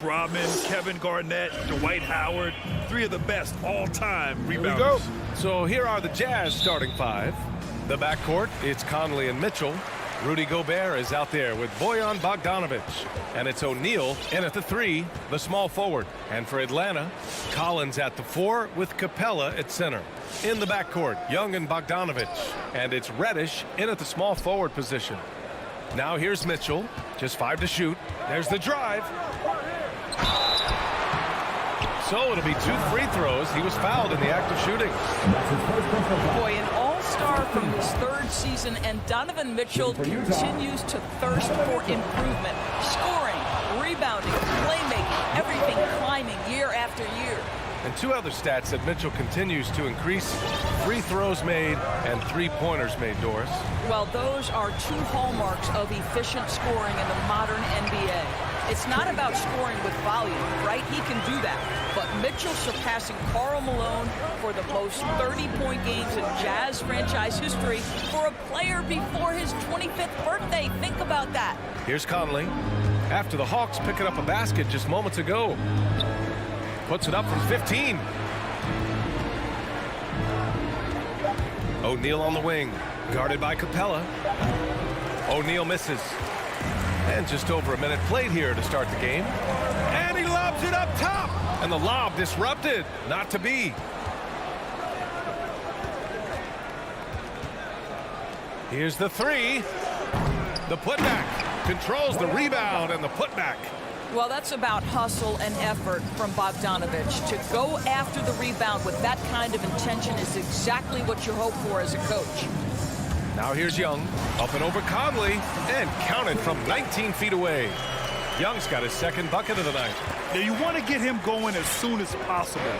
Rodman, Kevin Garnett, Dwight Howard, three of the best all-time rebounders. Here we go. So here are the Jazz starting five. The backcourt, it's Conley and Mitchell. Rudy Gobert is out there with Bojan Bogdanovic. And it's O'Neal in at the three, the small forward. And for Atlanta, Collins at the four with Capella at center. In the backcourt, Young and Bogdanovic. And it's Reddish in at the small forward position. Now here's Mitchell, just 5 to shoot. There's the drive. So it'll be 2 free throws. He was fouled in the act of shooting. Boy, an all-star from his third season, and Donovan Mitchell continues to thirst for improvement. Scoring, rebounding, playmaking, everything climbing year after year. And 2 other stats that Mitchell continues to increase: free throws made and 3-pointers made, Doris. Well, those are 2 hallmarks of efficient scoring in the modern NBA. It's not about scoring with volume, right? He can do that. But Mitchell surpassing Karl Malone for the most 30-point games in Jazz franchise history for a player before his 25th birthday. Think about that. Here's Conley. After the Hawks picking up a basket just moments ago. Puts it up from 15. O'Neal on the wing. Guarded by Capella. O'Neal misses. And just over a minute played here to start the game. And he lobs it up top. And the lob disrupted. Not to be. Here's the three. The putback. Controls the rebound and the putback. Well, that's about hustle and effort from Bogdanovic. To go after the rebound with that kind of intention is exactly what you hope for as a coach. Now here's Young, up and over Conley, and counted from 19 feet away. Young's got his second bucket of the night. Now you want to get him going as soon as possible.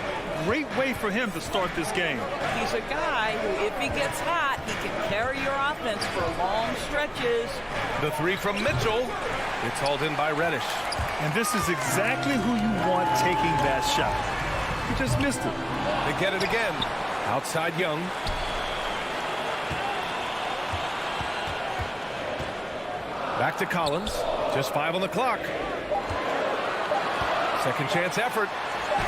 Great way for him to start this game. He's a guy who, if he gets hot, he can carry your offense for long stretches. The three from Mitchell. It's hauled in by Reddish. And this is exactly who you want taking that shot. He just missed it. They get it again. Outside Young. Back to Collins. Just 5 on the clock. Second chance effort.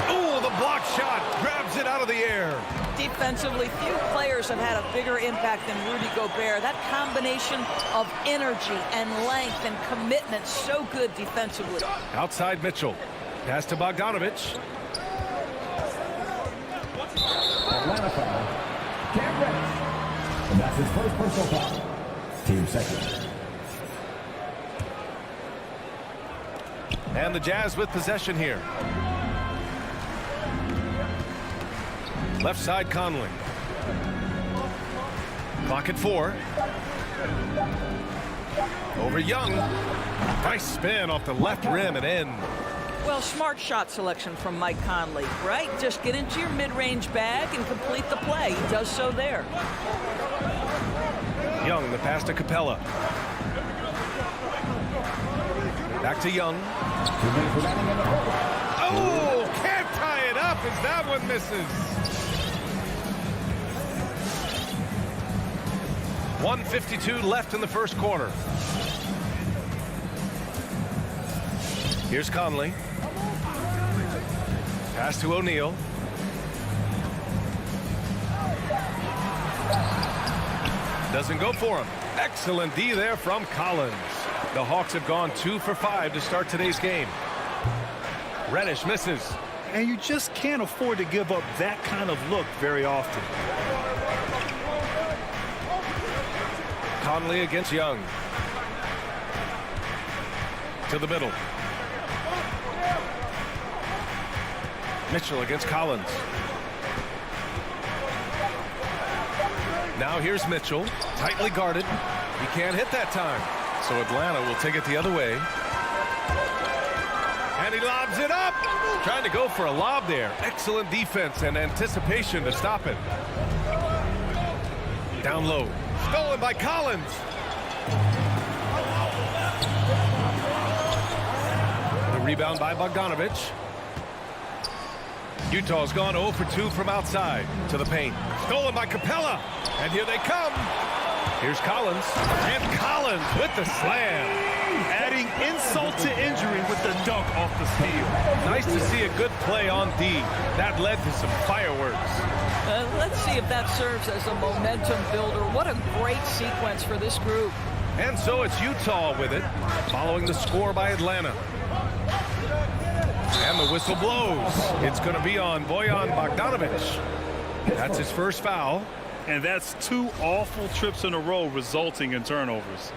Ooh, the block shot. Grabs it out of the air. Defensively, few players have had a bigger impact than Rudy Gobert. That combination of energy and length and commitment, so good defensively. Outside Mitchell. Pass to Bogdanovic. Atlanta foul. Cam Reddish. And that's his first personal foul. Team second. And the Jazz with possession here. Left side Conley. Clock at 4. Over Young. Nice spin off the left rim and in. Well, smart shot selection from Mike Conley, right? Just get into your mid-range bag and complete the play. He does so there. Young, the pass to Capella. Back to Young. Oh, can't tie it up as that one misses. 1:52 left in the first quarter. Here's Conley. Pass to O'Neal. Doesn't go for him. Excellent D there from Collins. The Hawks have gone 2 for 5 to start today's game. Reddish misses. And you just can't afford to give up that kind of look very often. Conley against Young. To the middle. Mitchell against Collins. Now here's Mitchell. Tightly guarded. He can't hit that time. So Atlanta will take it the other way. And he lobs it up. Trying to go for a lob there. Excellent defense and anticipation to stop it. Down low. Stolen by Collins. The rebound by Bogdanovic. Utah's gone 0 for 2 from outside to the paint. Stolen by Capella. And here they come. Here's Collins. And Collins with the slam. Adding insult to injury with the dunk off the steal. Nice to see a good play on D. That led to some fireworks. Let's see if that serves as a momentum builder. What a great sequence for this group. And so it's Utah with it, following the score by Atlanta. And the whistle blows. It's going to be on Bojan Bogdanovic. That's his first foul. And that's 2 awful trips in a row resulting in turnovers.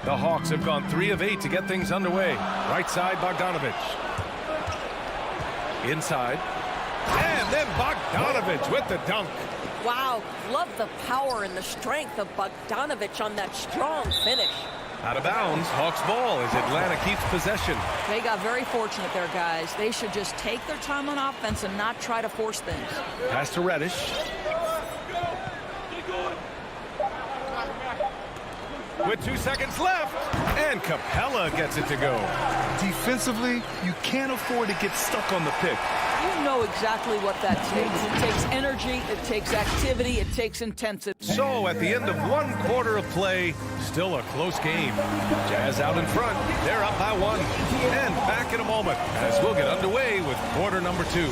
The Hawks have gone 3 of 8 to get things underway. Right side, Bogdanovic. Inside. And then Bogdanovic with the dunk. Wow, love the power and the strength of Bogdanovic on that strong finish. Out of bounds, Hawks ball as Atlanta keeps possession. They got very fortunate there, guys. They should just take their time on offense and not try to force things. Pass to Reddish. With 2 seconds left, and Capella gets it to go. Defensively, you can't afford to get stuck on the pick. You know exactly what that takes. It takes energy, it takes activity, it takes intensity. So at the end of 1 quarter of play, still a close game. Jazz out in front. They're up by 1. And back in a moment as we'll get underway with quarter number 2.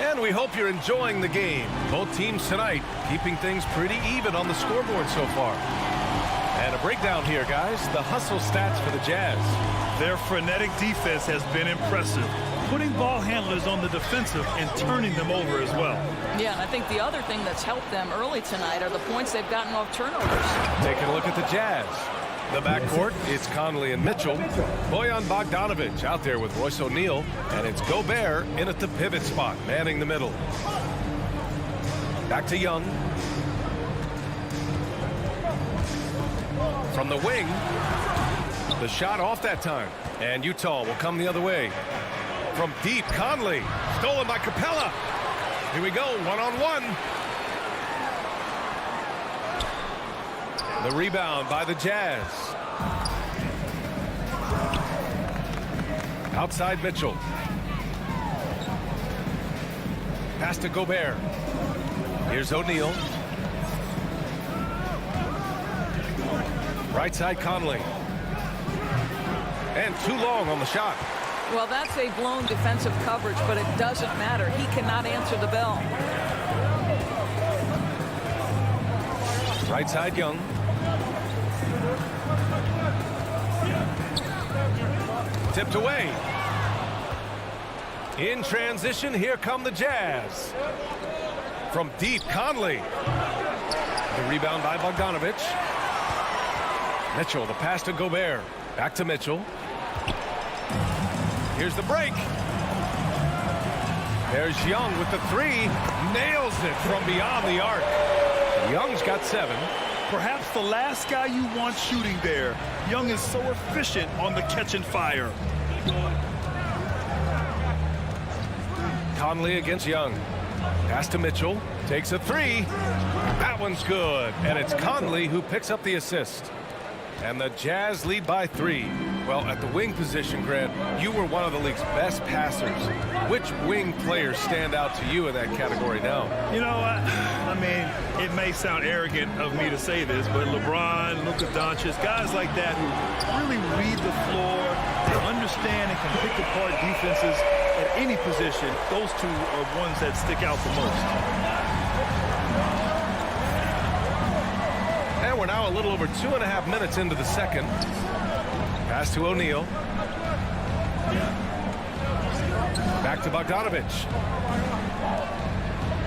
And we hope you're enjoying the game. Both teams tonight keeping things pretty even on the scoreboard so far. And a breakdown here, guys. The hustle stats for the Jazz. Their frenetic defense has been impressive, putting ball handlers on the defensive and turning them over as well. Yeah, and I think the other thing that's helped them early tonight are the points they've gotten off turnovers. Taking a look at the Jazz. The backcourt, it's Conley and Mitchell. Bojan Bogdanovic out there with Royce O'Neal. And it's Gobert in at the pivot spot, manning the middle. Back to Young. From the wing. The shot off that time. And Utah will come the other way. From deep, Conley. Stolen by Capella. Here we go, one-on-one. The rebound by the Jazz. Outside Mitchell. Pass to Gobert. Here's O'Neal. Right side Conley. And too long on the shot. Well, that's a blown defensive coverage, but it doesn't matter. He cannot answer the bell. Right side Young. Tipped away. In transition, here come the Jazz. From deep, Conley. The rebound by Bogdanovic. Mitchell, the pass to Gobert. Back to Mitchell. Here's the break. There's Young with the 3. Nails it from beyond the arc. Young's got 7. Perhaps the last guy you want shooting there. Young is so efficient on the catch and fire. Conley against Young. Pass to Mitchell. Takes a 3. That one's good. And it's Conley who picks up the assist. And the Jazz lead by 3. Well, at the wing position, Grant, you were one of the league's best passers. Which wing players stand out to you in that category now? You know what? I mean, it may sound arrogant of me to say this, but LeBron, Luka Doncic, guys like that who really read the floor, they understand and can pick apart defenses at any position, those two are ones that stick out the most. And we're now a little over 2.5 minutes into the second. Pass to O'Neal. Back to Bogdanovic.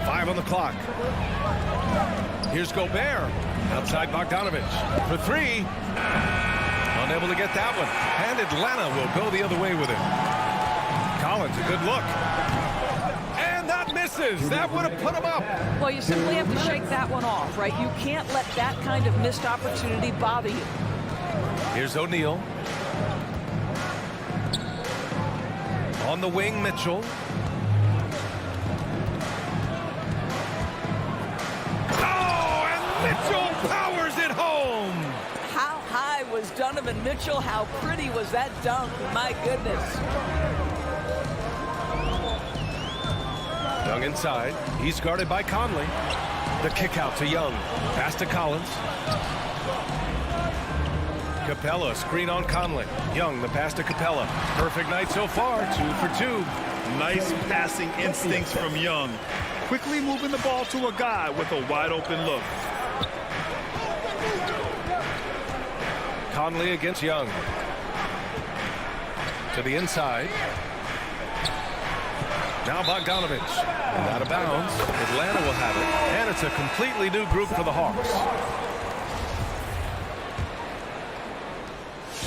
5 on the clock. Here's Gobert. Outside Bogdanovic. For 3. Unable to get that one. And Atlanta will go the other way with it. Collins, a good look. And that misses. That would have put him up. Well, you simply have to shake that one off, right? You can't let that kind of missed opportunity bother you. Here's O'Neal. On the wing, Mitchell. Oh, and Mitchell powers it home. How high was Donovan Mitchell? How pretty was that dunk? My goodness. Young inside. He's guarded by Conley. The kick out to Young. Pass to Collins. Capella, screen on Conley. Young, the pass to Capella. Perfect night so far, 2 for 2. Nice passing instincts from Young. Quickly moving the ball to a guy with a wide open look. Conley against Young. To the inside. Now Bogdanovich. And out of bounds. Atlanta will have it. And it's a completely new group for the Hawks.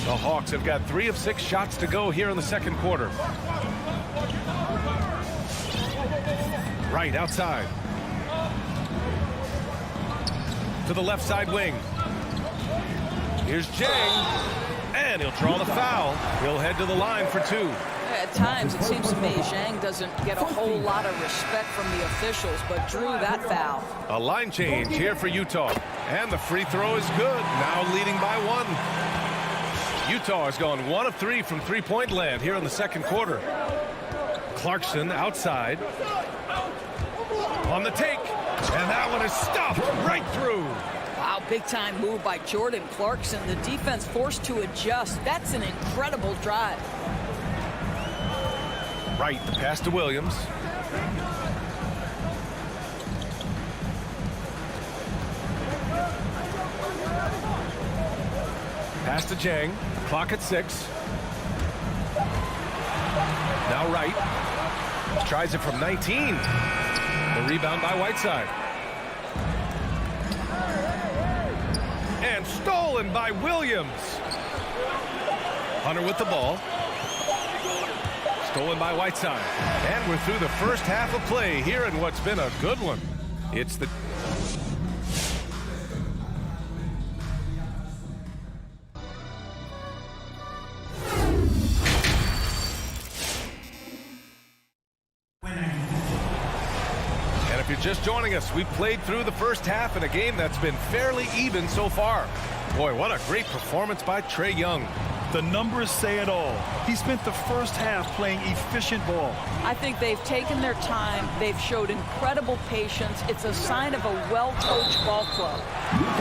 The Hawks have got 3 of 6 shots to go here in the second quarter. Right outside. To the left side wing. Here's Jang. And he'll draw the foul. He'll head to the line for 2. At times, it seems to me Zhang doesn't get a whole lot of respect from the officials, but drew that foul. A line change here for Utah. And the free throw is good. Now leading by 1. Utah has gone 1 of 3 from three-point land here in the second quarter. Clarkson outside. On the take. And that one is stopped right through. Wow, big-time move by Jordan Clarkson. The defense forced to adjust. That's an incredible drive. Right, the pass to Williams. Pass to Jang. Clock at 6. Now Wright. Tries it from 19. The rebound by Whiteside. And stolen by Williams. Hunter with the ball. Stolen by Whiteside. And we're through the first half of play here in what's been a good one. It's the... And if you're just joining us, we've played through the first half in a game that's been fairly even so far. Boy, what a great performance by Trae Young. The numbers say it all. He spent the first half playing efficient ball. I think they've taken their time. They've showed incredible patience. It's a sign of a well-coached ball club.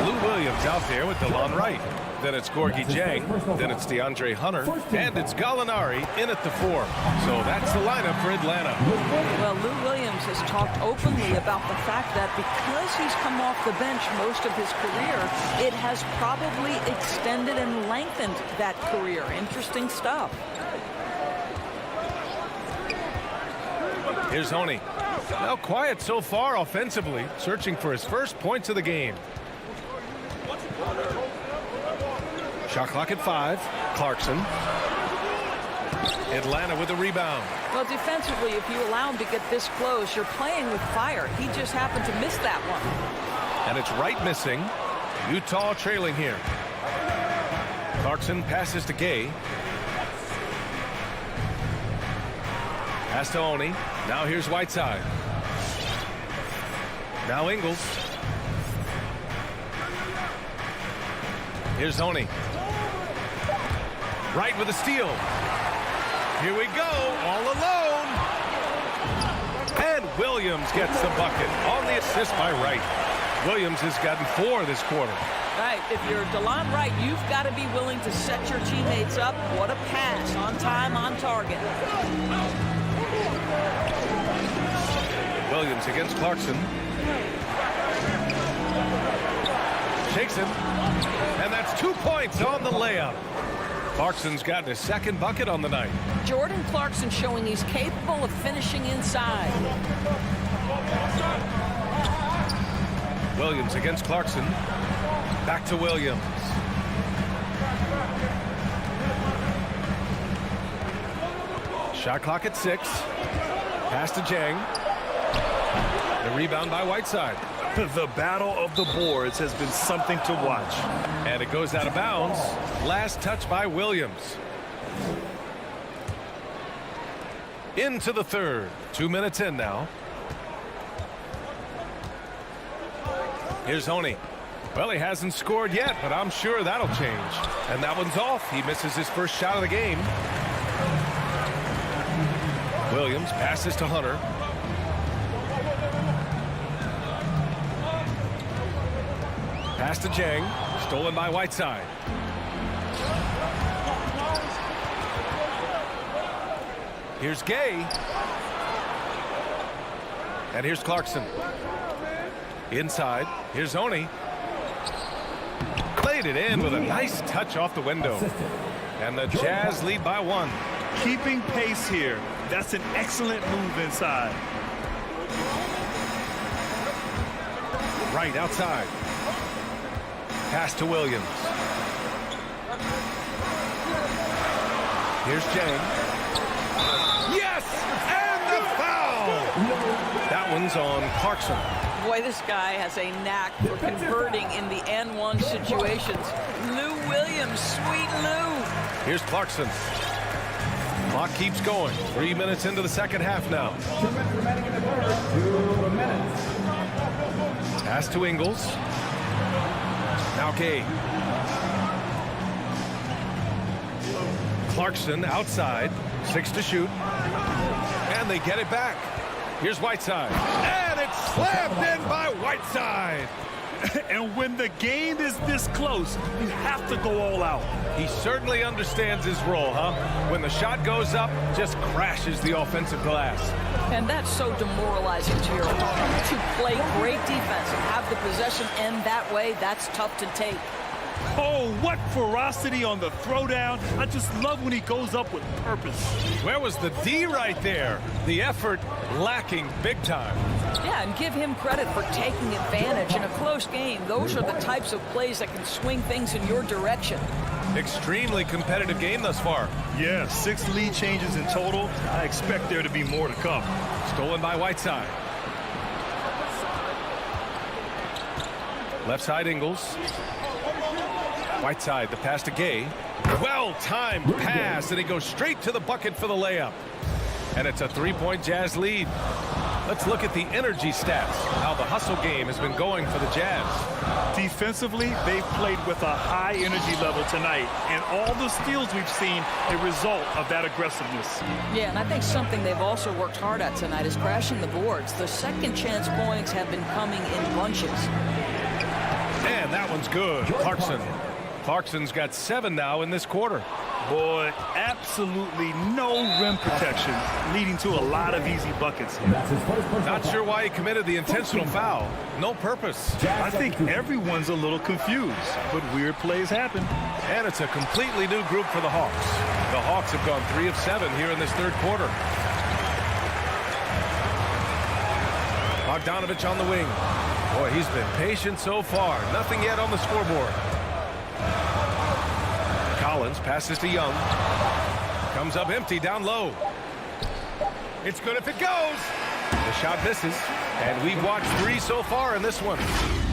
Lou Williams out there with DeLon Wright. Then it's Gorgie Jang. Then it's DeAndre Hunter. And it's Gallinari in at the 4. So that's the lineup for Atlanta. Well, Lou Williams has talked openly about the fact that because he's come off the bench most of his career, it has probably extended and lengthened that career. Interesting stuff. Here's Honey. Now quiet so far offensively, searching for his first points of the game. Shot clock at 5. Clarkson. Atlanta with a rebound. Well, defensively, if you allow him to get this close, you're playing with fire. He just happened to miss that one. And it's Wright missing. Utah trailing here. Clarkson passes to Gay. Pass to Oni. Now here's Whiteside. Now Ingles. Here's Oni. Wright with a steal. Here we go, all alone. And Williams gets the bucket on the assist by Wright. Williams has gotten 4 this quarter. Right, if you're DeLon Wright, you've got to be willing to set your teammates up. What a pass, on time, on target. Williams against Clarkson. Shakes him. And that's 2 points on the layup. Clarkson's gotten his second bucket on the night. Jordan Clarkson showing he's capable of finishing inside. Williams against Clarkson. Back to Williams. Shot clock at 6. Pass to Jang. The rebound by Whiteside. The battle of the boards has been something to watch. And it goes out of bounds. Last touch by Williams. Into the third. 2 minutes in now. Here's Honey. Well, he hasn't scored yet, but I'm sure that'll change. And that one's off. He misses his first shot of the game. Williams passes to Hunter. Pass to Jang. Stolen by Whiteside. Here's Gay. And here's Clarkson. Inside. Here's Oni. Played it in with a nice touch off the window. And the Jazz lead by 1. Keeping pace here. That's an excellent move inside. Right outside. Pass to Williams. Here's Jang. Yes! And the foul! That one's on Clarkson. Boy, this guy has a knack for converting in the N1 situations. Lou Williams, sweet Lou. Here's Clarkson. Clock keeps going. 3 minutes into the second half now. 2 minutes remaining in the third. 2 minutes. Pass to Ingles. Now Gay. Clarkson outside. 6 to shoot. And they get it back. Here's Whiteside. And it's slammed in by Whiteside. And when the game is this close, you have to go all out. He certainly understands his role, huh? When the shot goes up, just crashes the offensive glass. And that's so demoralizing to your opponent. To play great defense and have the possession end that way, that's tough to take. Oh, what ferocity on the throwdown. I just love when he goes up with purpose. Where was the D right there? The effort lacking big time. Yeah, and give him credit for taking advantage in a close game. Those are the types of plays that can swing things in your direction. Extremely competitive game thus far. Yeah, 6 lead changes in total. I expect there to be more to come. Stolen by Whiteside. Left side Ingles. Whiteside, the pass to Gay. Well-timed pass, and he goes straight to the bucket for the layup. And it's a 3-point Jazz lead. Let's look at the energy stats, how the hustle game has been going for the Jazz. Defensively, they've played with a high energy level tonight, and all the steals we've seen a result of that aggressiveness. Yeah, and I think something they've also worked hard at tonight is crashing the boards. The second chance points have been coming in bunches. And that one's good. Clarkson's got 7 now in this quarter. Boy, absolutely no rim protection, leading to a lot of easy buckets here. Not sure why he committed the intentional foul. No purpose. I think everyone's a little confused, but weird plays happen. And it's a completely new group for the Hawks. The Hawks have gone 3 of 7 here in this third quarter. Bogdanovich on the wing. Boy, he's been patient so far. Nothing yet on the scoreboard. Collins passes to Young. Comes up empty down low. It's good if it goes. The shot misses. And we've watched 3 so far in this one.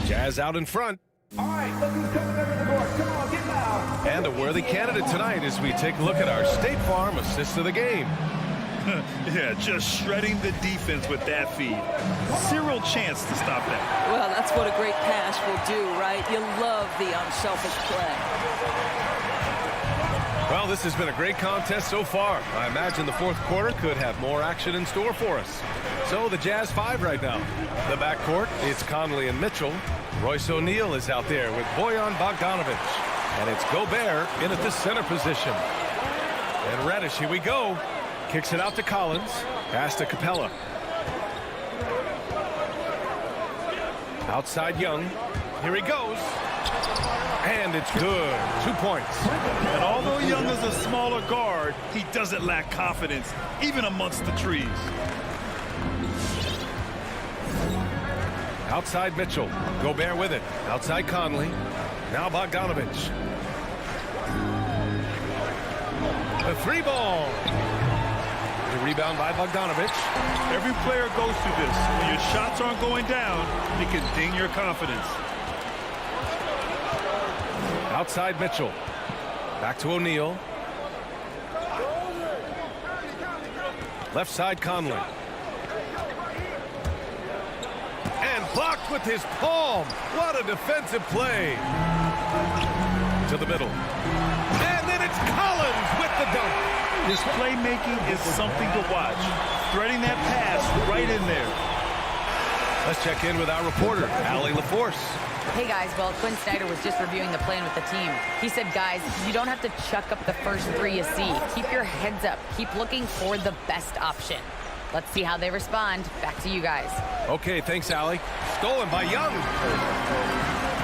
Jazz out in front. All right, look who's coming over the court. Come on, get loud. And a worthy candidate tonight as we take a look at our State Farm assist of the game. Yeah, just shredding the defense with that feed. Zero chance to stop that. Well, that's what a great pass will do, right? You love the unselfish play. Well, this has been a great contest so far. I imagine the fourth quarter could have more action in store for us. So the Jazz 5 right now. The backcourt, it's Conley and Mitchell. Royce O'Neal is out there with Bojan Bogdanovich. And it's Gobert in at the center position. And Reddish, here we go. Kicks it out to Collins. Pass to Capella. Outside Young. Here he goes. And it's good. 2 points. And although Young is a smaller guard, he doesn't lack confidence, even amongst the trees. Outside Mitchell. Gobert with it. Outside Conley. Now Bogdanovich. The 3 ball. The rebound by Bogdanovich. Every player goes through this. When your shots aren't going down, it can ding your confidence. Outside Mitchell. Back to O'Neal. Left side Conley. And blocked with his palm. What a defensive play. To the middle. And then it's Collins with the dunk. His playmaking is something to watch. Threading that pass right in there. Let's check in with our reporter, Allie LaForce. Hey guys, well, Quinn Snyder was just reviewing the plan with the team. He said, guys, you don't have to chuck up the first three you see. Keep your heads up. Keep looking for the best option. Let's see how they respond. Back to you guys. Okay, thanks, Allie. Stolen by Young.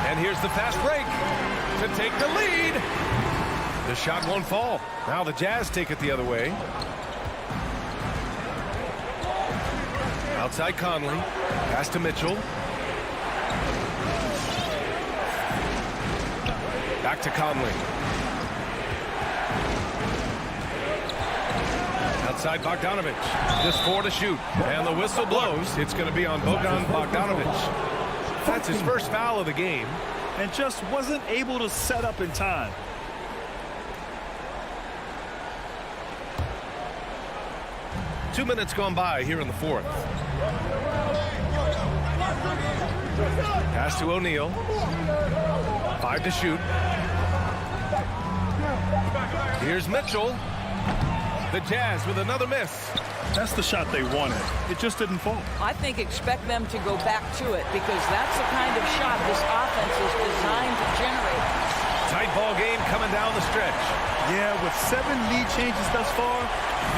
And here's the fast break to take the lead. The shot won't fall. Now the Jazz take it the other way. Outside Conley. Pass to Mitchell. Back to Conley. Outside Bogdanovich. Just 4 to shoot. And the whistle blows. It's going to be on Bogdanovich. That's his first foul of the game. And just wasn't able to set up in time. Two minutes gone by here in the fourth. Pass to O'Neal. 5 to shoot. Here's Mitchell. The Jazz with another miss. That's the shot they wanted. It just didn't fall. I think expect them to go back to it because that's the kind of shot this offense is designed to generate. Tight ball game coming down the stretch. Yeah, with 7 lead changes thus far,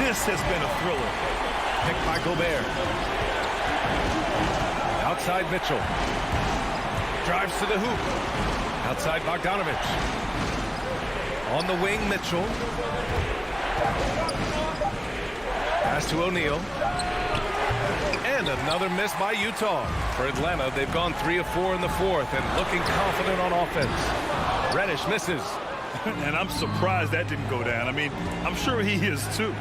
this has been a thriller. Picked by Gobert. Outside Mitchell. Drives to the hoop. Outside Bogdanovich. On the wing, Mitchell. Pass to O'Neal. And another miss by Utah. For Atlanta, they've gone 3 of 4 in the fourth and looking confident on offense. Reddish misses. And I'm surprised that didn't go down. I mean, I'm sure he is too.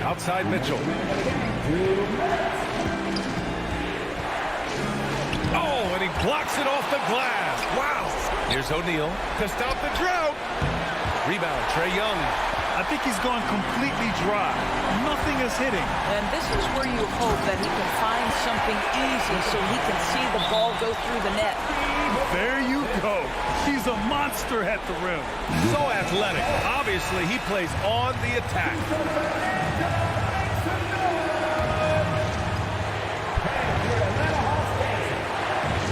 Outside Mitchell. Oh, and he blocks it off the glass. Wow. Here's O'Neal to stop the drought. Rebound, Trae Young. I think he's gone completely dry. Nothing is hitting. And this is where you hope that he can find something easy so he can see the ball go through the net. There you go. He's a monster at the rim. So athletic. Obviously, he plays on the attack.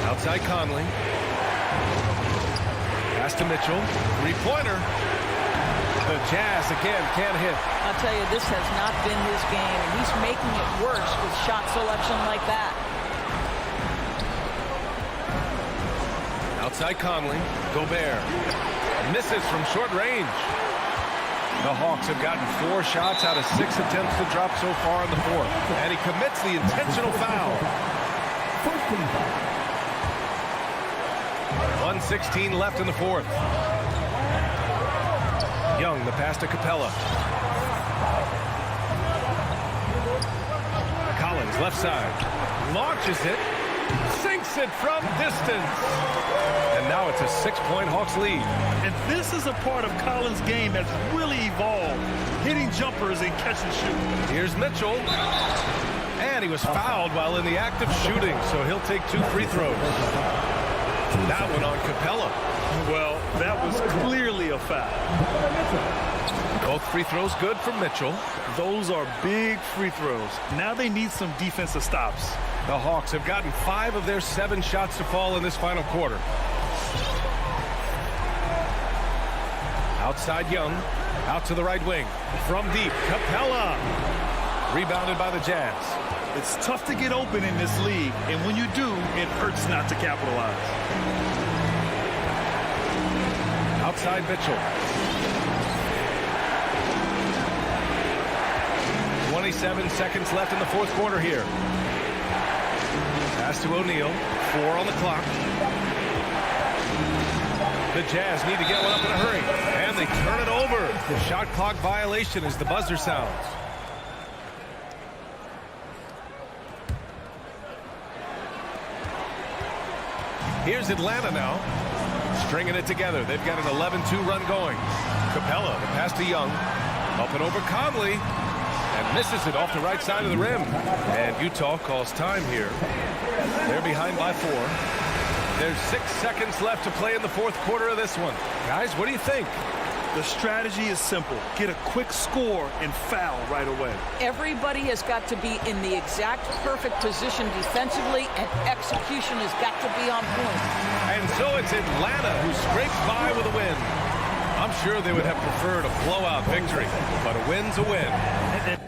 Outside Conley. Pass to Mitchell. Three-pointer. The Jazz again can't hit. I'll tell you, this has not been his game, and he's making it worse with shot selection like that. Outside Conley. Gobert. Misses from short range. The Hawks have gotten 4 shots out of 6 attempts to drop so far in the fourth. And he commits the intentional foul. 1:16 left in the fourth. Young, the pass to Capella. Collins, left side. Launches it. Sinks it from distance. And now it's a 6-point Hawks lead. And this is a part of Collins' game that's really evolved. Hitting jumpers and catch and shoot. Here's Mitchell. And he was fouled while in the act of shooting, so he'll take 2 free throws. That one on Capella. Well, that was clearly a foul. Both free throws good for Mitchell. Those are big free throws. Now they need some defensive stops. The Hawks have gotten 5 of their 7 shots to fall in this final quarter. Outside Young. Out to the right wing. From deep, Capella. Rebounded by the Jazz. It's tough to get open in this league, and when you do, it hurts not to capitalize. Outside Mitchell. 27 seconds left in the fourth quarter here. Pass to O'Neal. 4 on the clock. The Jazz need to get one up in a hurry. And they turn it over. Shot clock violation as the buzzer sounds. Here's Atlanta now. Stringing it together. They've got an 11-2 run going. Capella, the pass to Young. Up and over Conley. And misses it off the right side of the rim. And Utah calls time here. They're behind by 4. There's 6 seconds left to play in the fourth quarter of this one. Guys, what do you think? The strategy is simple. Get a quick score and foul right away. Everybody has got to be in the exact perfect position defensively, and execution has got to be on point. And so it's Atlanta who scrapes by with a win. I'm sure they would have preferred a blowout victory, but a win's a win.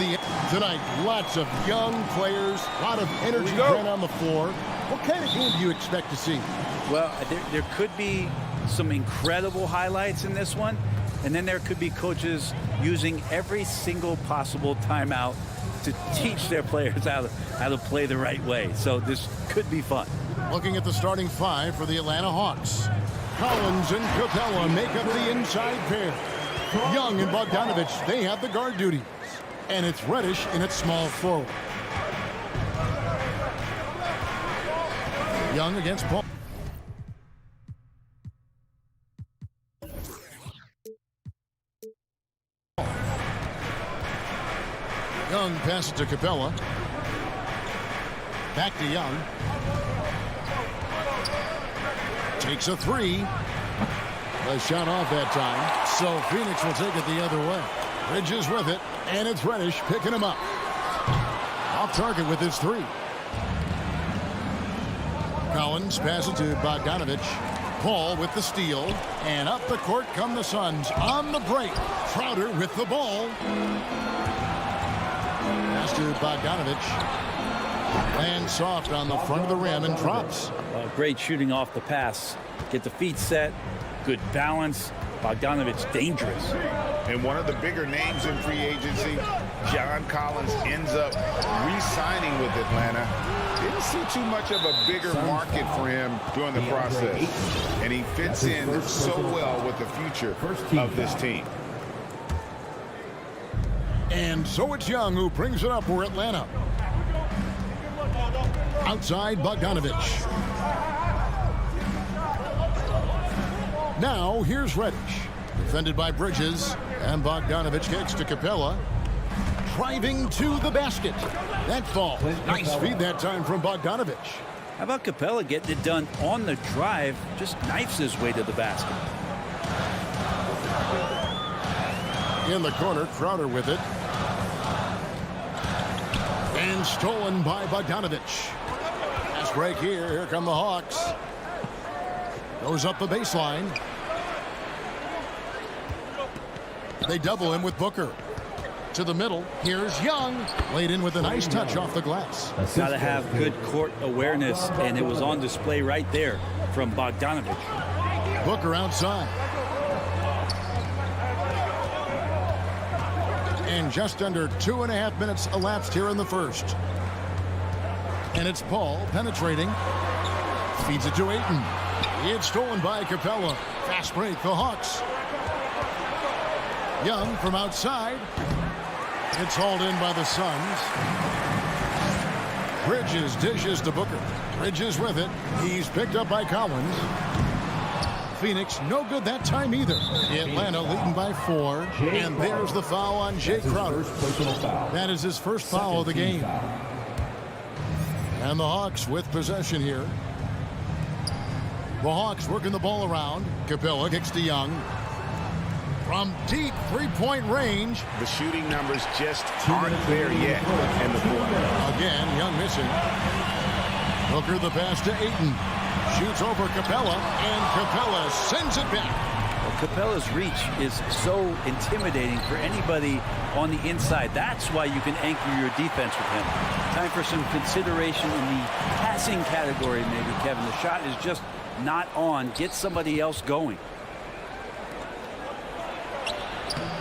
the tonight. Lots of young players, a lot of energy brought on the floor. What kind of game do you expect to see? Well, there could be some incredible highlights in this one, and then there could be coaches using every single possible timeout to teach their players how to play the right way. So this could be fun. Looking at the starting five for the Atlanta Hawks. Collins and Capella make up the inside pair. Young and Bogdanovich, they have the guard duties. And it's Reddish in its small forward. Young against Paul. Young passes to Capella. Back to Young. Takes a three. A shot off that time. So Phoenix will take it the other way. Bridges with it. And it's Reddish picking him up. Off target with his three. Collins passes to Bogdanovich. Paul with the steal. And up the court come the Suns on the break. Crowder with the ball. Pass to Bogdanovich. And soft on the front of the rim and drops. Great shooting off the pass. Get the feet set. Good balance. Bogdanovich dangerous. And one of the bigger names in free agency, John Collins, ends up re-signing with Atlanta. Didn't see too much of a bigger market for him during the process. And he fits in so well with the future of this team. And so it's Young who brings it up for Atlanta. Outside Bogdanovich. Now here's Reddish. Defended by Bridges. And Bogdanovich kicks to Capella. Driving to the basket. That fall. Nice feed that time from Bogdanovich. How about Capella getting it done on the drive? Just knifes his way to the basket. In the corner, Crowder with it. And stolen by Bogdanovich. Fast break here. Here come the Hawks. Goes up the baseline. They double him with Booker. To the middle. Here's Young. Laid in with a nice touch off the glass. Got to have good court awareness, and it was on display right there from Bogdanovich. Booker outside. And just under 2.5 minutes elapsed here in the first. And it's Paul penetrating. Feeds it to Ayton. It's stolen by Capella. Fast break, the Hawks. Young from outside. It's hauled in by the Suns. Bridges dishes to Booker. Bridges with it. He's picked up by Collins. Phoenix no good that time either. Atlanta leading by 4. And there's the foul on Jay Crowder. That is his first foul of the game. And the Hawks with possession here. The Hawks working the ball around. Capella kicks to Young. From deep three-point range. The shooting numbers just aren't there yet in the quarter. Again, Young missing. Booker the pass to Ayton. Shoots over Capella, and Capella sends it back. Well, Capella's reach is so intimidating for anybody on the inside. That's why you can anchor your defense with him. Time for some consideration in the passing category, maybe, Kevin. The shot is just not on. Get somebody else going.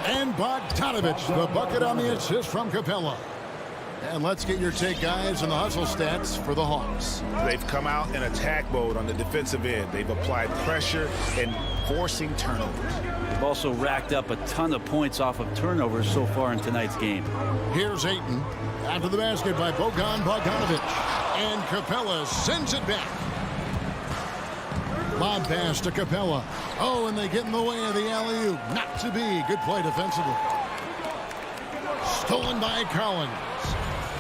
And Bogdanovich, the bucket on the assist from Capella. And let's get your take, guys, on the hustle stats for the Hawks. They've come out in attack mode on the defensive end. They've applied pressure and forcing turnovers. They've also racked up a ton of points off of turnovers so far in tonight's game. Here's Ayton. After the basket by Bogdanovich. And Capella sends it back. Lob pass to Capella. Oh, and they get in the way of the alley-oop. Not to be. Good play defensively. Stolen by Collins.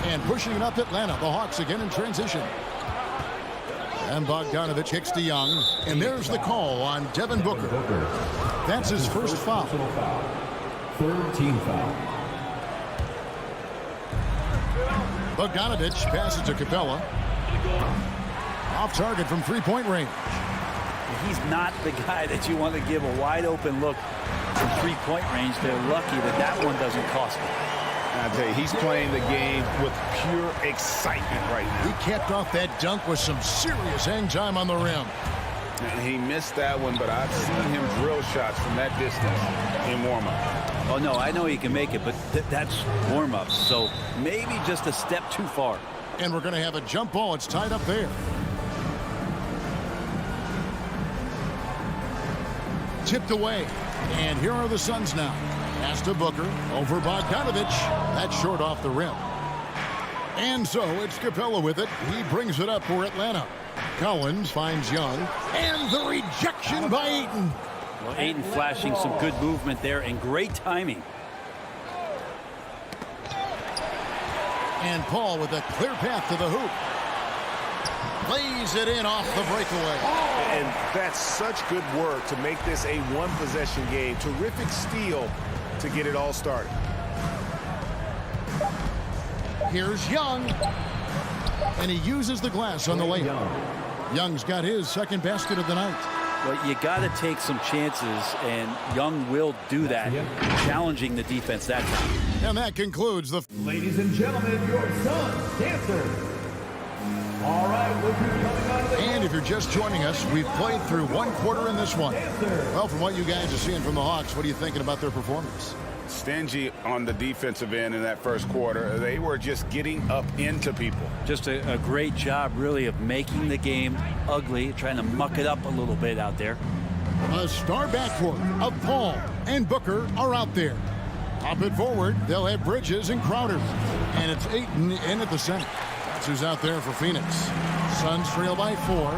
And pushing it up Atlanta. The Hawks again in transition. And Bogdanovich kicks to Young. And there's the call on Devin Booker. That's his first foul. Third team foul. Bogdanovich passes to Capella. Off target from three-point range. He's not the guy that you want to give a wide open look from three-point range. They're lucky that that one doesn't cost them. I tell you, he's playing the game with pure excitement right now. He capped off that dunk with some serious hang time on the rim. And he missed that one, but I've seen him drill shots from that distance in warm-up. Oh, no, I know he can make it, but that's warm-up. So maybe just a step too far. And we're going to have a jump ball. It's tied up there. Tipped away. And here are the Suns now. Pass to Booker. Over Bogdanovich. That's short off the rim. And so it's Capella with it. He brings it up for Atlanta. Collins finds Young. And the rejection by Ayton. Well, Ayton flashing some good movement there and great timing. And Paul with a clear path to the hoop. Lays it in off the breakaway. And that's such good work to make this a one-possession game. Terrific steal to get it all started. Here's Young. And he uses the glass on the layup. Young's got his second basket of the night. Well, you got to take some chances, and Young will do that, challenging the defense that time. And that concludes the... Ladies and gentlemen, your Suns dancer. All right, we'll be coming out of the... And if you're just joining us, we've played through one quarter in this one. Well, from what you guys are seeing from the Hawks, what are you thinking about their performance? Stingy on the defensive end in that first quarter. They were just getting up into people. Just a great job, really, of making the game ugly, trying to muck it up a little bit out there. A star backcourt of Paul and Booker are out there. Pop it forward. They'll have Bridges and Crowder. And it's Ayton in at the center. That's who's out there for Phoenix. Suns trail by 4.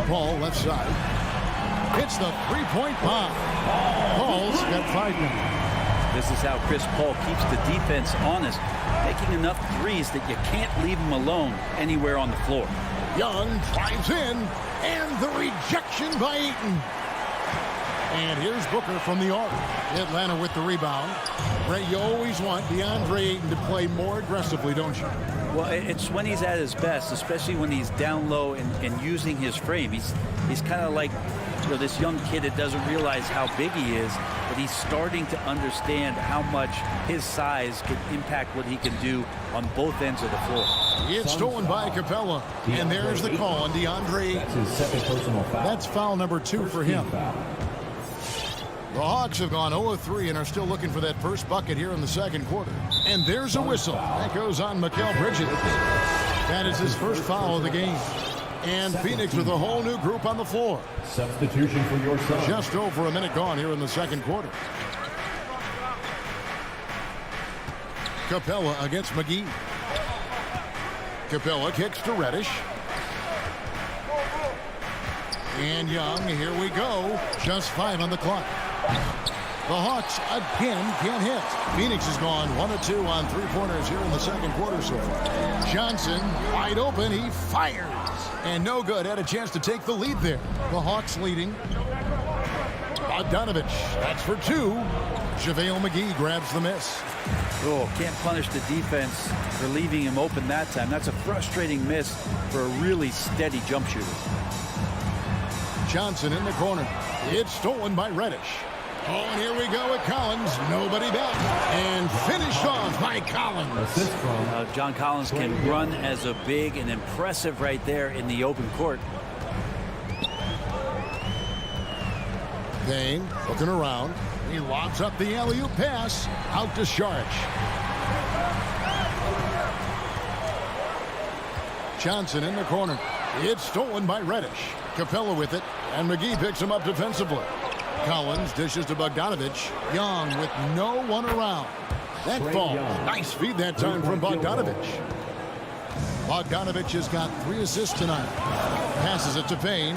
Paul left side. Hits the three-point bomb. Paul's got 5 now. This is how Chris Paul keeps the defense honest, making enough threes that you can't leave him alone anywhere on the floor. Young drives in, and the rejection by Ayton. And here's Booker from the arc. Atlanta with the rebound. Ray, you always want DeAndre Ayton to play more aggressively, don't you? Well, it's when he's at his best, especially when he's down low and using his frame. He's kind of like, you know, this young kid that doesn't realize how big he is, but he's starting to understand how much his size can impact what he can do on both ends of the floor. It's stolen by Capella, and there's the call on DeAndre. That's his second personal foul. That's foul number 2 for him. The Hawks have gone 0-3 and are still looking for that first bucket here in the second quarter. And there's a whistle. That goes on Mikal Bridges. That is his first foul of the game. And Phoenix with a whole new group on the floor. Substitution for your Suns. Just over a minute gone here in the second quarter. Capella against McGee. Capella kicks to Reddish. And Young, here we go. Just 5 on the clock. The Hawks again can't hit. Phoenix has gone 1 of 2 on 3-pointers here in the second quarter so far. Johnson wide open. He fires. And no good. Had a chance to take the lead there. The Hawks leading. Bogdanovich. That's for 2. JaVale McGee grabs the miss. Oh, can't punish the defense for leaving him open that time. That's a frustrating miss for a really steady jump shooter. Johnson in the corner. It's stolen by Reddish. Oh, and here we go with Collins. Nobody back. And finished off by Collins. Assist from John Collins can run as a big and impressive right there in the open court. Payne looking around. He lobs up the alley-oop pass. Out to Saric. Johnson in the corner. It's stolen by Reddish. Capella with it. And McGee picks him up defensively. Collins dishes to Bogdanovich. Young with no one around. That falls. Nice feed that time from Bogdanovich. Bogdanovich has got 3 assists tonight. Passes it to Payne.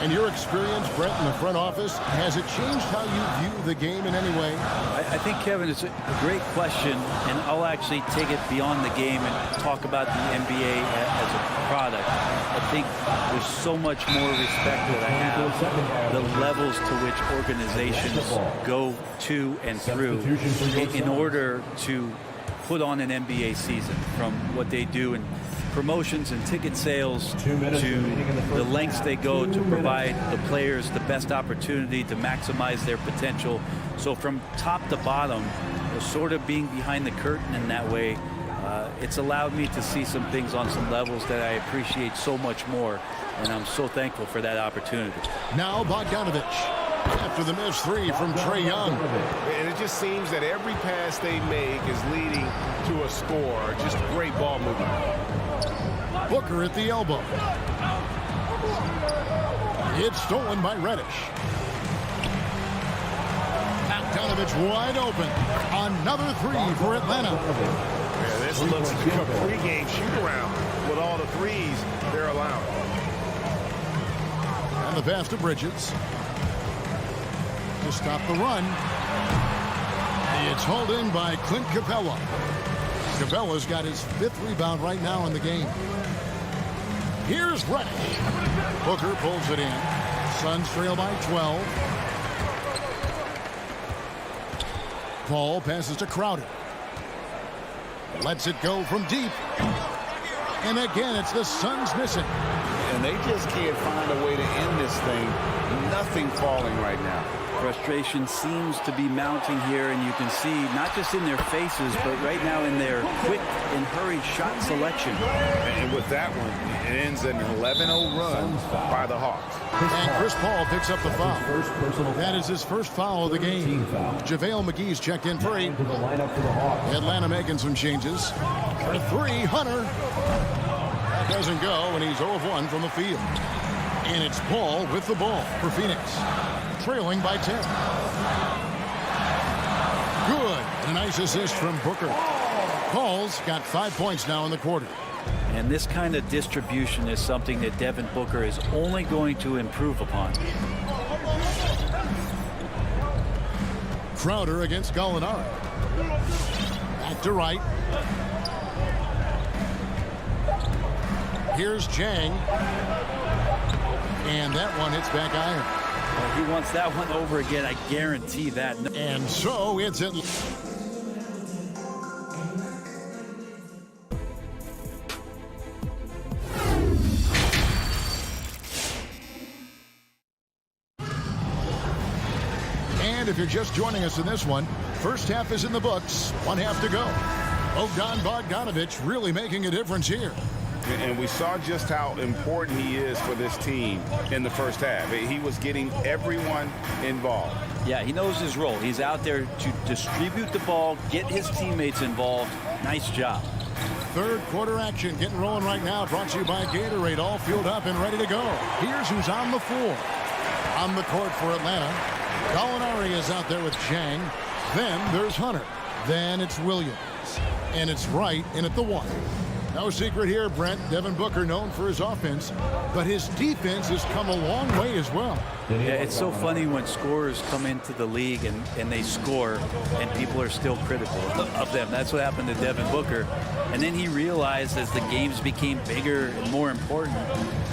And your experience, Brett, in the front office, has it changed how you view the game in any way? I think, Kevin, it's a great question, and I'll actually take it beyond the game and talk about the NBA as a product. I think there's so much more respect that I have, the levels to which organizations go to and through in order to put on an NBA season, from what they do in promotions and ticket sales to the lengths they go to provide the players the best opportunity to maximize their potential. So from top to bottom, sort of being behind the curtain in that way, it's allowed me to see some things on some levels that I appreciate so much more, and I'm so thankful for that opportunity. Now Bogdanovich after the missed three from Trae Young. And it just seems that every pass they make is leading to a score. Just great ball movement. Booker at the elbow. It's stolen by Reddish. Bogdanovich wide open. Another three for Atlanta. Yeah, this looks like a pregame shoot-around with all the threes they're allowing. And the pass to Bridges. To stop the run. It's hauled in by Clint Capella. Capella's got his 5th rebound right now in the game. Here's Reddish. Booker pulls it in. Suns trail by 12. Paul passes to Crowder. Lets it go from deep. And again, it's the Suns missing. And they just can't find a way to end this thing. Nothing falling right now. Frustration seems to be mounting here, and you can see not just in their faces, but right now in their quick and hurried shot selection. And with that one, it ends an 11-0 run by the Hawks. And Chris Paul picks up the foul. That is his first foul of the game. JaVale McGee's checked in for 8. Atlanta making some changes. For 3, Hunter. That doesn't go, and he's 0 of 1 from the field. And it's Paul with the ball for Phoenix. Trailing by 10. Good. A nice assist from Booker. Paul's got 5 points now in the quarter. And this kind of distribution is something that Devin Booker is only going to improve upon. Crowder against Gallinari. Back to right. Here's Chang. And that one hits back iron. Well, he wants that one over again, I guarantee that. And so it's at... And if you're just joining us in this one, first half is in the books, 1 half to go. Bogdanovich really making a difference here. And we saw just how important he is for this team in the first half. He was getting everyone involved. Yeah, he knows his role. He's out there to distribute the ball, get his teammates involved. Nice job. Third quarter action getting rolling right now. Brought to you by Gatorade. All fueled up and ready to go. Here's who's on the floor. On the court for Atlanta. Gallinari is out there with Chang. Then there's Hunter. Then it's Williams. And it's Wright in at the 1. No secret here, Brent. Devin Booker known for his offense, but his defense has come a long way as well. Yeah, it's so funny when scorers come into the league and they score and people are still critical of them. That's what happened to Devin Booker. And then he realized as the games became bigger and more important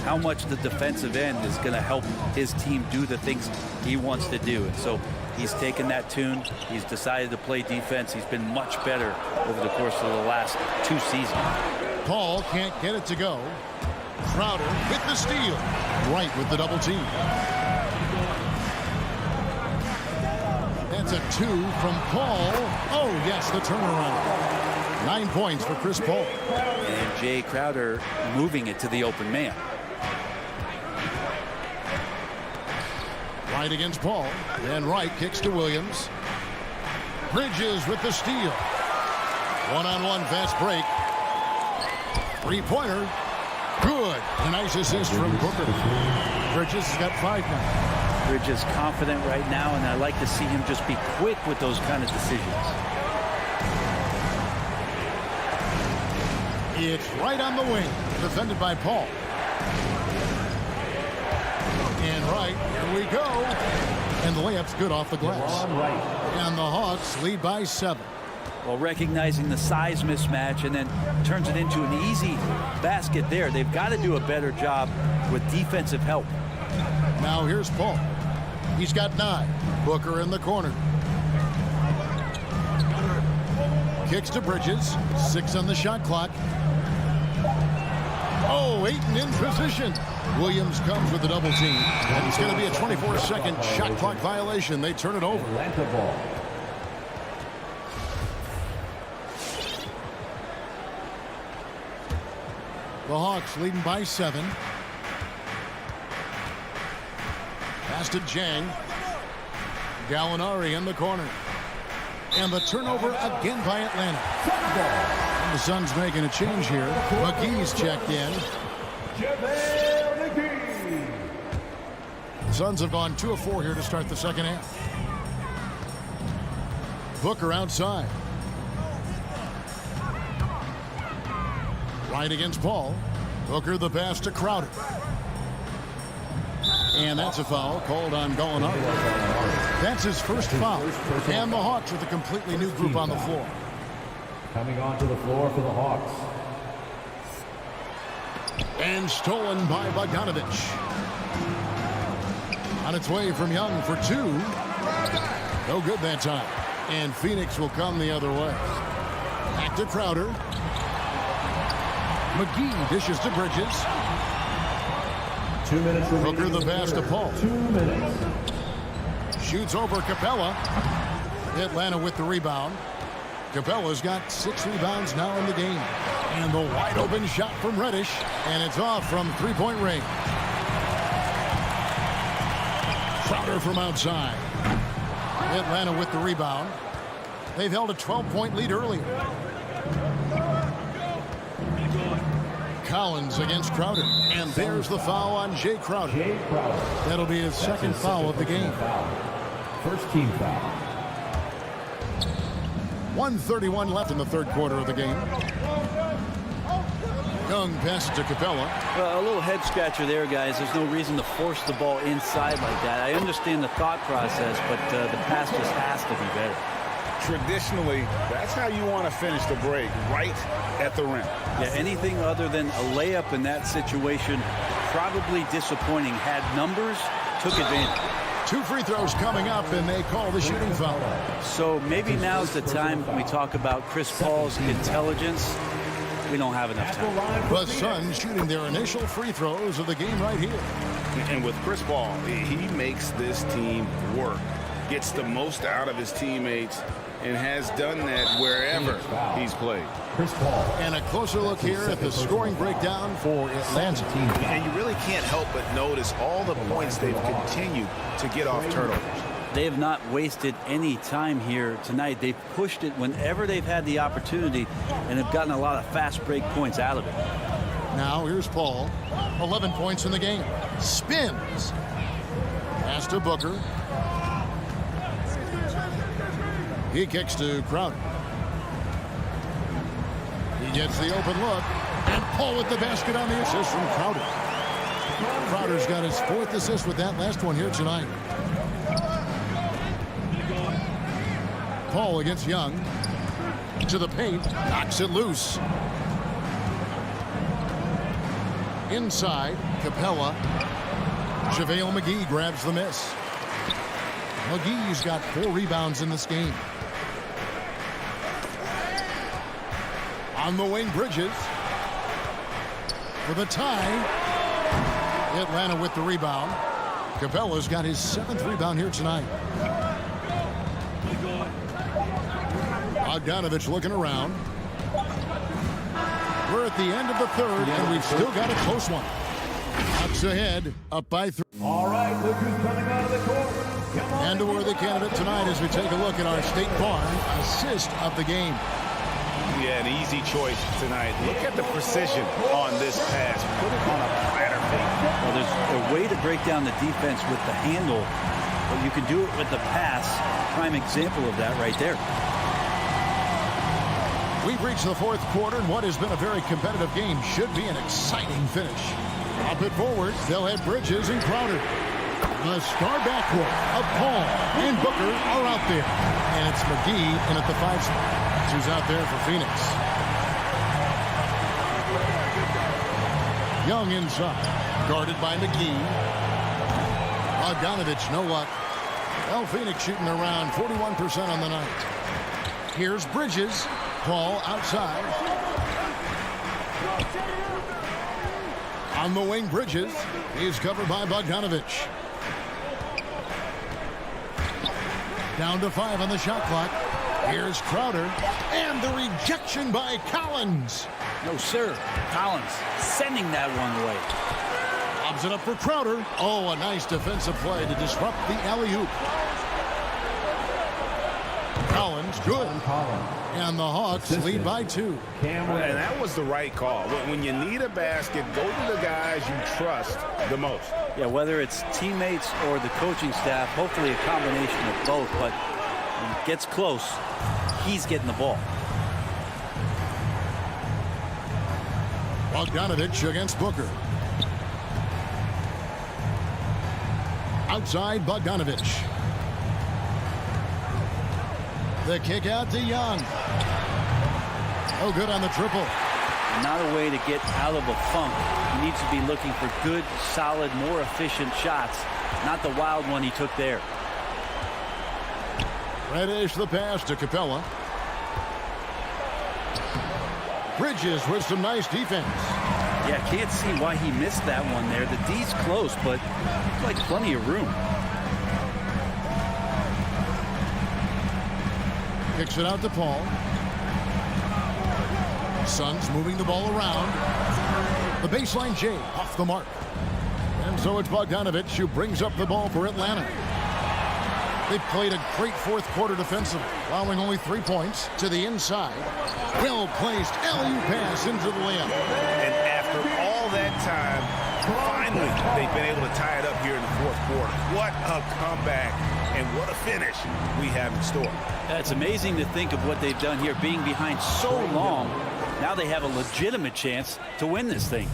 how much the defensive end is going to help his team do the things he wants to do. And so he's taken that tune. He's decided to play defense. He's been much better over the course of the last 2 seasons. Paul can't get it to go. Crowder with the steal. Wright with the double team. That's a 2 from Paul. Oh, yes, the turnaround. 9 points for Chris Paul. And Jay Crowder moving it to the open man. Wright against Paul. Then Wright kicks to Williams. Bridges with the steal. One-on-one fast break. 3-pointer. Good. A nice assist from Booker. Bridges has got 5 now. Bridges confident right now, and I like to see him just be quick with those kind of decisions. It's right on the wing. Defended by Paul. And Wright, here we go. And the layup's good off the glass. And the Hawks lead by 7. Well, recognizing the size mismatch and then turns it into an easy basket there. They've got to do a better job with defensive help. Now here's Paul. He's got 9. Booker in the corner. Kicks to Bridges. 6 on the shot clock. Oh, Ayton in position. Williams comes with the double team. And it's going to be a 24-second shot clock violation. They turn it over. Atlanta ball. The Hawks leading by 7. Pass to Jang. Gallinari in the corner. And the turnover again by Atlanta. And the Suns making a change here. McGee's checked in. The Suns have gone 2 of 4 here to start the second half. Booker outside. Right against Paul. Booker the pass to Crowder. And that's a foul called on Gallinari. That's his first foul. And the Hawks with a completely new group on the floor. Coming onto the floor for the Hawks. And stolen by Bogdanovich. On its way from Young for 2. No good that time. And Phoenix will come the other way. Back to Crowder. McGee dishes to Bridges. 2 minutes remaining. Booker the pass to Paul. 2 minutes. Shoots over Capella. Atlanta with the rebound. Capella's got 6 rebounds now in the game. And the wide open shot from Reddish. And it's off from three-point range. Crowder from outside. Atlanta with the rebound. They've held a 12-point lead earlier. Collins against Crowder. And there's the foul on Jay Crowder. That'll be his second foul of the game. First team foul. 1:31 left in the third quarter of the game. Young passes to Capella. Well, a little head scratcher there, guys. There's no reason to force the ball inside like that. I understand the thought process, but the pass just has to be better. Traditionally, that's how you want to finish the break, right at the rim. Yeah, anything other than a layup in that situation, probably disappointing. Had numbers, took advantage. 2 free throws coming up, and they call the shooting foul. So maybe now's the time when we talk about Chris Paul's intelligence. We don't have enough time. The Suns shooting their initial free throws of the game right here. And with Chris Paul, he makes this team work, gets the most out of his teammates, and has done that wherever he's played. Chris Paul. And a closer look here at the scoring breakdown for Atlanta. And you really can't help but notice all the points they've continued to get off turnovers. They have not wasted any time here tonight. They've pushed it whenever they've had the opportunity and have gotten a lot of fast break points out of it. Now here's Paul. 11 points in the game. Spins. Pass to Booker. He kicks to Crowder. He gets the open look. And Paul with the basket on the assist from Crowder. Crowder's got his 4th assist with that last one here tonight. Paul against Young. To the paint. Knocks it loose. Inside. Capella. JaVale McGee grabs the miss. McGee's got 4 rebounds in this game. On the wing, Bridges. For the tie. Atlanta with the rebound. Capella's got his 7th rebound here tonight. Bogdanovich looking around. We're at the end of the third, and we've still got a close one. Hawks ahead, up by 3. All right, look who's coming out of the court. And a worthy candidate tonight as we take a look at our State Farm assist of the game. Yeah, an easy choice tonight. Look at the precision on this pass. Put it on a platter fake. Well, there's a way to break down the defense with the handle, but you can do it with the pass. Prime example of that right there. We've reached the 4th quarter, and what has been a very competitive game should be an exciting finish. Up it forward, they'll have Bridges and Crowder. The star backcourt of Paul and Booker are out there. And it's McGee in at the 5 spot. Who's out there for Phoenix. Young inside. Guarded by McGee. Bogdanovich, no luck. Well, Phoenix shooting around 41% on the night. Here's Bridges. Paul outside. On the wing, Bridges. He's covered by Bogdanovich. Down to 5 on the shot clock. Here's Crowder. And the rejection by Collins. No, sir. Collins sending that one away. Lobs it up for Crowder. Oh, a nice defensive play to disrupt the alley-oop. Collins, good. And the Hawks lead by 2. And that was the right call. When you need a basket, go to the guys you trust the most. Yeah, whether it's teammates or the coaching staff, hopefully a combination of both. But when it gets close, he's getting the ball. Bogdanovich against Booker. Outside, Bogdanovich. The kick out to Young. Oh, good on the triple. Not a way to get out of a funk. He needs to be looking for good, solid, more efficient shots, not the wild one he took there. Reddish the pass to Capella. Bridges with some nice defense. Yeah, can't see why he missed that one there. The D's close, but looks like plenty of room. Kicks it out to Paul. Suns moving the ball around. The baseline J off the mark. And so it's Bogdanovich who brings up the ball for Atlanta. They played a great fourth quarter defensively, allowing only 3 points to the inside. Well-placed alley-oop pass into the layup. And after all that time, finally they've been able to tie it up here in the fourth quarter. What a comeback and what a finish we have in store. It's amazing to think of what they've done here, being behind so long. Now they have a legitimate chance to win this thing.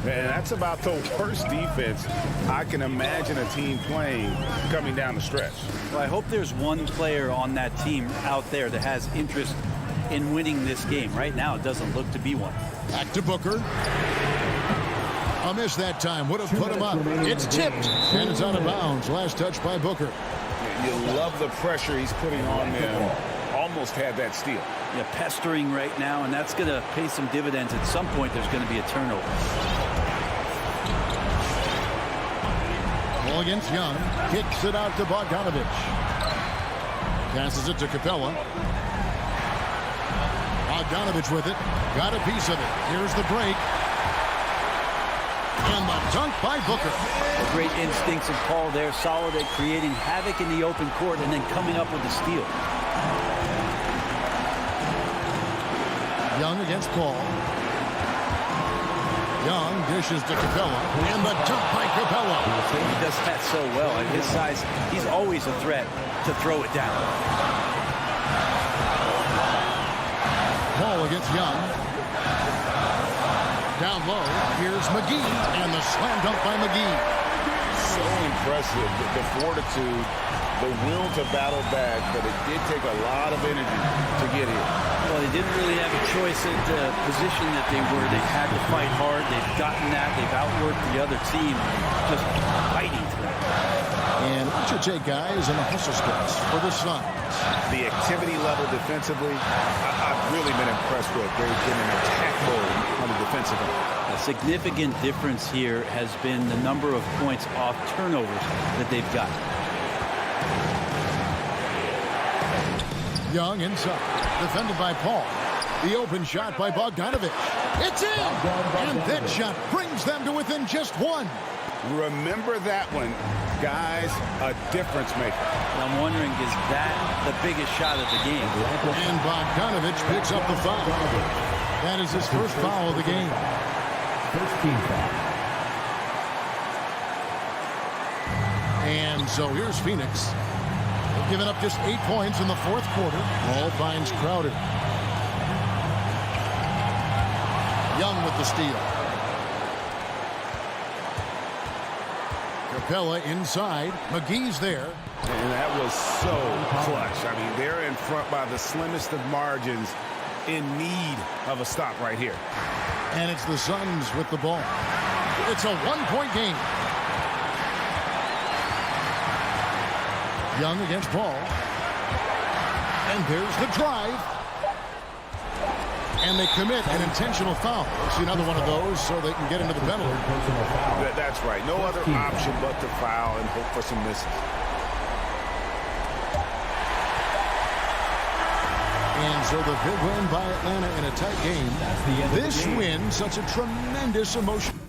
And that's about the worst defense I can imagine a team playing coming down the stretch. Well, I hope there's one player on that team out there that has interest in winning this game. Right now, it doesn't look to be one. Back to Booker. A miss that time. Would have put him up. It's tipped. And it's out of bounds. Last touch by Booker. You love the pressure he's putting on them. Almost had that steal. Yeah, pestering right now, and that's going to pay some dividends. At some point, there's going to be a turnover. Ball against Young. Kicks it out to Bogdanovich. Passes it to Capella. Bogdanovich with it. Got a piece of it. Here's the break. And the dunk by Booker. The great instincts of Paul there. Solid at creating havoc in the open court and then coming up with the steal. Young against Paul. Young dishes to Capella. And the dunk by Capella. He does that so well. At his size, he's always a threat to throw it down. Paul against Young. Down low. Here's McGee. And the slam dunk by McGee. So impressive. The fortitude, the will to battle back, but it did take a lot of energy to get here. Well, they didn't really have a choice at the position that they were. They had to fight hard. They've gotten that. They've outworked the other team, just fighting through. And it should take guys in the hustle spots for the Suns. The activity level defensively, I've really been impressed with. They've been in attack mode on the defensive end. A significant difference here has been the number of points off turnovers that they've got. Young inside. Defended by Paul. The open shot by Bogdanovich. It's in! And that shot brings them to within just one. Remember that one, guys, a difference maker. I'm wondering, is that the biggest shot of the game? And Bogdanovich picks up the foul. That is his first foul of the game. First team foul. And so here's Phoenix. They've given up just 8 points in the fourth quarter. Ball finds Crowder. Young with the steal. Capella inside. McGee's there. And that was so clutch. I mean, they're in front by the slimmest of margins, in need of a stop right here. And it's the Suns with the ball. It's a one-point game. Young against Paul. And there's the drive. And they commit an intentional foul. See another one of those so they can get into the penalty. That's right. No other option but to foul and hope for some misses. And so the big win by Atlanta in a tight game. This win, such a tremendous emotion.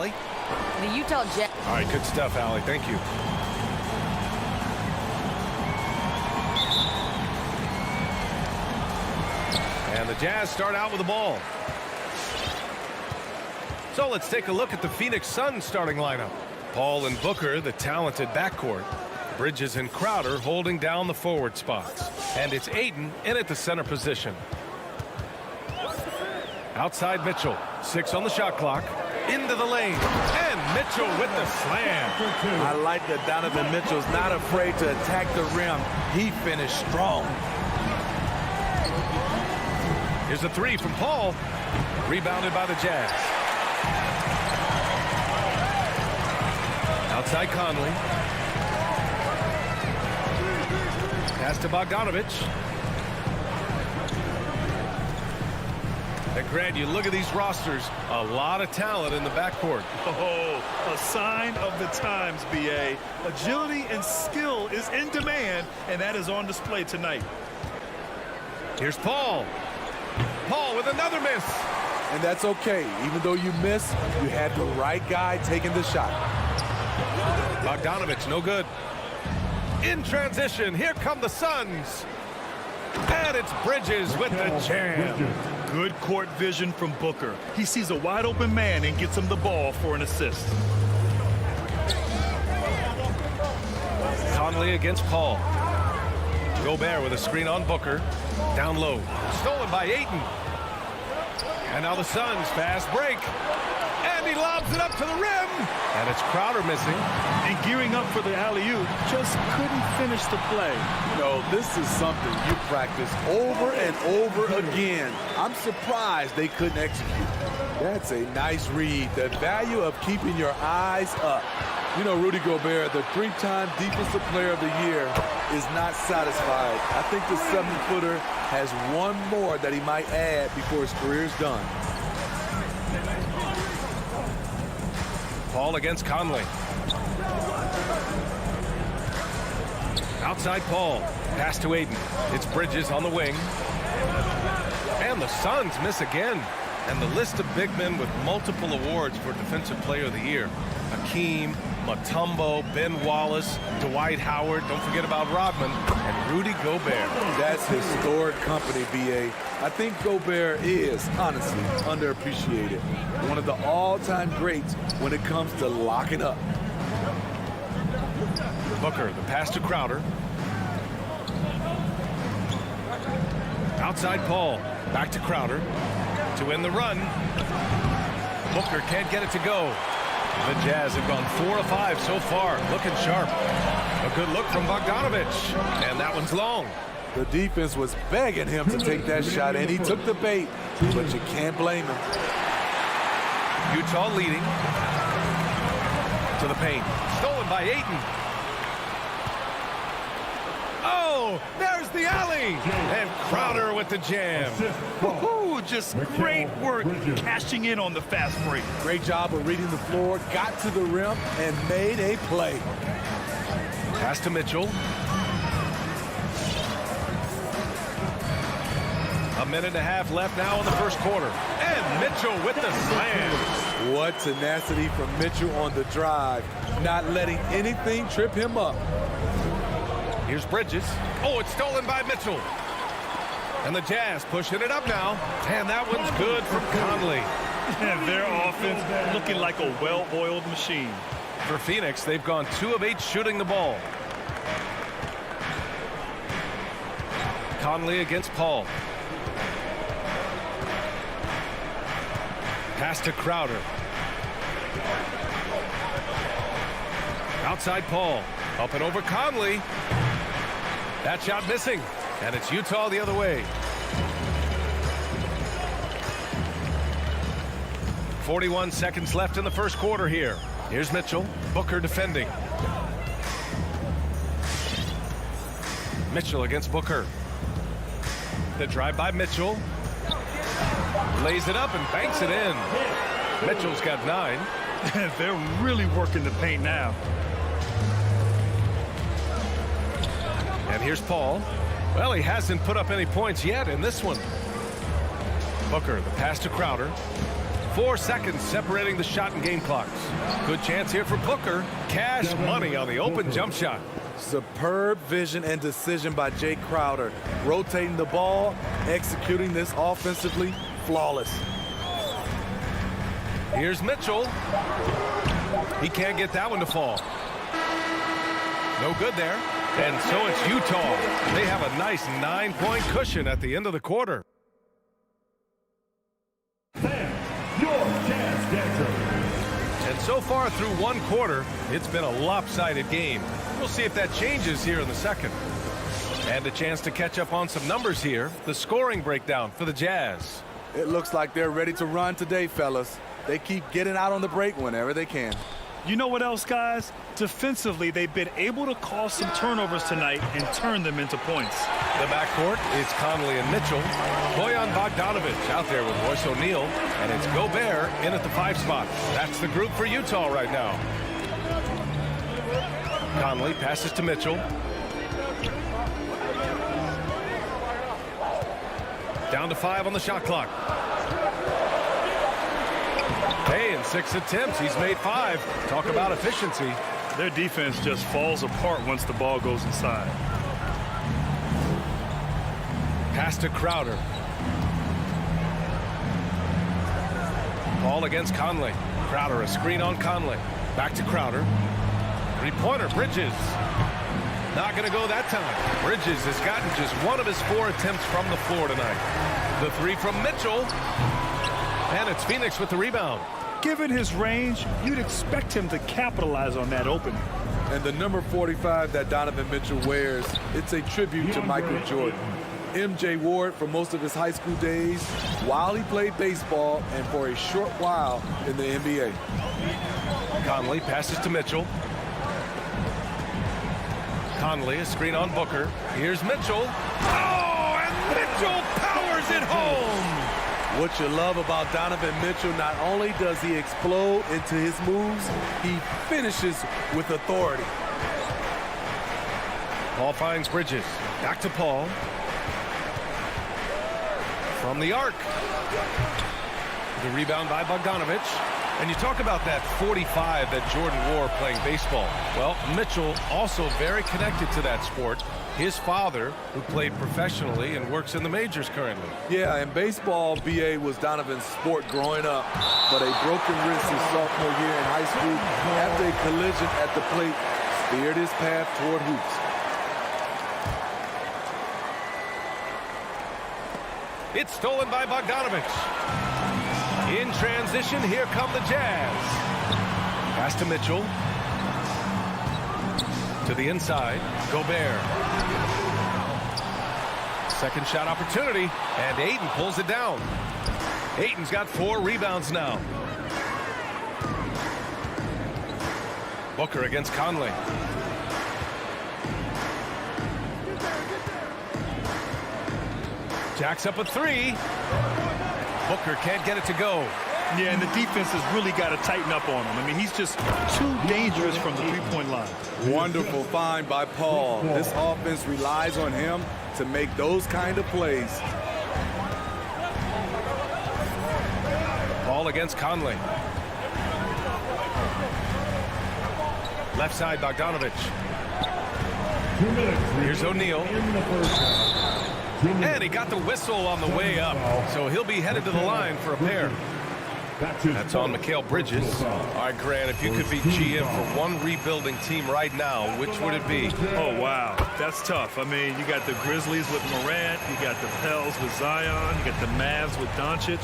Allie. The Utah Jazz. All right, good stuff, Allie. Thank you. And the Jazz start out with the ball. So let's take a look at the Phoenix Suns starting lineup. Paul and Booker, the talented backcourt. Bridges and Crowder holding down the forward spots. And it's Ayton in at the center position. Outside Mitchell. 6 on the shot clock. Into the lane. And Mitchell with the slam. I like that Donovan Mitchell's not afraid to attack the rim. He finished strong. Here's a 3 from Paul. Rebounded by the Jazz. Outside Conley. Pass to Bogdanovich. And Grant, you look at these rosters, a lot of talent in the backcourt. Oh, a sign of the times, B.A. Agility and skill is in demand, and that is on display tonight. Here's Paul. Paul with another miss. And that's okay. Even though you miss, you had the right guy taking the shot. Bogdanovich, no good. In transition, here come the Suns. And it's Bridges with the jam. Good court vision from Booker. He sees a wide open man and gets him the ball for an assist. Conley against Paul. Gobert with a screen on Booker. Down low. Stolen by Ayton. And now the Suns fast break. And he lobs it up to the rim. And it's Crowder missing. And gearing up for the alley-oop, just couldn't finish the play. You know, this is something you practice over and over again. I'm surprised they couldn't execute. That's a nice read. The value of keeping your eyes up. You know, Rudy Gobert, the 3-time Defensive Player of the Year, is not satisfied. I think the 7-footer has one more that he might add before his career is done. Paul against Conley. Outside Paul. Pass to Ayton. It's Bridges on the wing. And the Suns miss again. And the list of big men with multiple awards for Defensive Player of the Year. Hakeem, Mutombo, Ben Wallace, Dwight Howard, don't forget about Rodman, and Rudy Gobert. That's historic company, B.A. I think Gobert is, honestly, underappreciated. One of the all-time greats when it comes to locking up. Booker, the pass to Crowder. Outside Paul, back to Crowder. To win the run. Booker can't get it to go. The Jazz have gone 4 of 5 so far, looking sharp. A good look from Bogdanovich, and that one's long. The defense was begging him to take that shot, and he took the bait, but you can't blame him. Utah leading. To the paint. Stolen by Ayton. Oh, there's the alley. And Crowder with the jam. Woo-hoo, just great work cashing in on the fast break. Great job of reading the floor, got to the rim, and made a play. Pass to Mitchell. A minute and a half left now in the first quarter. And Mitchell with the slam. What tenacity from Mitchell on the drive, not letting anything trip him up. Here's Bridges. Oh, it's stolen by Mitchell. And the Jazz pushing it up now. And that one's good from Conley. And their offense looking like a well-oiled machine. For Phoenix, they've gone 2 of 8 shooting the ball. Conley against Paul. Pass to Crowder. Outside Paul. Up and over Conley. That shot missing. And it's Utah the other way. 41 seconds left in the first quarter here. Here's Mitchell. Booker defending. Mitchell against Booker. The drive by Mitchell. Lays it up and banks it in. Mitchell's got 9. They're really working the paint now. And here's Paul. Well, he hasn't put up any points yet in this one. Booker, the pass to Crowder. 4 seconds separating the shot and game clocks. Good chance here for Booker. Cash money on the open jump shot. Superb vision and decision by Jay Crowder. Rotating the ball, executing this offensively, flawless. Here's Mitchell. He can't get that one to fall. No good there. And so it's Utah. They have a nice 9-point cushion at the end of the quarter. And so far through one quarter, it's been a lopsided game. We'll see if that changes here in the second. And a chance to catch up on some numbers here. The scoring breakdown for the Jazz. It looks like they're ready to run today, fellas. They keep getting out on the break whenever they can. You know what else, guys? Defensively, they've been able to cause some turnovers tonight and turn them into points. The backcourt, it's Conley and Mitchell. Bojan Bogdanovic out there with Royce O'Neal. And it's Gobert in at the 5 spot. That's the group for Utah right now. Conley passes to Mitchell. Down to 5 on the shot clock. Hey, in 6 attempts, he's made 5. Talk about efficiency. Their defense just falls apart once the ball goes inside. Pass to Crowder. Ball against Conley. Crowder, a screen on Conley. Back to Crowder. 3-pointer, Bridges. Not going to go that time. Bridges has gotten just 1 of his 4 attempts from the floor tonight. The 3 from Mitchell. And it's Phoenix with the rebound. Given his range, you'd expect him to capitalize on that opening. And the number 45 that Donovan Mitchell wears, it's a tribute to Michael Jordan. MJ wore it for most of his high school days while he played baseball and for a short while in the NBA. Conley passes to Mitchell. Conley, a screen on Booker. Here's Mitchell. Oh, and Mitchell powers it home. What you love about Donovan Mitchell, not only does he explode into his moves, he finishes with authority. Paul finds Bridges. Back to Paul. From the arc. The rebound by Bogdanovic. And you talk about that 45 that Jordan wore playing baseball. Well, Mitchell also very connected to that sport. His father, who played professionally and works in the majors currently. Yeah, and baseball, B.A., was Donovan's sport growing up. But a broken wrist his sophomore year in high school after a collision at the plate steered his path toward hoops. It's stolen by Bogdanovic. In transition, here come the Jazz. Pass to Mitchell. To the inside, Gobert. Second shot opportunity, and Ayton pulls it down. Ayton's got 4 rebounds now. Booker against Conley. Jacks up a 3. Booker can't get it to go. Yeah, and the defense has really got to tighten up on him. I mean, he's just too dangerous from the 3-point line. Wonderful find by Paul. This offense relies on him to make those kind of plays. Paul against Conley. Left side, Bogdanovic. Here's O'Neal. And he got the whistle on the way up, so he'll be headed to the line for a pair. That's on Mikal Bridges. All right, Grant, if you could be GM for one rebuilding team right now, which would it be? Oh, wow. That's tough. I mean, you got the Grizzlies with Morant. You got the Pels with Zion. You got the Mavs with Doncic.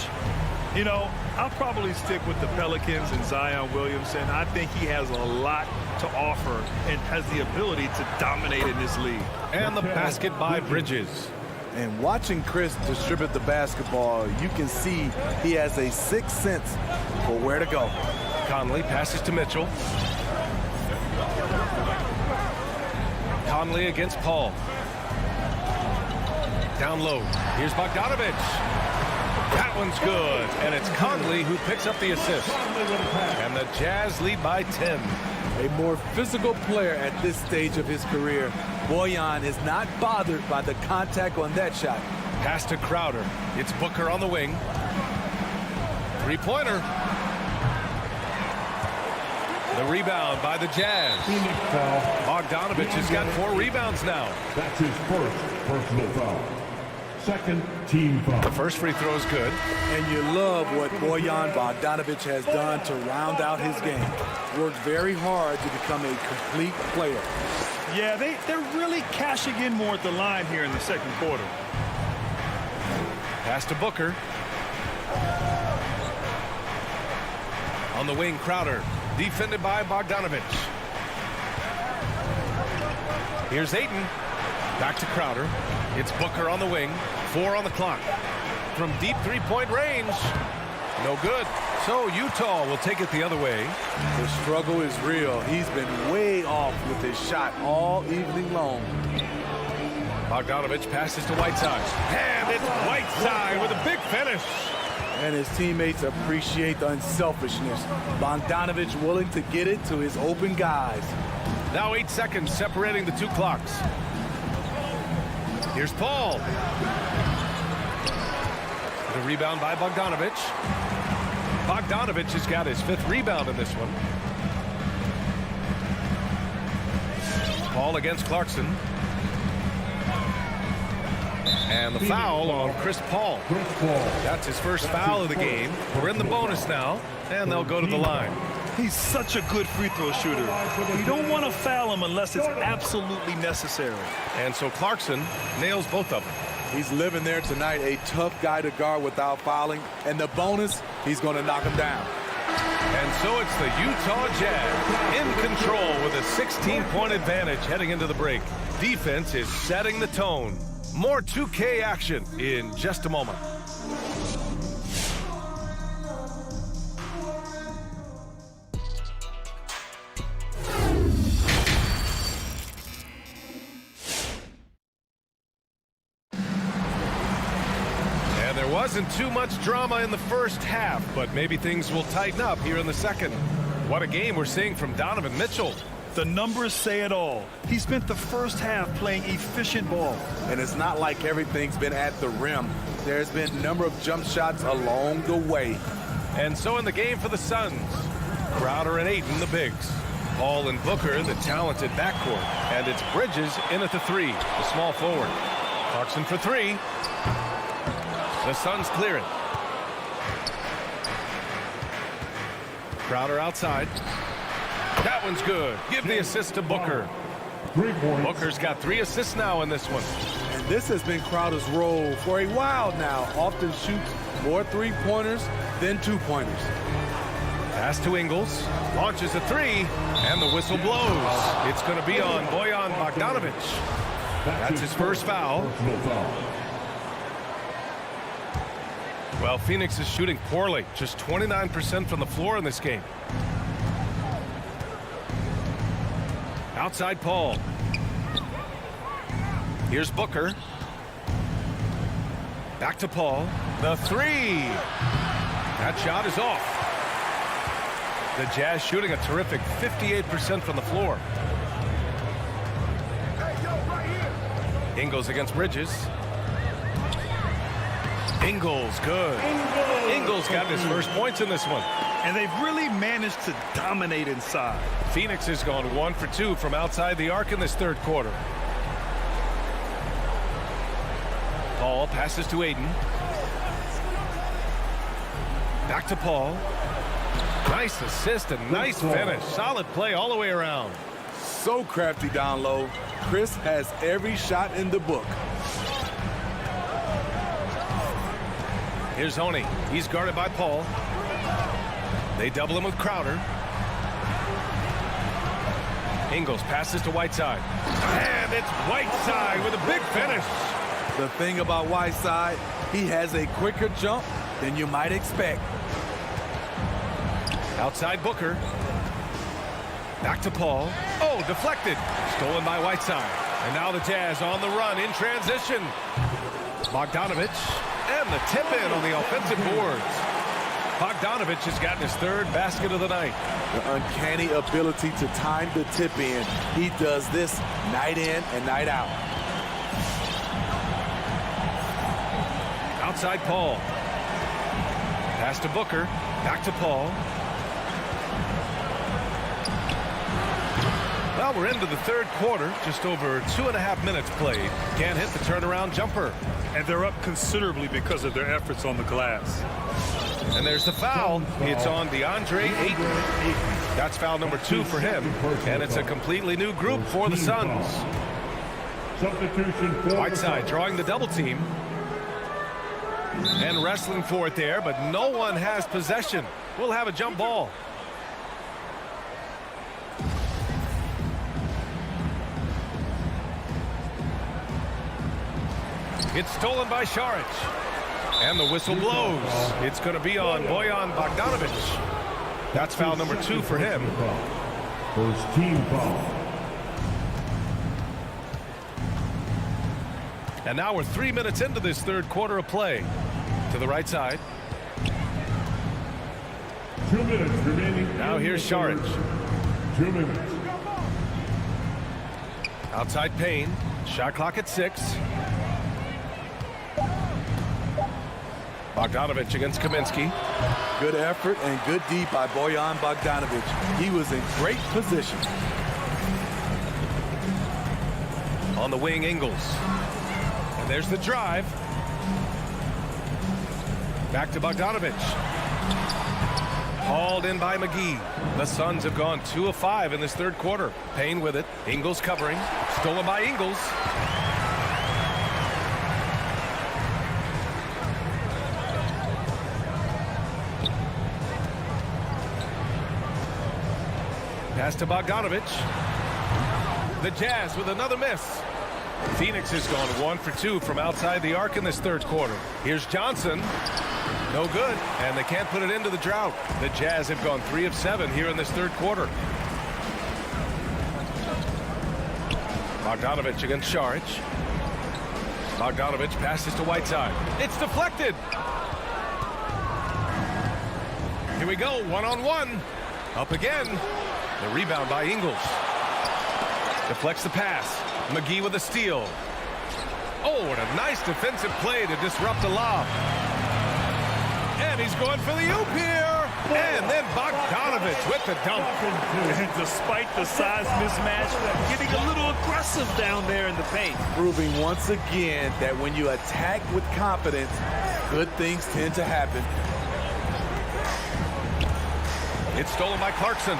You know, I'll probably stick with the Pelicans and Zion Williamson. I think he has a lot to offer and has the ability to dominate in this league. And the basket by Bridges. And watching Chris distribute the basketball, you can see he has a sixth sense for where to go. Conley passes to Mitchell. Conley against Paul. Down low. Here's Bogdanovic. That one's good. And it's Conley who picks up the assist. And the Jazz lead by 10. A more physical player at this stage of his career. Bojan is not bothered by the contact on that shot. Pass to Crowder. It's Booker on the wing. Three-pointer. The rebound by the Jazz. Bogdanovich has got 4 rebounds now. That's his first personal foul. Second team foul. The first free throw is good. And you love what Bojan Bogdanovich has done to round out his game. Worked very hard to become a complete player. Yeah, they're really cashing in more at the line here in the second quarter. Pass to Booker. On the wing, Crowder. Defended by Bogdanovich. Here's Ayton. Back to Crowder. It's Booker on the wing. 4 on the clock. From deep three-point range. No good. So Utah will take it the other way. The struggle is real. He's been way off with his shot all evening long. Bogdanovich passes to Whiteside. And it's Whiteside with a big finish. And his teammates appreciate the unselfishness. Bogdanovich willing to get it to his open guys. Now 8 seconds separating the 2 clocks. Here's Paul. The rebound by Bogdanovich. Bogdanovich has got his 5th rebound in this one. Paul against Clarkson. And the foul on Chris Paul. That's his first foul of the game. We're in the bonus now, and they'll go to the line. He's such a good free throw shooter. You don't want to foul him unless it's absolutely necessary. And so Clarkson nails both of them. He's living there tonight, a tough guy to guard without fouling. And the bonus, he's going to knock him down. And so it's the Utah Jazz in control with a 16-point advantage heading into the break. Defense is setting the tone. More 2K action in just a moment. And there wasn't too much drama in the first half, but maybe things will tighten up here in the second. What a game we're seeing from Donovan Mitchell. The numbers say it all. He spent the first half playing efficient ball. And it's not like everything's been at the rim. There's been a number of jump shots along the way. And so in the game for the Suns, Crowder and Ayton, the bigs. Paul and Booker, the talented backcourt. And it's Bridges in at the 3, the small forward. Clarkson for 3. The Suns clear it. Crowder outside. That one's good. Give the assist to Booker. Booker's got 3 assists now in this one. And this has been Crowder's role for a while now. Often shoots more 3-pointers than 2-pointers. Pass to Ingles. Launches a 3. And the whistle blows. It's going to be on Bojan Bogdanovich. That's his first foul. Well, Phoenix is shooting poorly. Just 29% from the floor in this game. Outside Paul. Here's Booker. Back to Paul. The 3. That shot is off. The Jazz shooting a terrific 58% from the floor. Ingles against Bridges. Ingles, good. Ingles got his first points in this one. And they've really managed to dominate inside. Phoenix has gone 1 for 2 from outside the arc in this third quarter. Paul passes to Ayton. Back to Paul. Nice assist and nice finish. Solid play all the way around. So crafty down low. Chris has every shot in the book. Here's Honey. He's guarded by Paul. They double him with Crowder. Ingles passes to Whiteside. And it's Whiteside with a big finish. The thing about Whiteside, he has a quicker jump than you might expect. Outside Booker. Back to Paul. Oh, deflected. Stolen by Whiteside. And now the Jazz on the run in transition. Bogdanovich. And the tip-in on the offensive boards. Bogdanovich has gotten his 3rd basket of the night. The uncanny ability to time the tip-in. He does this night in and night out. Outside Paul. Pass to Booker. Back to Paul. Well, we're into the third quarter. Just over 2.5 minutes played. Can't hit the turnaround jumper. And they're up considerably because of their efforts on the glass. And there's the foul. It's on DeAndre Ayton. That's foul number 2 for him. And it's a completely new group for the Suns. Whiteside drawing the double team. And wrestling for it there, but no one has possession. We'll have a jump ball. It's stolen by Šarić. And the whistle blows. It's going to be on Bojan Bogdanović. That's foul number 2 for him. First team foul. And now we're 3 minutes into this third quarter of play. To the right side. 2 minutes remaining. Now here's Šarić. 2 minutes. Outside Payne. Shot clock at 6. Bogdanović against Kaminsky. Good effort and good D by Bojan Bogdanović. He was in great position. On the wing, Ingles. And there's the drive. Back to Bogdanović. Hauled in by McGee. The Suns have gone 2 of 5 in this third quarter. Payne with it. Ingles covering. Stolen by Ingles. Pass to Bogdanović. The Jazz with another miss. Phoenix has gone 1 for 2 from outside the arc in this third quarter. Here's Johnson. No good, and they can't put it into the drought. The Jazz have gone 3 of 7 here in this third quarter. Bogdanović against Šarić. Bogdanović passes to Whiteside. It's deflected. Here we go, 1-on-1. Up again. The rebound by Ingles. Deflects the pass. McGee with a steal. Oh, and a nice defensive play to disrupt the lob. And he's going for the oop here. And then Bogdanović with the dunk. And despite the size mismatch, getting a little aggressive down there in the paint. Proving once again that when you attack with confidence, good things tend to happen. It's stolen by Clarkson.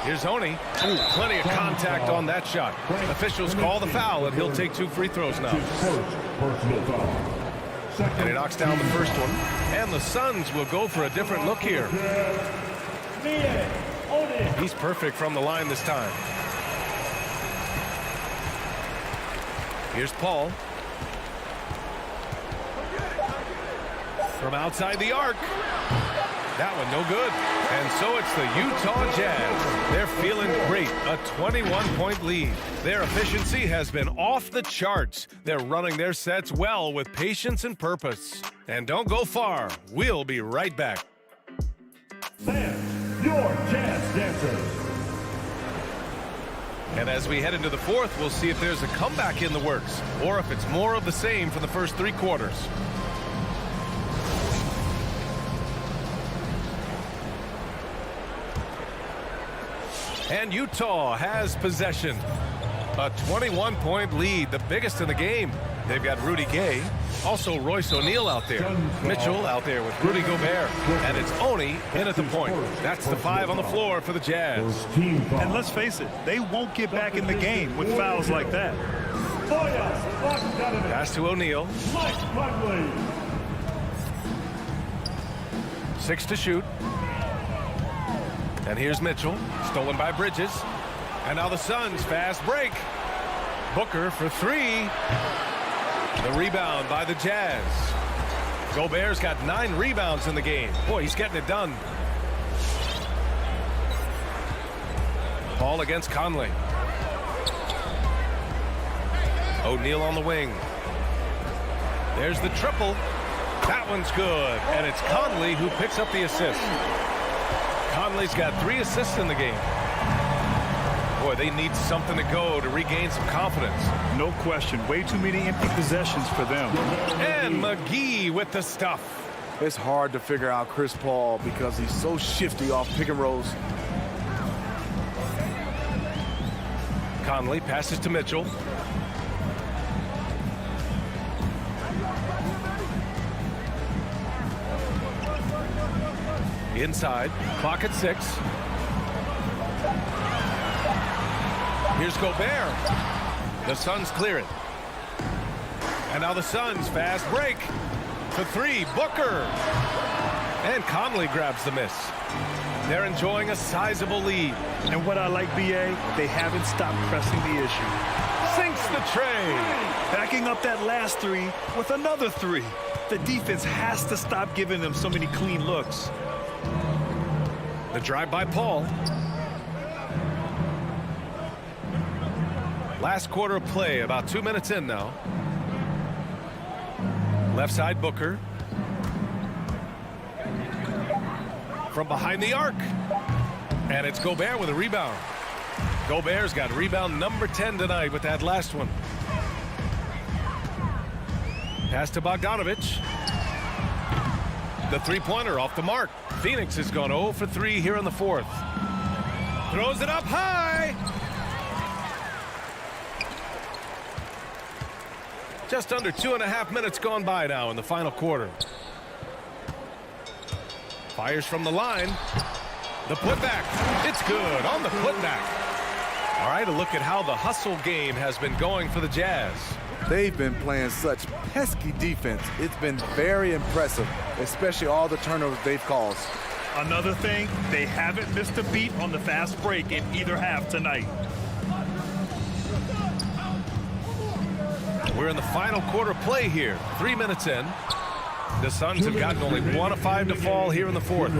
Here's Oni. Ooh, plenty of contact on that shot. Officials call the foul, and he'll take 2 free throws now. And he knocks down the first one. And the Suns will go for a different look here. He's perfect from the line this time. Here's Paul. From outside the arc. That one no good. And so it's the Utah Jazz. They're feeling great. A 21-point lead. Their efficiency has been off the charts. They're running their sets well with patience and purpose. And don't go far. We'll be right back. Fans, your Jazz dancers. And as we head into the fourth, we'll see if there's a comeback in the works or if it's more of the same for the first 3 quarters. And Utah has possession. A 21-point lead, the biggest in the game. They've got Rudy Gay, also Royce O'Neal out there. Mitchell out there with Rudy Gobert. And it's Oni in at the point. That's the 5 on the floor for the Jazz. And let's face it, they won't get back in the game with fouls like that. Pass to O'Neal. 6 to shoot. And here's Mitchell, stolen by Bridges. And now the Suns fast break. Booker for 3. The rebound by the Jazz. Gobert's got 9 rebounds in the game. Boy, he's getting it done. Ball against Conley. O'Neal on the wing. There's the triple. That one's good. And it's Conley who picks up the assist. Conley's got 3 assists in the game. Boy, they need something to go to regain some confidence. No question. Way too many empty possessions for them. And McGee with the stuff. It's hard to figure out Chris Paul because he's so shifty off pick and rolls. Conley passes to Mitchell. Inside, clock at 6. Here's Gobert. The Suns clear it. And now the Suns fast break. For 3, Booker. And Conley grabs the miss. They're enjoying a sizable lead. And what I like, BA, they haven't stopped pressing the issue. Sinks the tray. Backing up that last 3 with another 3. The defense has to stop giving them so many clean looks. The drive by Paul. Last quarter of play, about 2 minutes in now. Left side, Booker. From behind the arc. And it's Gobert with a rebound. Gobert's got rebound number 10 tonight with that last one. Pass to Bogdanovich. The three-pointer off the mark. Phoenix has gone 0 for 3 here in the 4th. Throws it up high. Just under 2.5 minutes gone by now in the final quarter. Fires from the line. The putback. It's good on the putback. All right, a look at how the hustle game has been going for the Jazz. They've been playing such pesky defense. It's been very impressive, especially all the turnovers they've caused. Another thing, they haven't missed a beat on the fast break in either half tonight. We're in the final quarter play here. 3 minutes in. The Suns have gotten only 1 of 5 to fall here in the 4th.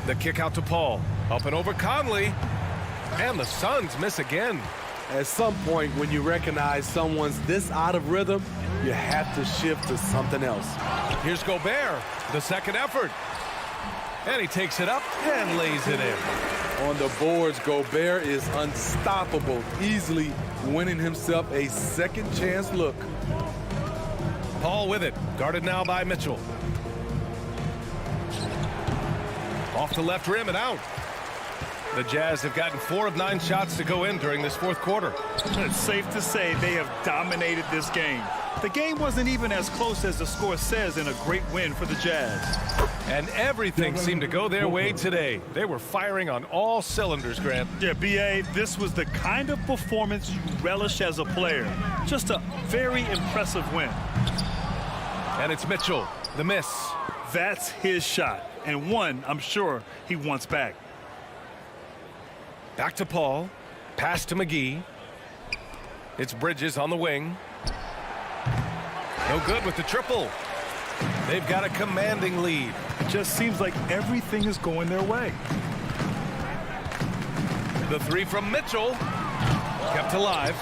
The kick out to Paul. Up and over Conley. And the Suns miss again. At some point, when you recognize someone's this out of rhythm, you have to shift to something else. Here's Gobert, the second effort. And he takes it up and lays it in. On the boards, Gobert is unstoppable, easily winning himself a second chance look. Paul with it, guarded now by Mitchell. Off the left rim and out. The Jazz have gotten 4 of 9 shots to go in during this 4th quarter. It's safe to say they have dominated this game. The game wasn't even as close as the score says in a great win for the Jazz. And everything seemed to go their way today. They were firing on all cylinders, Grant. Yeah, BA, this was the kind of performance you relish as a player. Just a very impressive win. And it's Mitchell, the miss. That's his shot, and one I'm sure he wants back. Back to Paul. Pass to McGee. It's Bridges on the wing. No good with the triple. They've got a commanding lead. It just seems like everything is going their way. The 3 from Mitchell. Kept alive.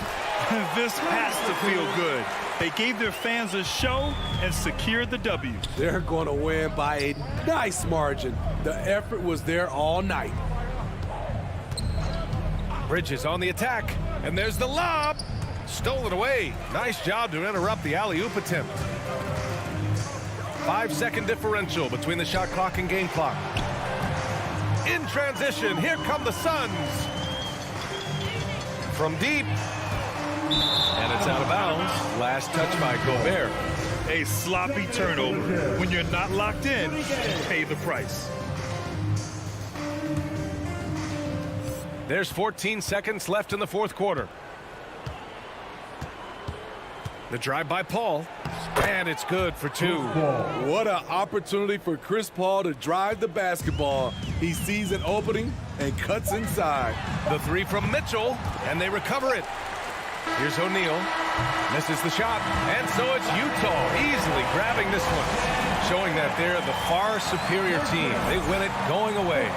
This has to feel good. They gave their fans a show and secured the W. They're going to win by a nice margin. The effort was there all night. Bridges on the attack, and there's the lob. Stolen away. Nice job to interrupt the alley-oop attempt. 5-second differential between the shot clock and game clock. In transition, here come the Suns. From deep. And it's out of bounds. Last touch by Gobert. A sloppy turnover. When you're not locked in, you pay the price. There's 14 seconds left in the 4th quarter. The drive by Paul. And it's good for 2. What an opportunity for Chris Paul to drive the basketball. He sees an opening and cuts inside. The 3 from Mitchell, and they recover it. Here's O'Neal. Misses the shot. And so it's Utah easily grabbing this one, showing that they're the far superior team. They win it going away.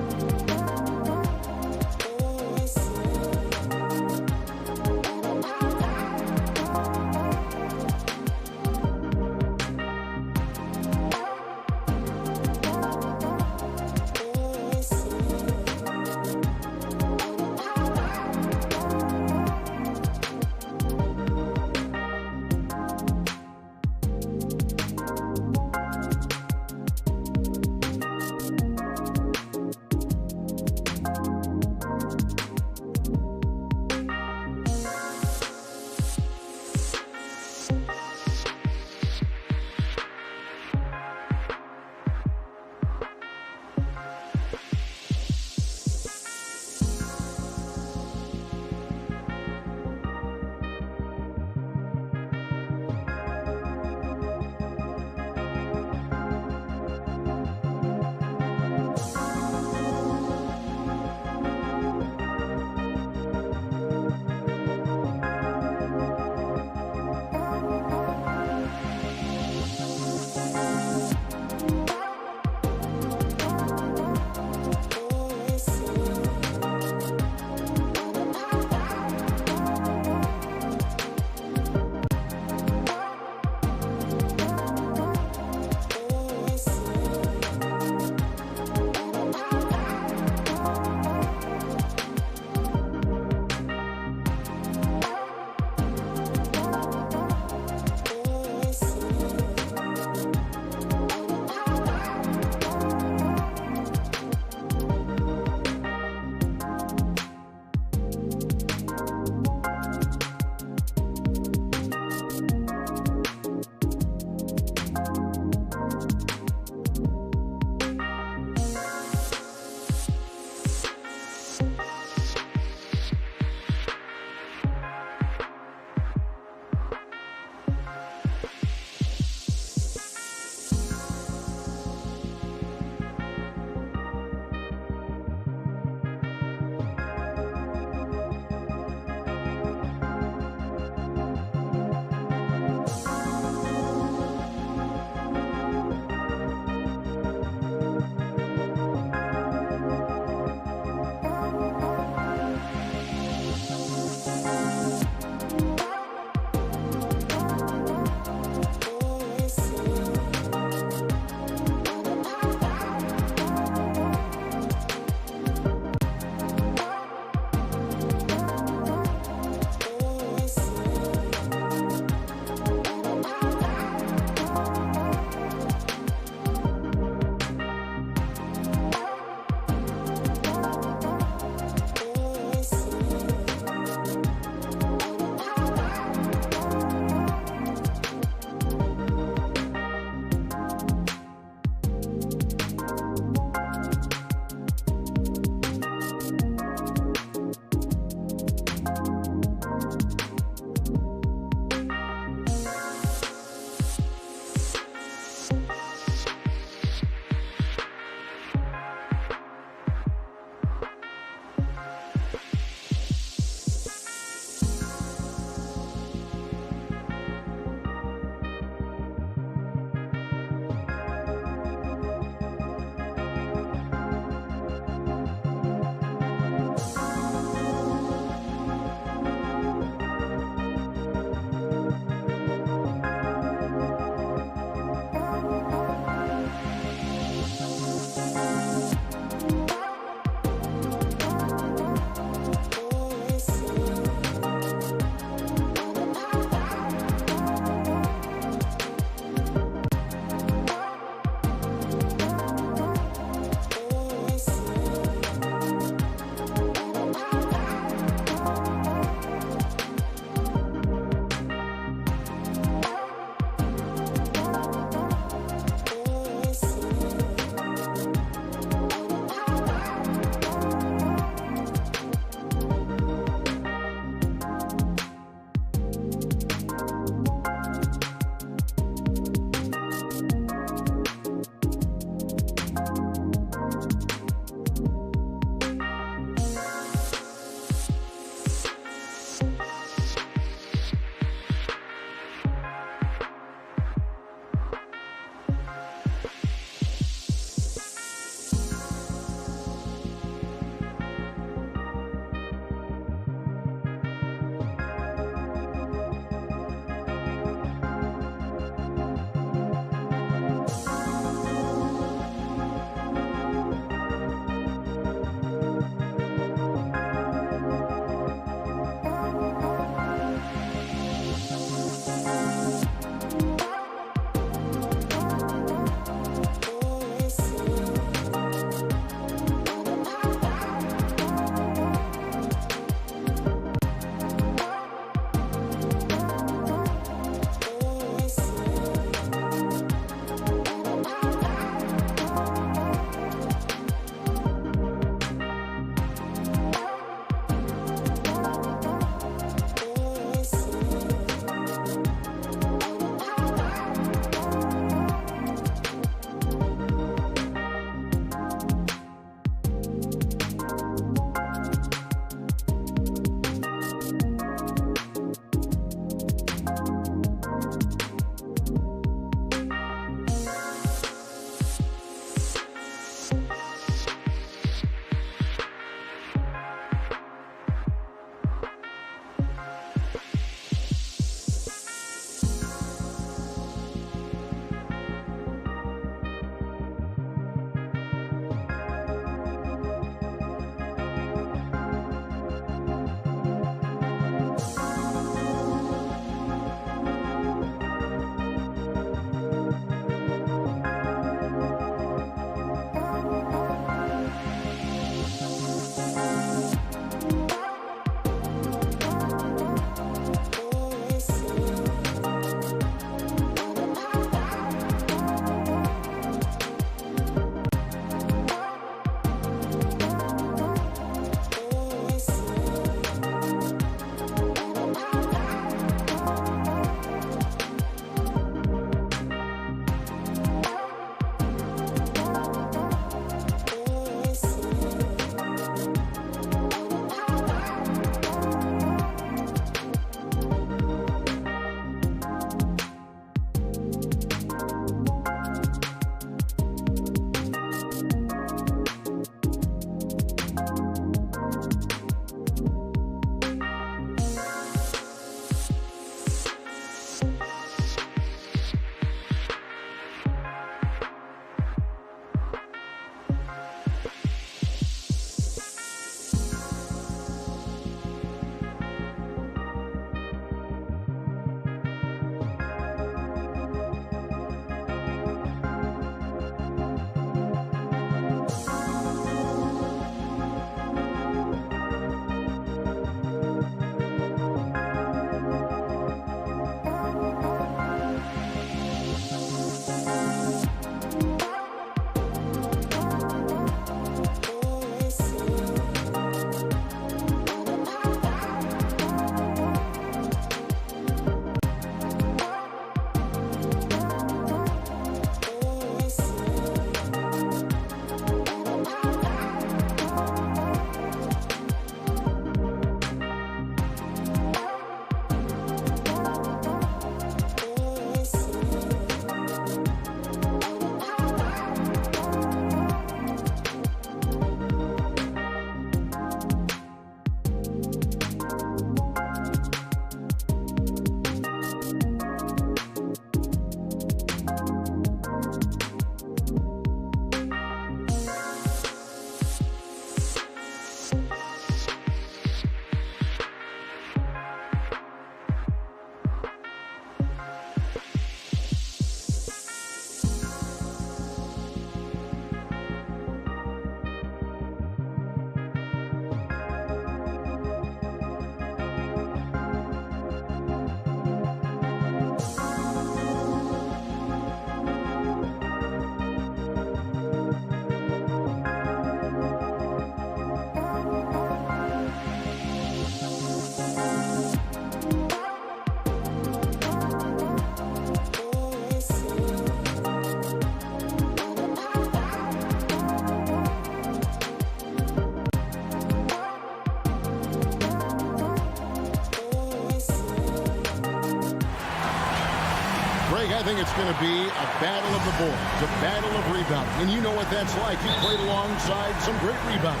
I think it's going to be a battle of the boards, a battle of rebounding. And you know what that's like. You played alongside some great rebounders.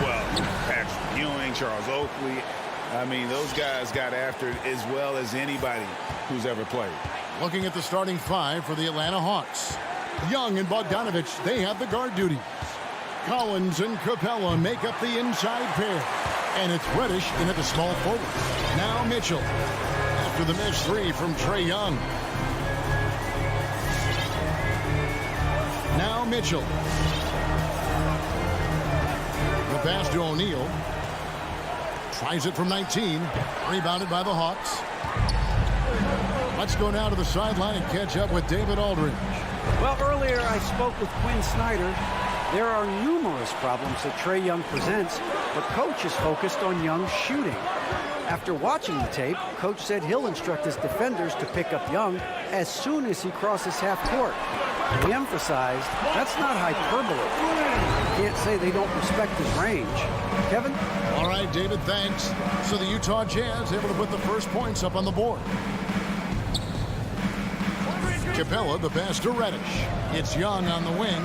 Well, Patrick Ewing, Charles Oakley, I mean, those guys got after it as well as anybody who's ever played. Looking at the starting five for the Atlanta Hawks. Young and Bogdanovich, they have the guard duties. Collins and Capella make up the inside pair. And it's Reddish in at the small forward. Now Mitchell. After the missed three from Trae Young. Now Mitchell. The pass to O'Neal. Tries it from 19. Rebounded by the Hawks. Let's go now to the sideline and catch up with David Aldridge. Well, earlier I spoke with Quinn Snyder. There are numerous problems that Trae Young presents, but Coach is focused on Young's shooting. After watching the tape, Coach said he'll instruct his defenders to pick up Young as soon as he crosses half court. He emphasized that's not hyperbole. Can't say they don't respect his range. Kevin? All right, David, thanks. So the Utah Jazz able to put the first points up on the board. Capella, the pass to Reddish. It's Young on the wing.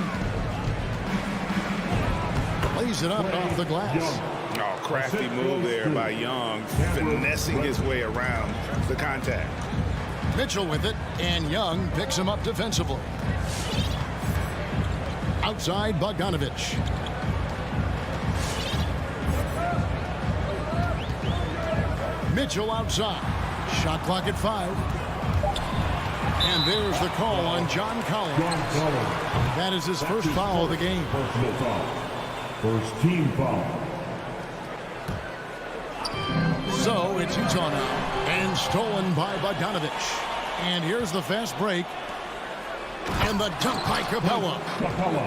Lays it up off the glass. Oh, crafty move there by Young, finessing his way around the contact. Mitchell with it, and Young picks him up defensively. Outside, Bogdanovich. Mitchell outside. Shot clock at 5. And there's the call on John Collins. That is his first foul of the game. Personal foul. First team foul. So it's Utah now. And stolen by Bogdanovich. And here's the fast break. And the dunk by Capella.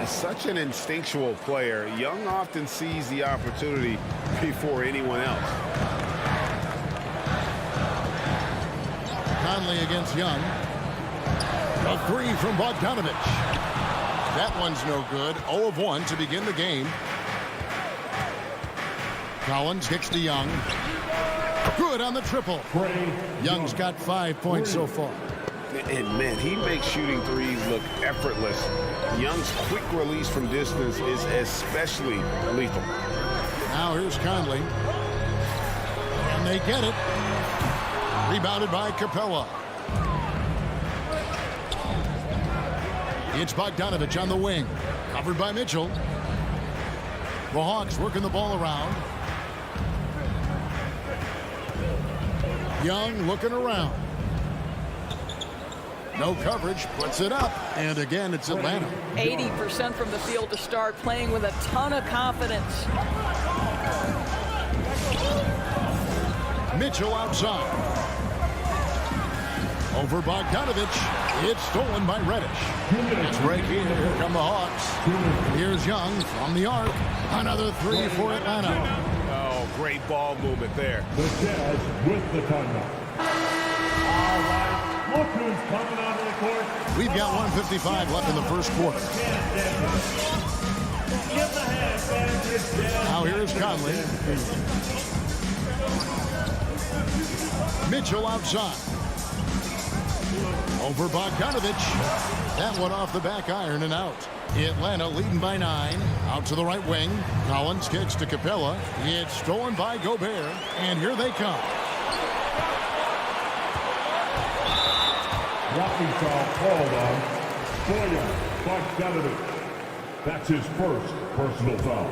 Such an instinctual player. Young often sees the opportunity before anyone else. Conley against Young. A three from Bogdanovich. That one's no good. 0 of 1 to begin the game. Collins kicks to Young. Good on the triple. Young's got 5 points so far. And man, he makes shooting threes look effortless. Young's quick release from distance is especially lethal. Now here's Conley. And they get it. Rebounded by Capella. It's Bogdanovich on the wing. Covered by Mitchell. The Hawks working the ball around. Young looking around. No coverage, puts it up. And again, it's Atlanta. 80% from the field to start, playing with a ton of confidence. Mitchell outside. Over Bogdanovich. It's stolen by Reddish. It's right here. Here come the Hawks. Here's Young from the arc. Another three for Atlanta. Oh, great ball movement there. The Jazz with the timeout. All right, look who's coming onto the court. We've got 1:55 left in the first quarter. Now here's Conley. Mitchell outside. Over Bogdanovich. That one off the back iron and out. Atlanta leading by 9. Out to the right wing. Collins kicks to Capella. It's stolen by Gobert. And here they come. Roughing foul called on Bojan Bogdanovic. That's his first personal foul.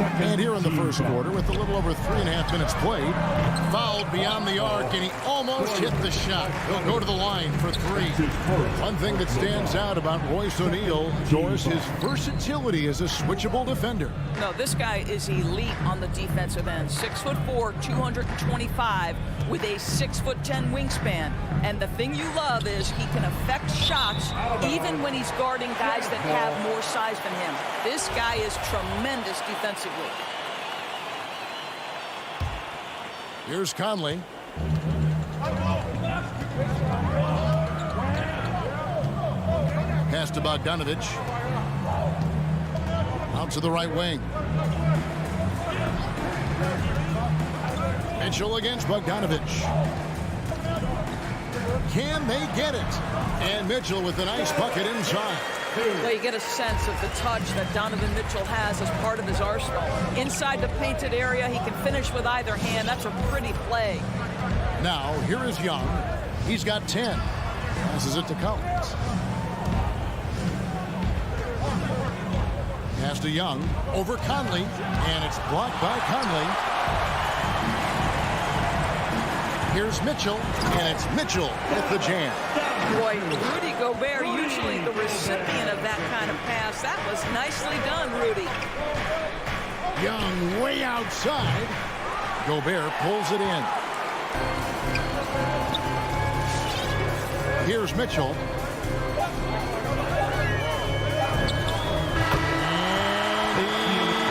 And here in the first quarter, with a little over 3.5 minutes played, fouled beyond the arc, and he almost hit the shot. He'll go to the line for 3. One thing that stands out about Royce O'Neal, Doris, his versatility as a switchable defender. No, this guy is elite on the defensive end. 6'4", 225, with a 6'10" wingspan. And the thing you love is he can affect shots even when he's guarding guys that have more size than him. This guy is tremendous defensively. Here's Conley. Pass to Bogdanovich. Out to the right wing. Mitchell against Bogdanovich. Can they get it? And Mitchell with a nice bucket inside. Well, you get a sense of the touch that Donovan Mitchell has as part of his arsenal. Inside the painted area, he can finish with either hand. That's a pretty play. Now, here is Young. He's got 10. Passes it to Collins. Pass to Young. Over Conley. And it's blocked by Conley. Here's Mitchell. And it's Mitchell with the jam. Boy, Rudy Gobert, usually the recipient of that kind of pass. That was nicely done, Rudy. Young way outside. Gobert pulls it in. Here's Mitchell. And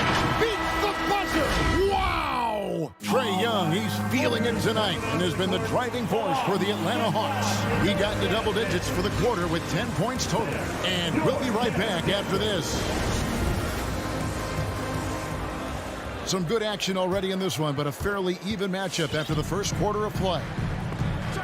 he beats the buzzer. Wow! Trae Young, he's feeling it tonight and has been the driving force for the Atlanta Hawks. He got into double digits for the quarter with 10 points total. And we'll be right back after this. Some good action already in this one, but a fairly even matchup after the first quarter of play.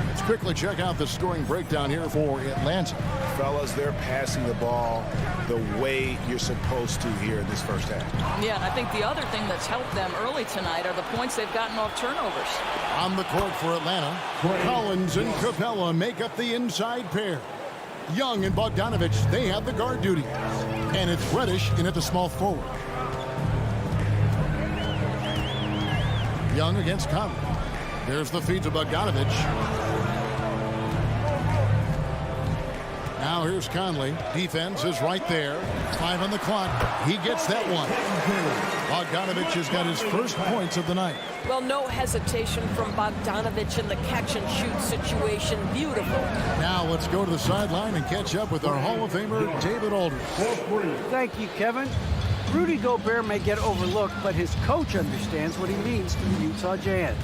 Let's quickly check out the scoring breakdown here for Atlanta. Fellas, they're passing the ball the way you're supposed to here in this first half. Yeah, and I think the other thing that's helped them early tonight are the points they've gotten off turnovers. On the court for Atlanta, Collins and Capella make up the inside pair. Young and Bogdanovich, they have the guard duties. And it's Reddish in at the small forward. Young against Conley. There's the feed to Bogdanovich. Now here's Conley. Defense is right there. 5 on the clock. He gets that one. Bogdanovich has got his first points of the night. Well, no hesitation from Bogdanovich in the catch-and-shoot situation. Beautiful. Now let's go to the sideline and catch up with our Hall of Famer, David Aldridge. Thank you, Kevin. Rudy Gobert may get overlooked, but his coach understands what he means to the Utah Jazz.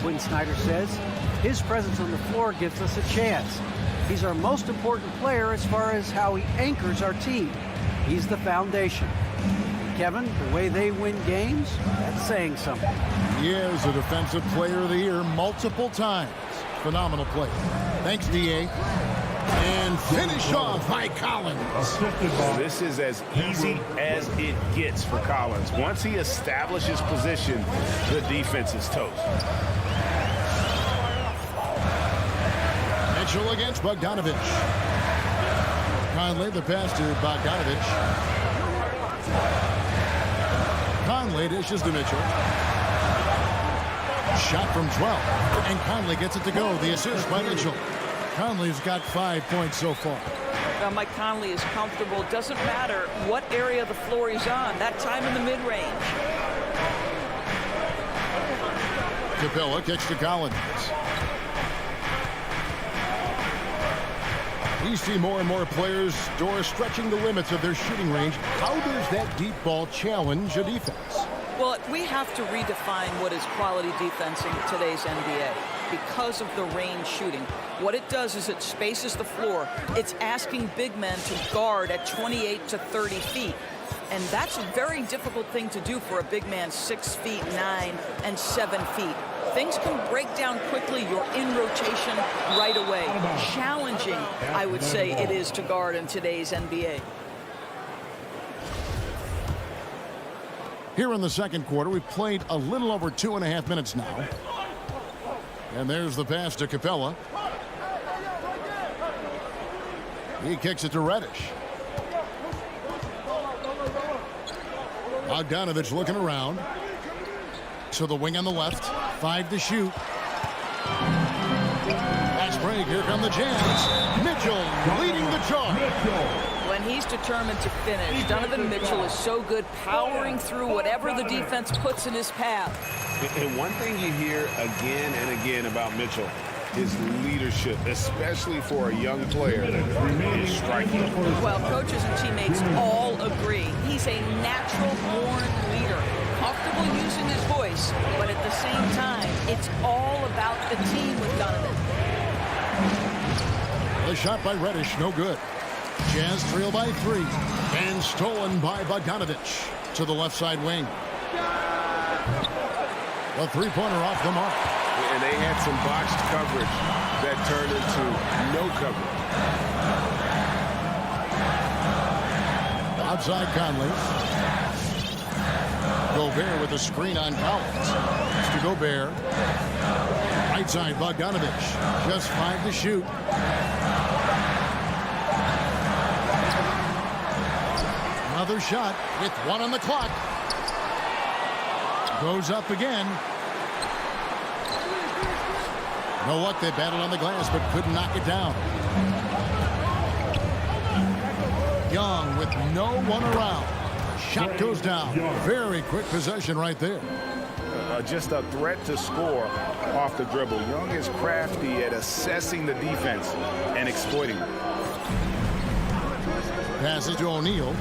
Quinn Snyder says, his presence on the floor gives us a chance. He's our most important player as far as how he anchors our team. He's the foundation. Kevin, the way they win games, that's saying something. He is a Defensive Player of the Year multiple times. Phenomenal play. Thanks, D.A. And finish off by Collins. This is as easy as it gets for Collins. Once he establishes position, the defense is toast. Mitchell against Bogdanovich. Conley, the pass to Bogdanovich. Conley dishes to Mitchell. Shot from 12. And Conley gets it to go. The assist by Mitchell. Conley's got 5 points so far. Mike Conley is comfortable. Doesn't matter what area of the floor he's on. That time in the mid-range. Capella kicks to Collins. We see more and more players, Doris, stretching the limits of their shooting range. How does that deep ball challenge a defense? Well, we have to redefine what is quality defense in today's NBA because of the range shooting. What it does is it spaces the floor. It's asking big men to guard at 28 to 30 feet. And that's a very difficult thing to do for a big man 6 feet 9 and 7 feet. Things can break down quickly. You're in rotation right away. Challenging, I would say, it is to guard in today's NBA. Here in the second quarter, we've played a little over 2.5 minutes now. And there's the pass to Capella. He kicks it to Reddish. Bogdanovich looking around. So the wing on the left. 5 to shoot. Fast break. Here come the Jazz. Mitchell leading the charge. When he's determined to finish, Donovan Mitchell is so good powering through whatever the defense puts in his path. And one thing you hear again and again about Mitchell is leadership, especially for a young player, is striking. Well, coaches and teammates all agree. He's a natural-born leader, comfortable using his voice, but at the same time, it's all about the team with Donovan. The shot by Reddish, no good. Jazz trail by 3, and stolen by Bogdanovich to the left side wing. The three-pointer off the mark. And they had some botched coverage that turned into no coverage. Outside Conley. Gobert with a screen on Collins. It's to Gobert. Right side, Bogdanovich. Just 5 to shoot. Another shot with 1 on the clock. Goes up again. You know what? They battled on the glass but couldn't knock it down. Young with no one around. Shot goes down. Very quick possession right there. Just a threat to score off the dribble. Young is crafty at assessing the defense and exploiting it. Passes to O'Neal.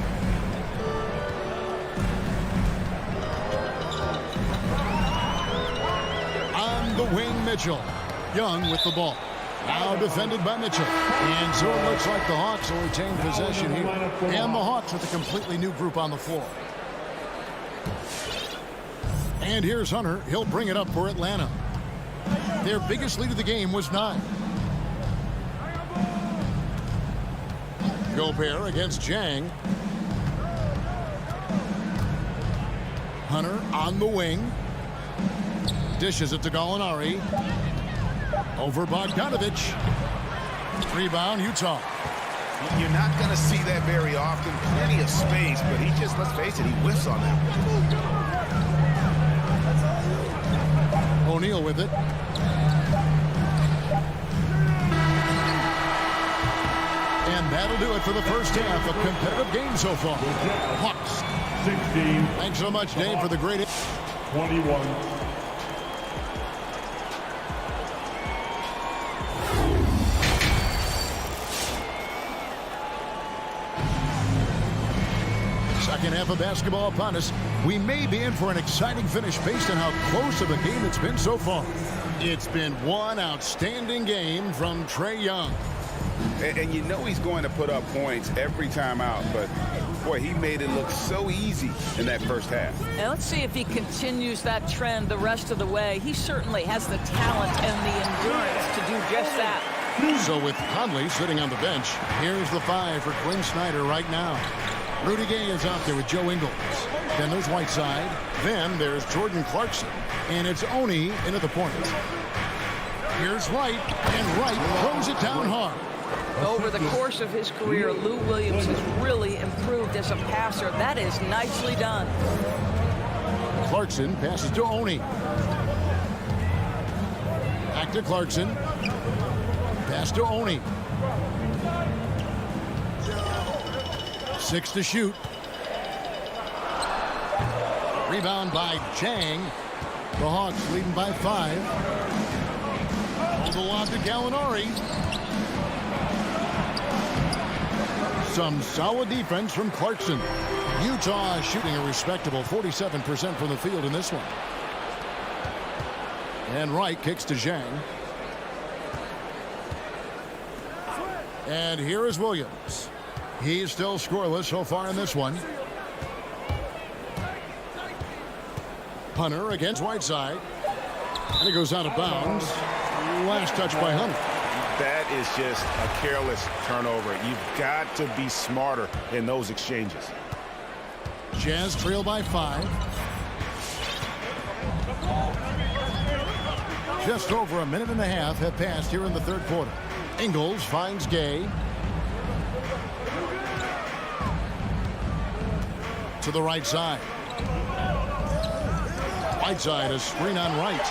On the wing, Mitchell. Young with the ball. Now defended by Mitchell. And so it looks like the Hawks will retain possession here. And the Hawks with a completely new group on the floor. And here's Hunter. He'll bring it up for Atlanta. Their biggest lead of the game was 9. Gobert against Jang. Hunter on the wing. Dishes it to Gallinari. Over Bogdanovich. Rebound, Utah. You're not going to see that very often. Plenty of space, but he just, let's face it, he whiffs on that. O'Neal with it. And that'll do it for the first half. A competitive game so far. Hawks. 16. Thanks so much, Dave, for the great... 21. Second half of basketball upon us. We may be in for an exciting finish based on how close of a game it's been so far. It's been one outstanding game from Trae Young. And you know he's going to put up points every time out, but boy, he made it look so easy in that first half. Now let's see if he continues that trend the rest of the way. He certainly has the talent and the endurance to do just that. So with Conley sitting on the bench, here's the 5 for Quinn Snyder right now. Rudy Gay is out there with Joe Ingles. Then there's Whiteside. Then there's Jordan Clarkson. And it's Oni in at the point. Here's Wright, and Wright throws it down hard. Over the course of his career, Lou Williams has really improved as a passer. That is nicely done. Clarkson passes to Oni. Back to Clarkson. Pass to Oni. 6 to shoot. Rebound by Chang. The Hawks leading by 5. On the lob to Gallinari. Some solid defense from Clarkson. Utah shooting a respectable 47% from the field in this one. And Wright kicks to Zhang. And here is Williams. He's still scoreless so far in this one. Hunter against Whiteside. And it goes out of bounds. Last touch by Hunter. That is just a careless turnover. You've got to be smarter in those exchanges. Jazz trail by 5. Just over a minute and a half have passed here in the third quarter. Ingles finds Gay. To the right side. Whiteside, a screen on Wright.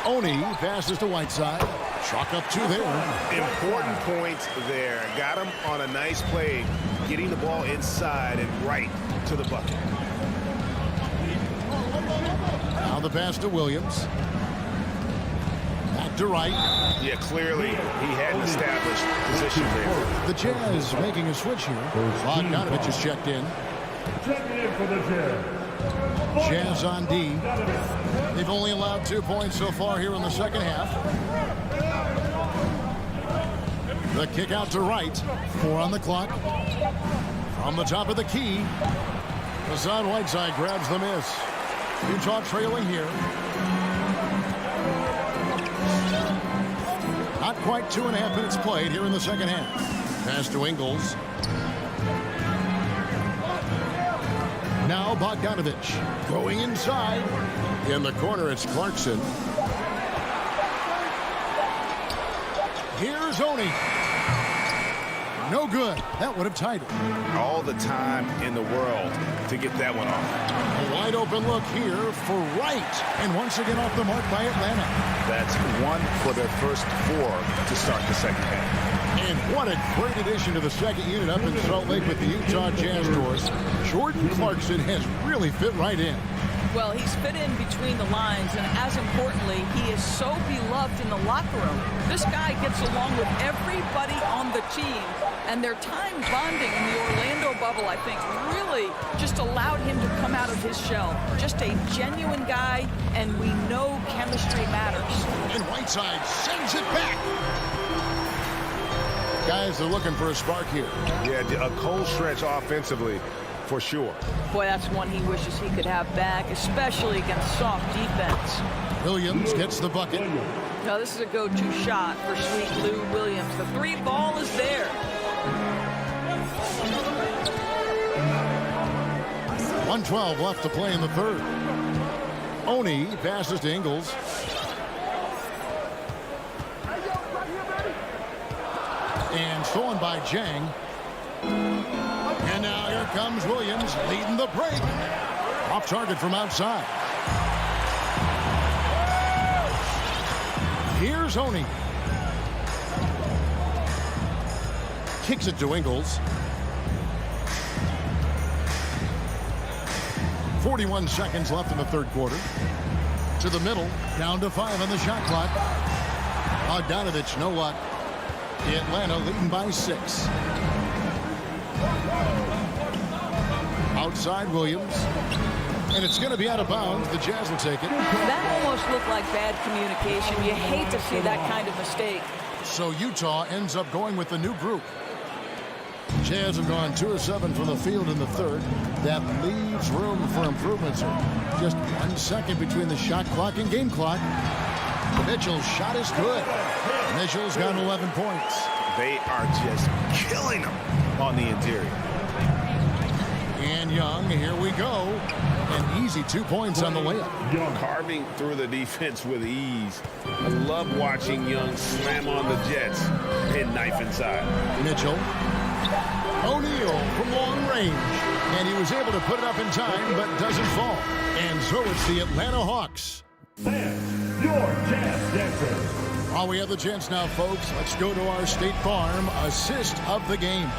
Oni passes to Whiteside. Chalk up 2 there. Important points there. Got him on a nice play, getting the ball inside and right to the bucket. Now the pass to Williams. Back to Wright. Yeah, clearly he hadn't established position there. The Jazz making a switch here. Bogdanovich is checked in. Checking in for the Jazz. Jazz on D. They've only allowed 2 points so far here in the second half. The kick out to Wright. 4 on the clock. From the top of the key. Hassan Whiteside grabs the miss. Utah trailing here. quite 2.5 minutes played here in the second half. Pass to Ingles. Now Bogdanovich going inside. In the corner, it's Clarkson. Here's Oni. No good. That would have tied it. All the time in the world to get that one off. A wide open look here for Wright. And once again off the mark by Atlanta. That's one for their first 4 to start the second half. And what a great addition to the second unit up in Salt Lake with the Utah Jazz Doors. Jordan Clarkson has really fit right in. Well, he's fit in between the lines, and as importantly, he is so beloved in the locker room. This guy gets along with everybody on the team, and their time bonding in the Orlando bubble, I think, really just allowed him to come out of his shell. Just a genuine guy, and we know chemistry matters. And Whiteside sends it back. Guys are looking for a spark here. Yeah, a cold stretch offensively. For sure. Boy, that's one he wishes he could have back, especially against soft defense. Williams gets the bucket. Now, this is a go-to shot for Sweet Lou Williams. The 3 ball is there. 1:12 left to play in the third. Oni passes to Ingles. And stolen by Jang. And now here comes Williams leading the break. Off target from outside. Here's Oni. Kicks it to Ingles. 41 seconds left in the third quarter. To the middle, down to 5 on the shot clock. Bogdanovich, no luck. Atlanta leading by 6. Outside Williams. And it's going to be out of bounds. The Jazz will take it. That almost looked like bad communication. You hate to see that kind of mistake. So Utah ends up going with the new group. Jazz have gone 2 of 7 from the field in the third. That leaves room for improvements. Just 1 second between the shot clock and game clock. Mitchell's shot is good. Mitchell's got 11 points. They are just killing them on the interior. And Young, here we go. An easy 2 points on the layup. Carving through the defense with ease. I love watching Young slam on the Jets and knife inside. Mitchell. O'Neal from long range. And he was able to put it up in time, but doesn't fall. And so it's the Atlanta Hawks. Fans, your Jazz dancers. While we have the chance now, folks, let's go to our State Farm assist of the game.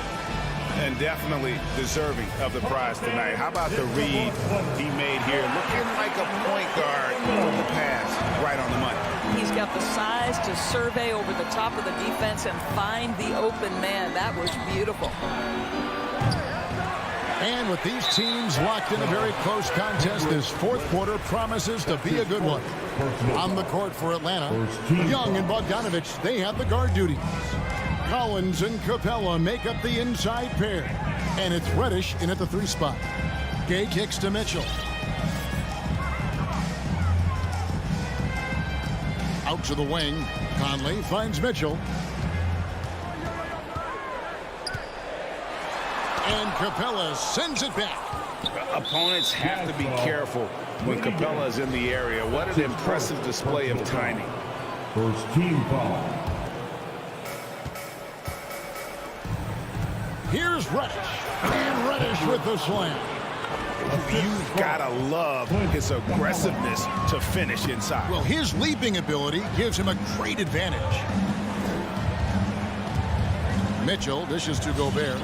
And definitely deserving of the prize tonight. How about the read he made here? Looking like a point guard with the pass right on the money. He's got the size to survey over the top of the defense and find the open man. That was beautiful. And with these teams locked in a very close contest, this fourth quarter promises to be a good one. On the court for Atlanta, Young and Bogdanovich, they have the guard duties. Collins and Capella make up the inside pair. And it's Reddish in at the 3 spot. Gay kicks to Mitchell. Out to the wing. Conley finds Mitchell. And Capella sends it back. Opponents have to be careful when Capella is in the area. What an impressive display of timing. First team foul. Here's Reddish. And Reddish with the slam. You've got to love his aggressiveness to finish inside. Well, his leaping ability gives him a great advantage. Mitchell dishes to Gobert.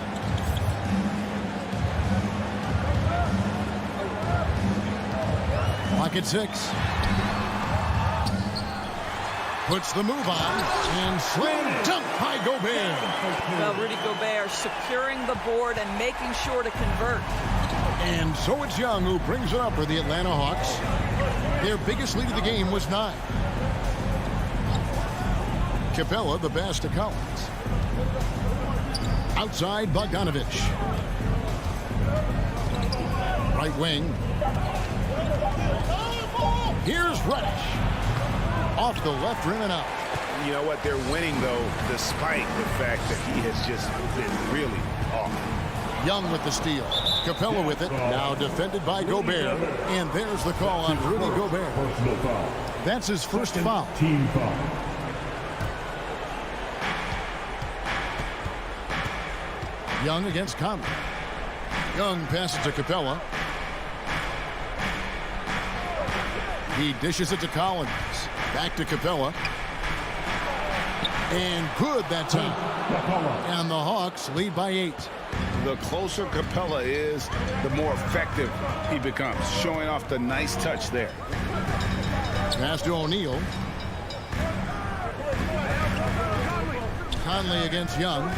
Clock at 6. Puts the move on and slam dunk by Gobert. Well, Rudy Gobert securing the board and making sure to convert. And so it's Young who brings it up for the Atlanta Hawks. Their biggest lead of the game was 9. Capella the pass to Collins. Outside Bogdanovich. Right wing. Here's Reddish. Off the left rim and out. You know what? They're winning, though, despite the fact that he has just been really off. Young with the steal. Capella with it. Now defended by Gobert. And there's the call on Rudy Gobert. That's his first foul. Team foul. Young against Conley. Young passes to Capella. He dishes it to Collins. Back to Capella. And good that time. And the Hawks lead by 8. The closer Capella is, the more effective he becomes, showing off the nice touch there. Pass to O'Neal. Conley against Young.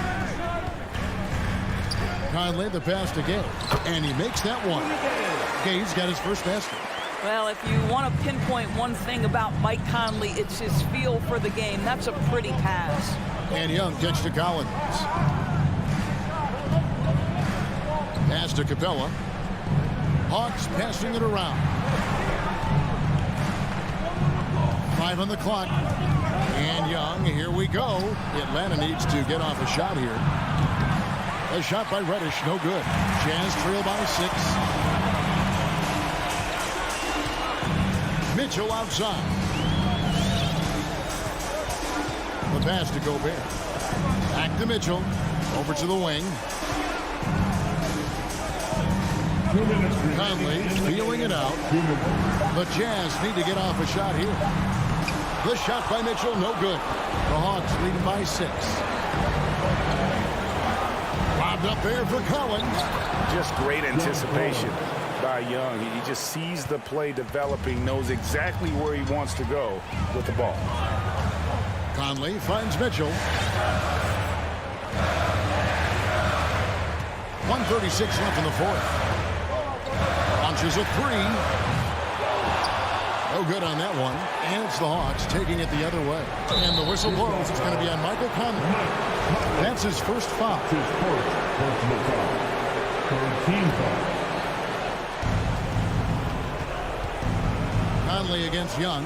Conley the pass to Gay. And he makes that one. Gay's got his first basket. Well, if you want to pinpoint one thing about Mike Conley, it's his feel for the game. That's a pretty pass. And Young gets to Collins. Pass to Capella. Hawks passing it around. 5 on the clock. And Young, here we go. Atlanta needs to get off a shot here. A shot by Reddish, no good. Jazz trail by 6. Mitchell outside. The pass to Gobert. Back to Mitchell. Over to the wing. Conley feeling it out. The Jazz need to get off a shot here. The shot by Mitchell, no good. The Hawks leading by 6. Lobbed up there for Collins. Just great anticipation by Young. He just sees the play developing, knows exactly where he wants to go with the ball. Conley finds Mitchell. 1:36 left in the fourth. Launches a 3. No good on that one. And it's the Hawks taking it the other way. And the whistle blows. It's going to be on Michael Conley. That's his first foul. His first personal foul. Team foul. Conley against Young.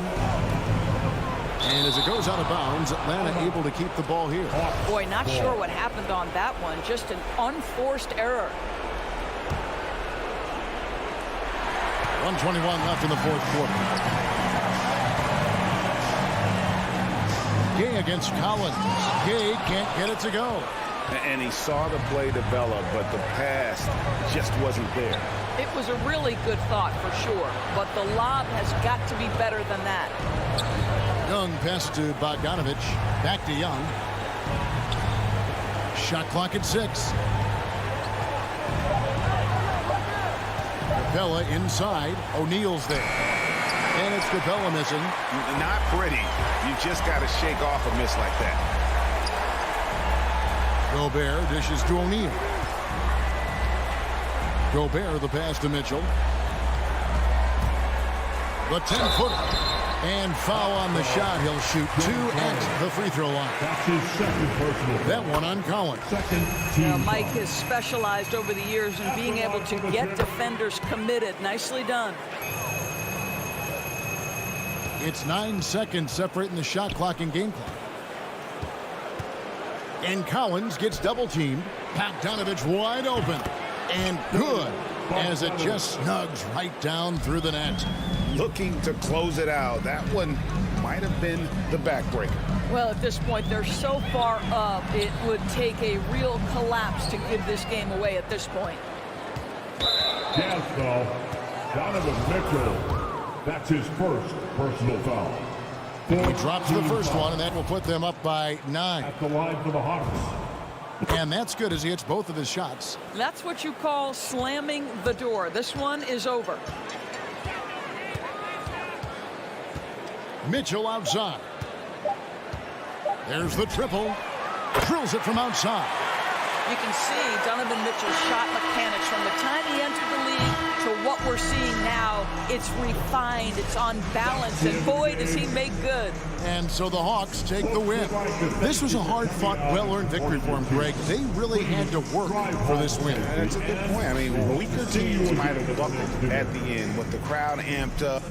And as it goes out of bounds, Atlanta able to keep the ball here. Boy, not sure what happened on that one. Just an unforced error. 1:21 left in the fourth quarter. Gay against Collins. Gay can't get it to go. And he saw the play develop, but the pass just wasn't there. It was a really good thought for sure, but the lob has got to be better than that. Young pass to Bogdanovich. Back to Young. Shot clock at 6. Capella inside. O'Neal's there. And it's Capella missing. Not pretty. You just got to shake off a miss like that. Gobert dishes to O'Neal. Gobert the pass to Mitchell. The 10-footer. And foul on the shot. He'll shoot 2 at the free throw line. That's his second personal foul. That one on Collins. Second team Mike foul. has specialized over the years in being able to get defenders committed. Nicely done. It's 9 seconds separating the shot clock and game clock. And Collins gets double teamed. Bogdanovich wide open. And good as it just snugs right down through the net. Looking to close it out. That one might have been the backbreaker. Well, at this point, they're so far up, it would take a real collapse to give this game away at this point. Jazz foul. Donovan Mitchell. That's his first personal foul. He drops the first one, and that will put them up by 9. At the line for the Hawks. And that's good as he hits both of his shots. That's what you call slamming the door. This one is over. Mitchell outside. There's the triple. Drills it from outside. You can see Donovan Mitchell's shot mechanics from the time he entered the league to what we're seeing now. It's refined, it's on balance, and boy, does he make good. And so the Hawks take the win. This was a hard-fought, well-earned victory for him, Greg. They really had to work for this win. That's a good point. I mean, weaker teams might have buckled at the end with the crowd amped up.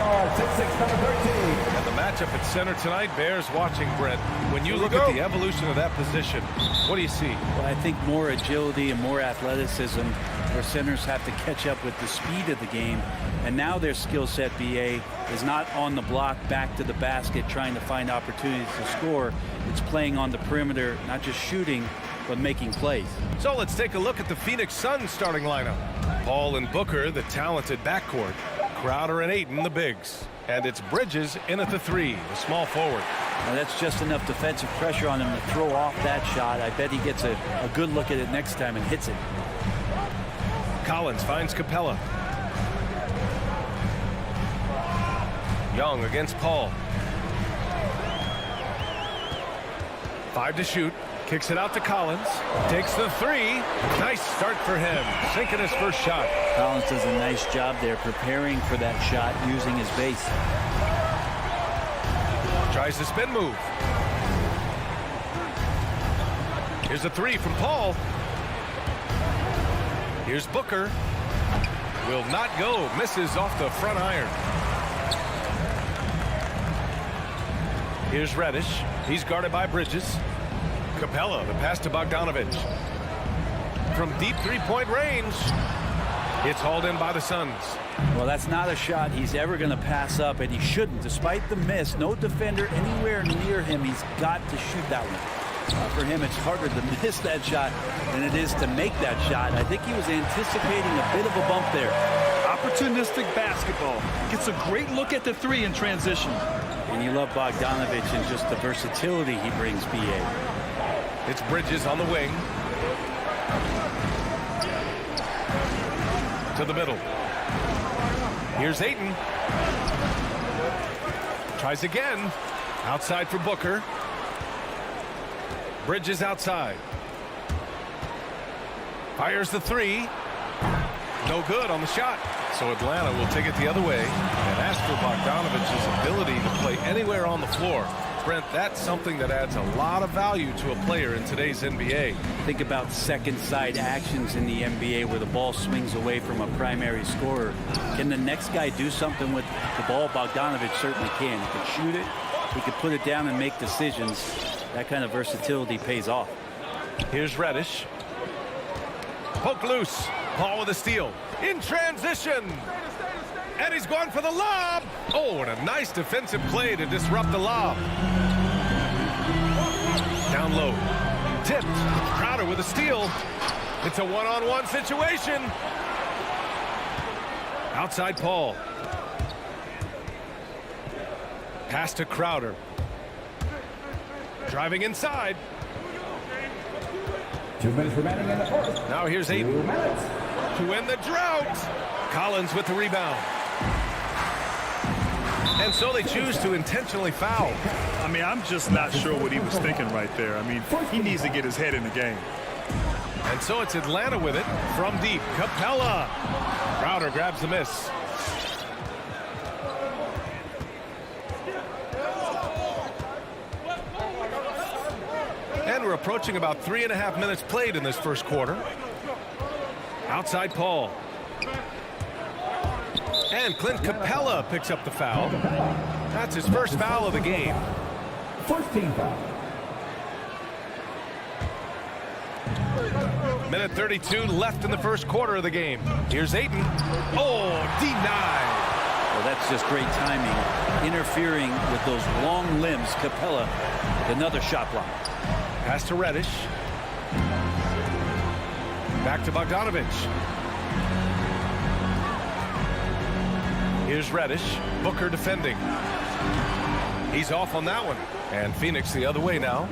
guard, 6'6", number 13. And the matchup at center tonight bears watching, Brent. When you look at the evolution of that position, what do you see? Well, I think more agility and more athleticism, where centers have to catch up with the speed of the game. And now their skill set, BA, is not on the block back to the basket trying to find opportunities to score. It's playing on the perimeter, not just shooting, but making plays. So let's take a look at the Phoenix Suns starting lineup. Paul and Booker, the talented backcourt. Crowder and Ayton, the bigs. And it's Bridges in at the 3, the small forward. Now that's just enough defensive pressure on him to throw off that shot. I bet he gets a good look at it next time and hits it. Collins finds Capella. Young against Paul. 5 to shoot. Kicks it out to Collins. Takes the 3. Nice start for him. Sinking his first shot. Collins does a nice job there preparing for that shot using his base. Tries the spin move. Here's a 3 from Paul. Here's Booker. Will not go. Misses off the front iron. Here's Reddish. He's guarded by Bridges. Capella, the pass to Bogdanovich. From deep three-point range. It's hauled in by the Suns. Well, that's not a shot he's ever going to pass up, and he shouldn't. Despite the miss, no defender anywhere near him. He's got to shoot that one. For him, it's harder to miss that shot than it is to make that shot. I think he was anticipating a bit of a bump there. Opportunistic basketball. Gets a great look at the 3 in transition. And you love Bogdanovich and just the versatility he brings, BA. It's Bridges on the wing. To the middle. Here's Ayton. Tries again. Outside for Booker. Bridges outside. Fires the 3. No good on the shot. So Atlanta will take it the other way. And as for Bogdanovich's ability to play anywhere on the floor, Brent, that's something that adds a lot of value to a player in today's NBA. Think about second side actions in the NBA where the ball swings away from a primary scorer. Can the next guy do something with the ball? Bogdanovich certainly can. He can shoot it. He can put it down and make decisions. That kind of versatility pays off. Here's Reddish. Poke loose. Paul with a steal. In transition. And he's going for the lob. Oh, and a nice defensive play to disrupt the lob. Down low. Tipped. Crowder with a steal. It's a one-on-one situation. Outside Paul. Pass to Crowder. Driving inside. 2 minutes remaining in the first. Now here's Ayton. 2 minutes. To win the drought. Collins with the rebound. And so they choose to intentionally foul. I mean, I'm just not sure what he was thinking right there. I mean, he needs to get his head in the game. And so it's Atlanta with it from deep. Capella. Crowder grabs the miss. And we're approaching about 3.5 minutes played in this first quarter. Outside Paul. And Clint Capella picks up the foul. That's his first foul of the game. First team foul. Minute 32 left in the first quarter of the game. Here's Ayton. Oh, denied. Well, that's just great timing. Interfering with those long limbs. Capella with another shot block. Pass to Reddish. Back to Bogdanovich. Here's Reddish. Booker defending. He's off on that one. And Phoenix the other way now.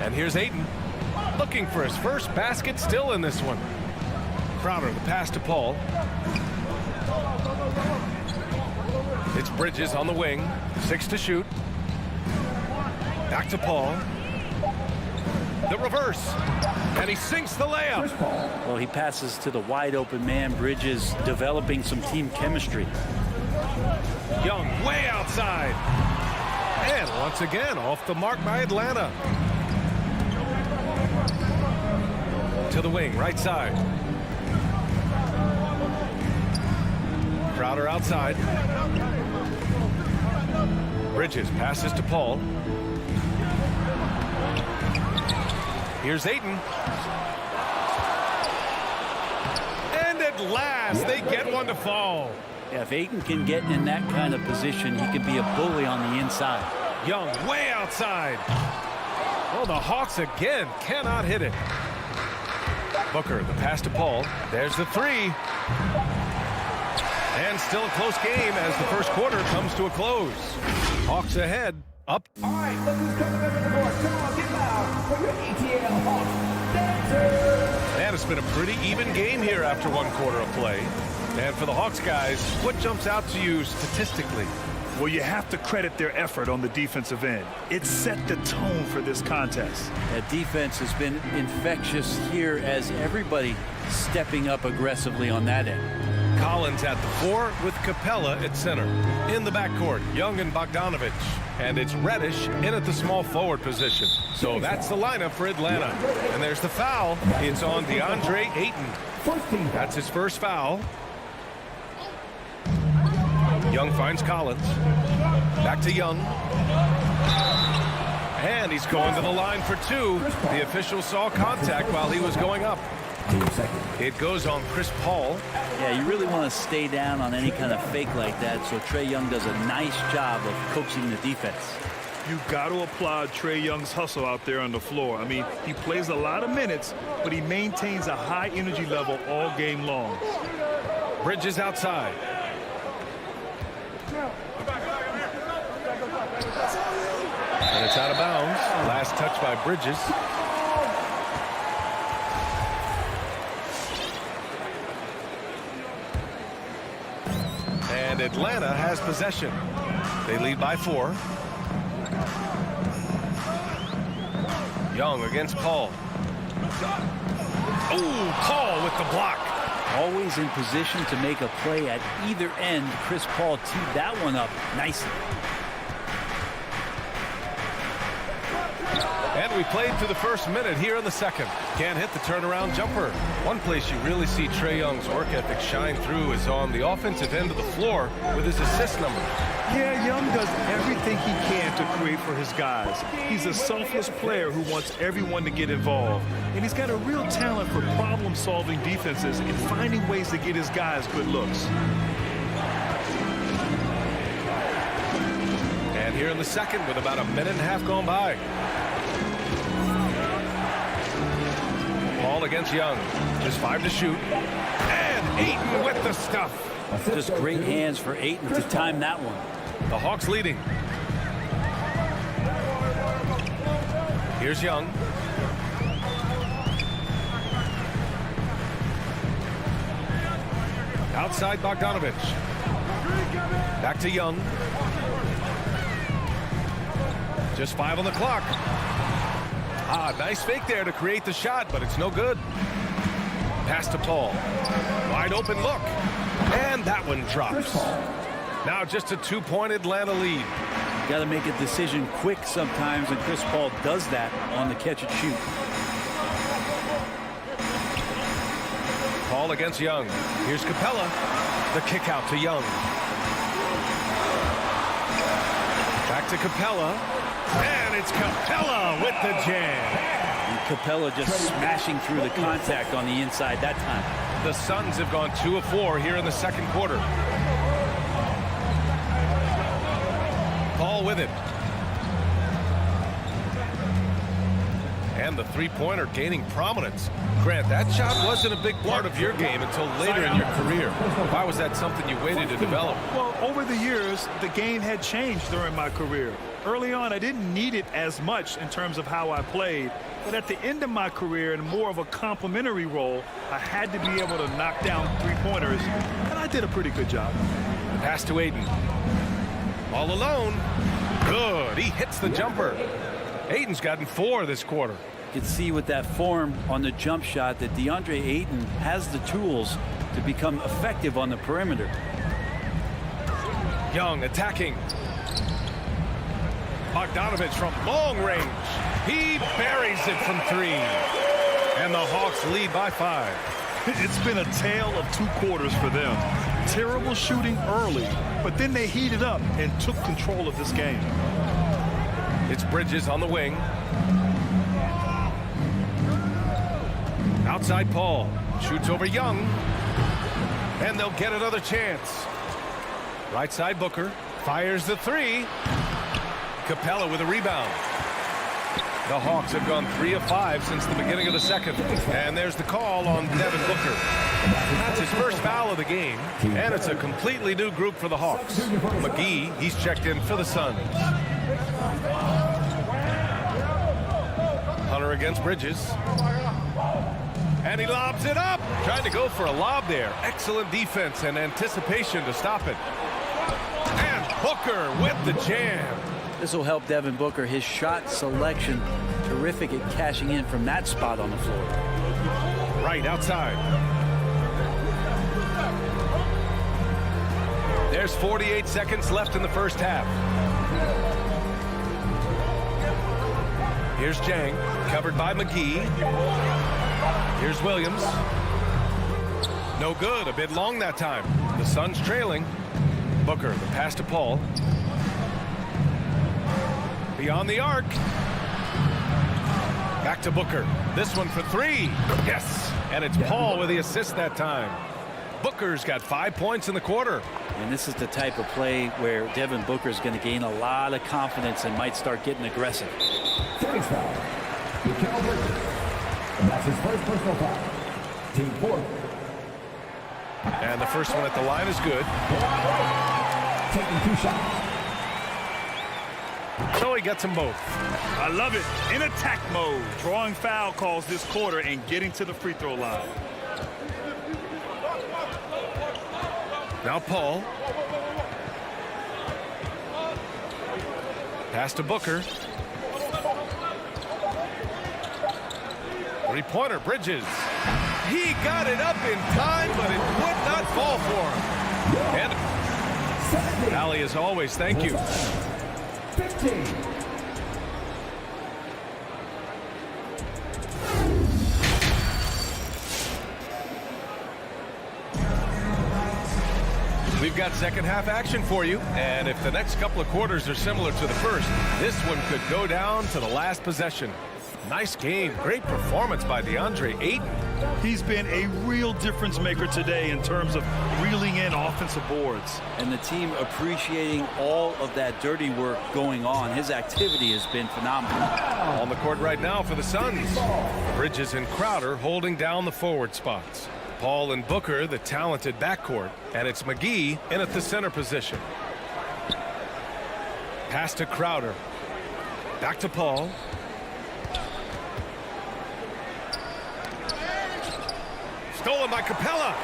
And here's Ayton. Looking for his first basket still in this one. Crowder, the pass to Paul. It's Bridges on the wing. 6 to shoot. Back to Paul. The reverse. And he sinks the layup. Well, he passes to the wide open man. Bridges developing some team chemistry. Young way outside. And once again off the mark by Atlanta. To the wing, right side. Crowder outside. Bridges passes to Paul. Here's Ayton. And at last, they get one to fall. Yeah, if Ayton can get in that kind of position, he can be a bully on the inside. Young way outside. Well, the Hawks again cannot hit it. Booker, the pass to Paul. There's the three. And still a close game as the first quarter comes to a close. Hawks ahead, up. All right, look who's coming up to the court. Come on, get loud for your ATL Hawks dancers. And it's been a pretty even game here after one quarter of play. And for the Hawks guys, what jumps out to you statistically? Well, you have to credit their effort on the defensive end. It set the tone for this contest. That defense has been infectious here as everybody stepping up aggressively on that end. Collins at the 4 with Capella at center. In the backcourt, Young and Bogdanovich. And it's Reddish in at the small forward position. So that's the lineup for Atlanta. And there's the foul. It's on DeAndre Ayton. That's his first foul. Young finds Collins. Back to Young. And he's going to the line for two. The official saw contact while he was going up. It goes on Chris Paul. Yeah, you really want to stay down on any kind of fake like that, so Trae Young does a nice job of coaxing the defense. You've got to applaud Trae Young's hustle out there on the floor. I mean, he plays a lot of minutes, but he maintains a high energy level all game long. Bridges outside. And it's out of bounds. Last touch by Bridges. And Atlanta has possession. They lead by 4. Young against Paul. Ooh, Paul with the block. Always in position to make a play at either end. Chris Paul teed that one up nicely. And we played through the first minute here in the second. Can't hit the turnaround jumper. One place you really see Trae Young's work ethic shine through is on the offensive end of the floor with his assist number. Yeah, Young does everything he can to create for his guys. He's a selfless player who wants everyone to get involved. And he's got a real talent for problem-solving defenses and finding ways to get his guys good looks. And here in the second with about a minute and a half gone by. Paul against Young. Just 5 to shoot. And Ayton with the stuff. Just great hands for Ayton to time that one. The Hawks leading. Here's Young. Outside Bogdanovich. Back to Young. Just 5 on the clock. Nice fake there to create the shot, but it's no good. Pass to Paul. Wide open look. And that one drops. Now just a 2-point Atlanta lead. Got to make a decision quick sometimes, and Chris Paul does that on the catch and shoot. Paul against Young. Here's Capella. The kick out to Young. Back to Capella. And it's Capella with the jam. And Capella just smashing through the contact on the inside that time. The Suns have gone 2 of 4 here in the second quarter. Paul with it. And the three-pointer gaining prominence. Grant, that shot wasn't a big part of your game until later in your career. Why was that something you waited to develop? Well, over the years, the game had changed during my career. Early on, I didn't need it as much in terms of how I played. But at the end of my career, in more of a complementary role, I had to be able to knock down three-pointers, and I did a pretty good job. Pass to Ayton. All alone. Good. He hits the jumper. Ayton's gotten 4 this quarter. You can see with that form on the jump shot that DeAndre Ayton has the tools to become effective on the perimeter. Young attacking. Bogdanovich from long range. He buries it from 3. And the Hawks lead by 5. It's been a tale of two quarters for them. Terrible shooting early, but then they heated up and took control of this game. It's Bridges on the wing. Outside Paul. Shoots over Young. And they'll get another chance. Right side Booker. Fires the three. Capella with a rebound. The Hawks have gone 3 of 5 since the beginning of the second. And there's the call on Devin Booker. That's his first foul of the game. And it's a completely new group for the Hawks. McGee, he's checked in for the Suns. Hunter against Bridges. And he lobs it up. Trying to go for a lob there. Excellent defense and anticipation to stop it. And Booker with the jam. This will help Devin Booker. His shot selection, terrific at cashing in from that spot on the floor. Right outside. There's 48 seconds left in the first half. Here's Jang, covered by McGee. Here's Williams. No good, a bit long that time. The Suns trailing. Booker, the pass to Paul. Beyond the arc. Back to Booker. This one for 3. Yes. And it's Paul with the assist that time. Booker's got 5 points in the quarter. And this is the type of play where Devin Booker is going to gain a lot of confidence and might start getting aggressive. Second foul. And that's his first personal foul. Team 4. And the first one at the line is good. Taking 2 shots. So he gets them both. I love it. In attack mode, drawing foul calls this quarter and getting to the free throw line. Now Paul. Pass to Booker. Three-pointer, Bridges. He got it up in time, but it would not fall for him. And Allie, as always, thank you. 15. We've got second half action for you, and if the next couple of quarters are similar to the first, this one could go down to the last possession. Nice game. Great performance by DeAndre Ayton. He's been a real difference maker today in terms of reeling in offensive boards. And the team appreciating all of that dirty work going on. His activity has been phenomenal. On the court right now for the Suns. Bridges and Crowder holding down the forward spots. Paul and Booker, the talented backcourt. And it's McGee in at the center position. Pass to Crowder. Back to Paul. Stolen by Capella.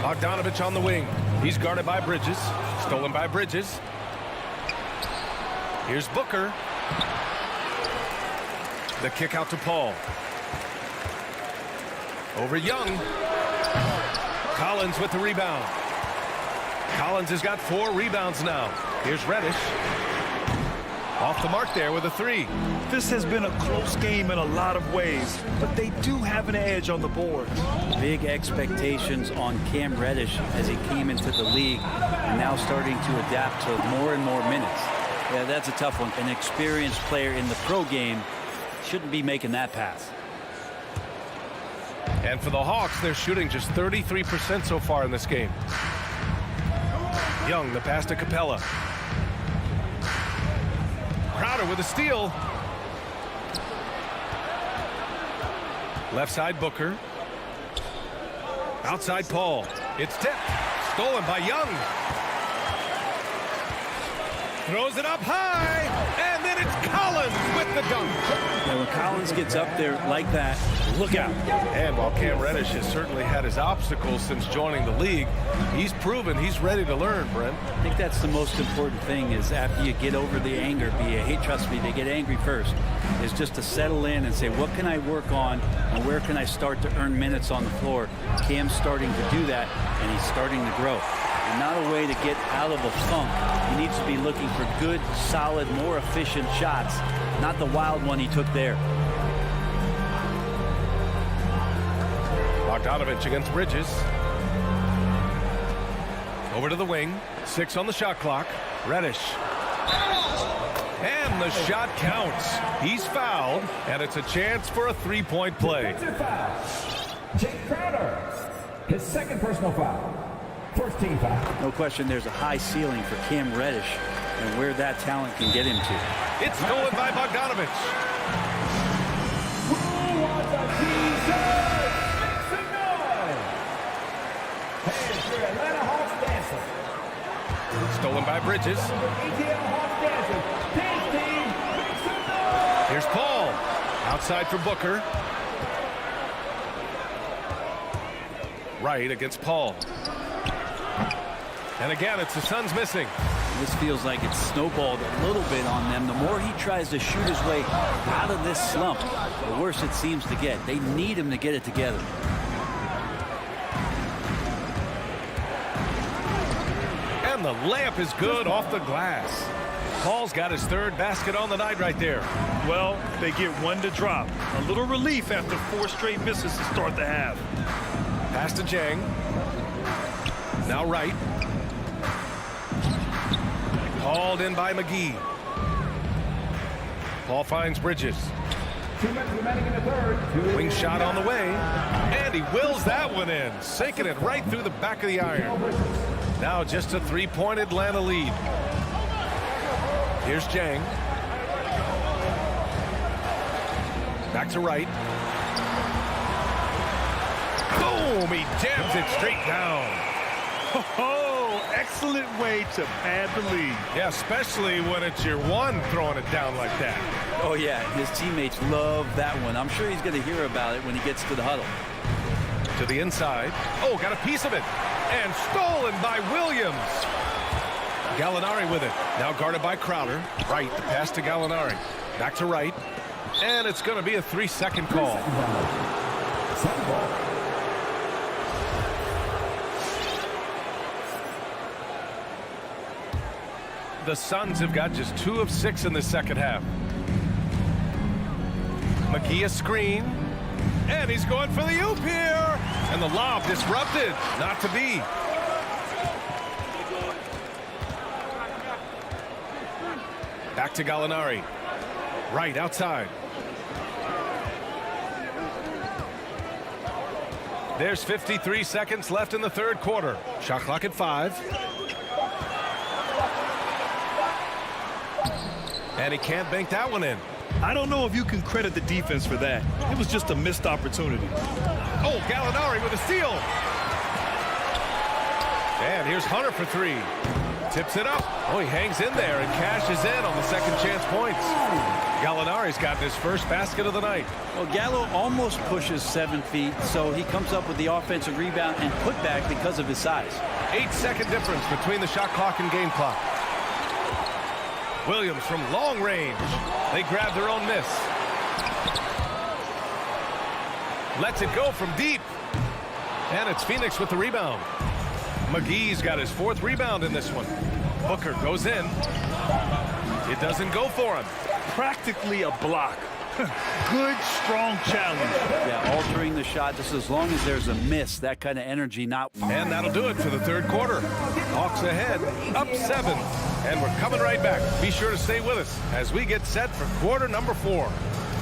Bogdanovich on the wing. He's guarded by Bridges. Stolen by Bridges. Here's Booker. The kick out to Paul. Over Young. Collins with the rebound. Collins has got 4 rebounds now. Here's Reddish. Off the mark there with a 3. This has been a close game in a lot of ways, but they do have an edge on the board. Big expectations on Cam Reddish as he came into the league and now starting to adapt to more and more minutes. Yeah, that's a tough one. An experienced player in the pro game shouldn't be making that pass. And for the Hawks, they're shooting just 33% so far in this game. Young, the pass to Capella. Crowder with a steal. Left side Booker. Outside Paul. It's tipped. Stolen by Young. Throws it up high. And then it's Collins with the dunk. Yeah, when Collins gets up there like that, look out. And while Cam Reddish has certainly had his obstacles since joining the league, he's proven he's ready to learn, Brent. I think that's the most important thing is after you get over the anger, hey, trust me, they get angry first, is just to settle in and say, what can I work on and where can I start to earn minutes on the floor? Cam's starting to do that, and he's starting to grow. And not a way to get out of the funk. He needs to be looking for good, solid, more efficient shots, not the wild one he took there. Bogdanovich against Bridges. Over to the wing. 6 on the shot clock. Reddish. And the shot counts. He's fouled, and it's a chance for a three-point play. Jake Crowder, his second personal foul. First team foul. No question there's a high ceiling for Cam Reddish and where that talent can get him to. It's stolen by Bogdanovich. Who wants a Jesus? Make some noise. Here's your Atlanta Hawks dancer. Stolen by Bridges. ATL Hawks dancer. Dance team, make some noise. Here's Paul. Outside for Booker. Right against Paul. And again, it's the Suns missing. This feels like it's snowballed a little bit on them. The more he tries to shoot his way out of this slump, the worse it seems to get. They need him to get it together. And the layup is good off the glass. Paul's got his third basket on the night right there. Well, they get one to drop. A little relief after 4 straight misses to start the half. Pass to Jang. Now right. Hauled in by McGee. Paul finds Bridges. 2 minutes remaining in the third. Wing shot on the way. And he wills that one in. Sinking it right through the back of the iron. Now just a 3-point Atlanta lead. Here's Jang. Back to right. Boom! He jams it straight down. Oh, excellent way to pad the lead. Yeah, especially when it's your one throwing it down like that. Oh, yeah, his teammates love that one. I'm sure he's going to hear about it when he gets to the huddle. To the inside. Oh, got a piece of it. And stolen by Williams. Gallinari with it. Now guarded by Crowder. Right, the pass to Gallinari. Back to right. And it's going to be a 3-second call. The Suns have got just 2 of 6 in the second half. McGee a screen. And he's going for the oop here. And the lob disrupted. Not to be. Back to Gallinari. Right outside. There's 53 seconds left in the third quarter. Shot clock at 5. And he can't bank that one in. I don't know if you can credit the defense for that. It was just a missed opportunity. Oh, Gallinari with a steal. And here's Hunter for 3. Tips it up. Oh, he hangs in there and cashes in on the second chance points. Gallinari's gotten his first basket of the night. Well, Gallo almost pushes 7 feet, so he comes up with the offensive rebound and putback because of his size. 8-second difference between the shot clock and game clock. Williams from long range. They grab their own miss. Lets it go from deep. And it's Phoenix with the rebound. McGee's got his 4th rebound in this one. Booker goes in. It doesn't go for him. Practically a block. Good, strong challenge. Yeah, altering the shot just as long as there's a miss. That kind of energy not. And that'll do it for the third quarter. Hawks ahead, up 7. And we're coming right back. Be sure to stay with us as we get set for quarter number 4.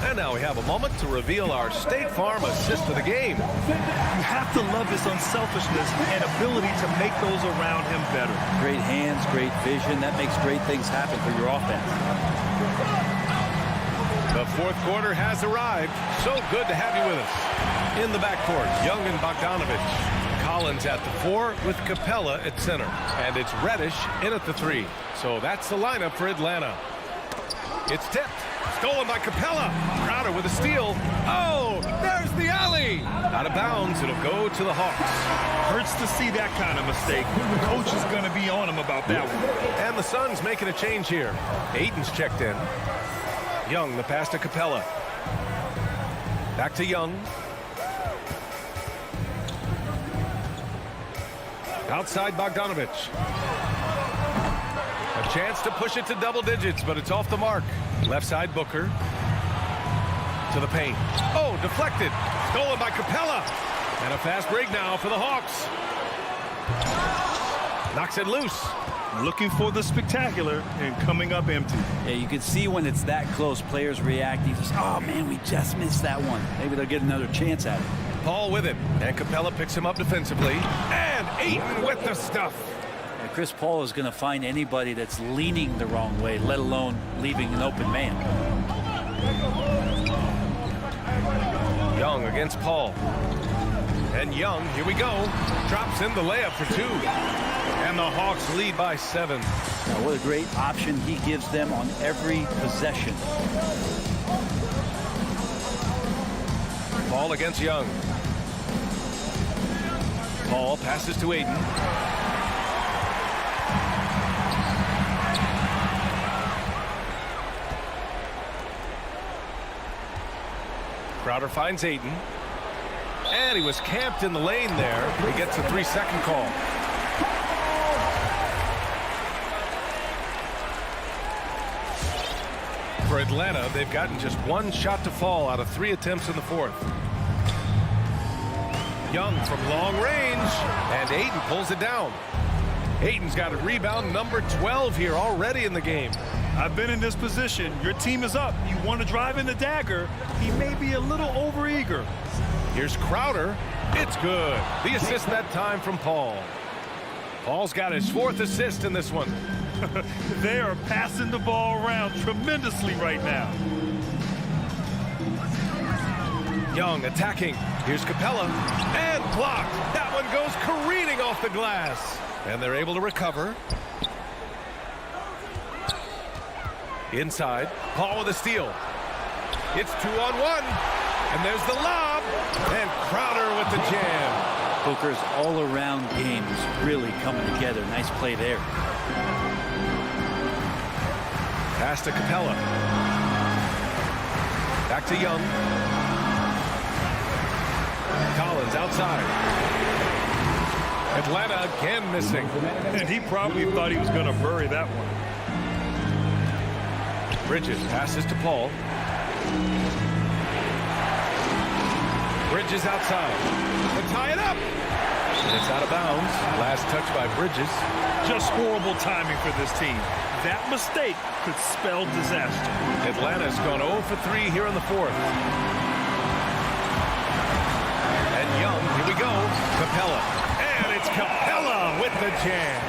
And now we have a moment to reveal our State Farm assist of the game. You have to love his unselfishness and ability to make those around him better. Great hands, great vision. That makes great things happen for your offense. The fourth quarter has arrived. So good to have you with us. In the backcourt, Young and Bogdanovich. Collins at the 4 with Capella at center. And it's Reddish in at the 3. So that's the lineup for Atlanta. It's tipped. Stolen by Capella. Crowder with a steal. Oh, there's the alley. Out of bounds. It'll go to the Hawks. Hurts to see that kind of mistake. The coach is going to be on him about that one. And the Suns making a change here. Aiden's checked in. Young, the pass to Capella. Back to Young. Outside Bogdanovich. A chance to push it to double digits, but it's off the mark. Left side Booker. To the paint. Oh, deflected. Stolen by Capella. And a fast break now for the Hawks. Knocks it loose. Looking for the spectacular and coming up empty. Yeah, you can see when it's that close, players reacting. Just, oh, man, we just missed that one. Maybe they'll get another chance at it. Paul with it. And Capella picks him up defensively. And Ayton with the stuff. And Chris Paul is going to find anybody that's leaning the wrong way, let alone leaving an open man. Young against Paul. And Young, here we go, drops in the layup for 2. And the Hawks lead by 7. Now, what a great option he gives them on every possession. Paul against Young. Paul passes to Ayton. Crowder finds Ayton. And he was camped in the lane there. He gets a 3-second call. For Atlanta, they've gotten just 1 shot to fall out of 3 attempts in the 4th. Young from long range, and Ayton pulls it down. Ayton's got a rebound number 12 here already in the game. I've been in this position. Your team is up. You want to drive in the dagger. He may be a little overeager. Here's Crowder. It's good. The assist that time from Paul. Paul's got his 4th assist in this one. They are passing the ball around tremendously right now. Young attacking. Here's Capella. And blocked. That one goes careening off the glass. And they're able to recover. Inside. Paul with a steal. It's 2-on-1. And there's the lob. And Crowder with the jam. Booker's all-around game is really coming together. Nice play there. Pass to Capella. Back to Young. Collins outside. Atlanta again missing. And he probably thought he was going to bury that one. Bridges passes to Paul. Bridges outside. To tie it up. And it's out of bounds. Last touch by Bridges. Just horrible timing for this team. That mistake could spell disaster. Atlanta's gone 0 for 3 here in the 4th. And Young, here we go. Capella. And it's Capella with the jam.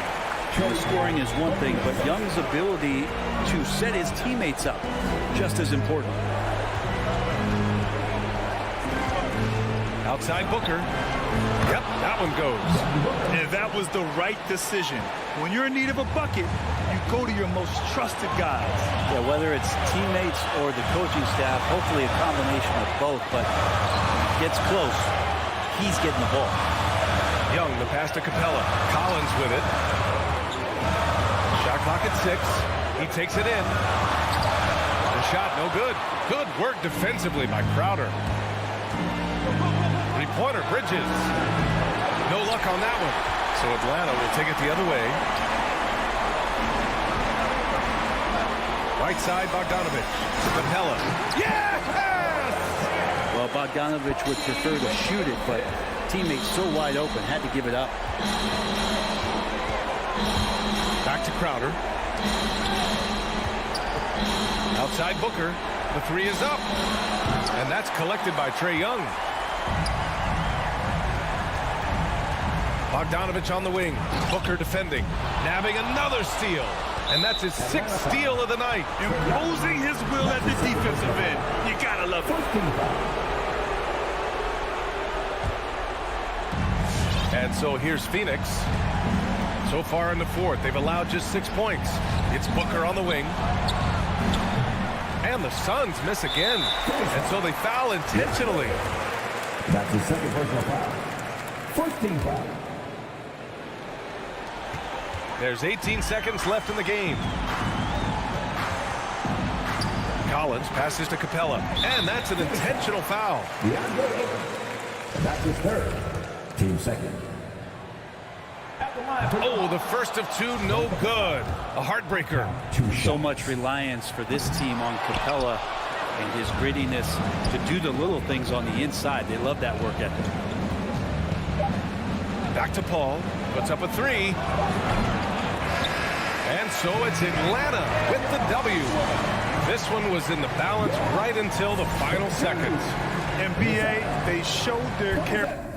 The scoring is one thing, but Young's ability to set his teammates up, just as important. Outside Booker. Yep, that one goes. And that was the right decision. When you're in need of a bucket, you go to your most trusted guys. Yeah, whether it's teammates or the coaching staff, hopefully a combination of both, but gets close. He's getting the ball. Young, the pass to Capella. Collins with it. Shot clock at 6. He takes it in. The shot, no good. Good work defensively by Crowder. Three-pointer, Bridges. No luck on that one. So Atlanta will take it the other way. Right side, Bogdanovich. Capella. Yes! Well, Bogdanovich would prefer to shoot it, but teammates so wide open, had to give it up. Back to Crowder. Outside Booker. The 3 is up. And that's collected by Trae Young. Bogdanovich on the wing. Booker defending. Nabbing another steal. And that's his 6th steal of the night. Imposing his will at the defensive end. You gotta love it. And so here's Phoenix. So far in the 4th, they've allowed just 6 points. It's Booker on the wing. And the Suns miss again. And so they foul intentionally. That's his 2nd personal foul. 1st team foul. There's 18 seconds left in the game. Collins passes to Capella. And that's an intentional foul. That's his 3rd. Team 2nd. Oh, the first of 2, no good. A heartbreaker. So much reliance for this team on Capella and his grittiness to do the little things on the inside. They love that work ethic. Back to Paul. Puts up a three. And so it's Atlanta with the W. This one was in the balance right until the final seconds. And BA, they showed their character.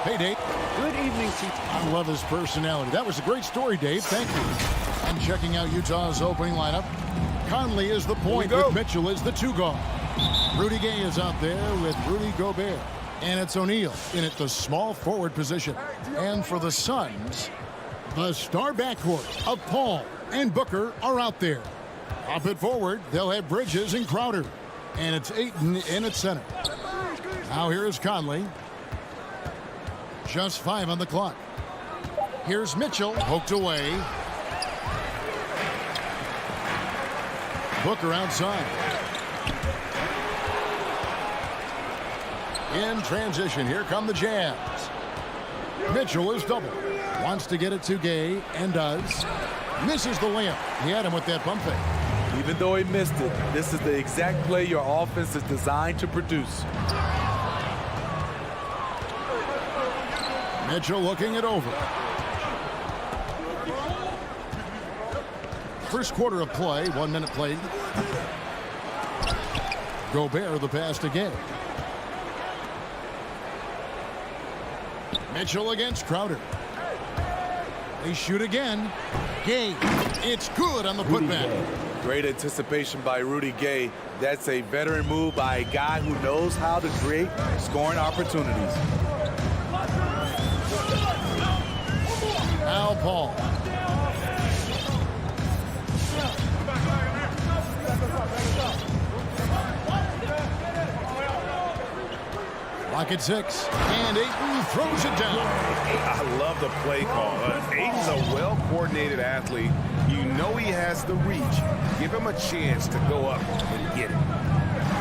Hey, Dave. Good evening to you. I love his personality. That was a great story, Dave. Thank you. And checking out Utah's opening lineup, Conley is the point with Mitchell is the 2 guard. Rudy Gay is out there with Rudy Gobert. And it's O'Neal in at the small forward position. And for the Suns, the star backcourt of Paul and Booker are out there. Up at forward, they'll have Bridges and Crowder. And it's Ayton in at center. Now here is Conley. Just 5 on the clock. Here's Mitchell, poked away. Booker outside. In transition, here come the Jazz. Mitchell is double. Wants to get it to Gay, and does. Misses the layup. He had him with that pump fake. Even though he missed it, this is the exact play your offense is designed to produce. Mitchell looking it over. First quarter of play, 1 minute played. Gobert the pass to Gay. Mitchell against Crowder. They shoot again. Gay. It's good on the putback. Great anticipation by Rudy Gay. That's a veteran move by a guy who knows how to create scoring opportunities. Al Paul. Lock at 6. And Ayton throws it down. I love the play call. Ayton's a well-coordinated athlete. You know he has the reach. Give him a chance to go up and get it.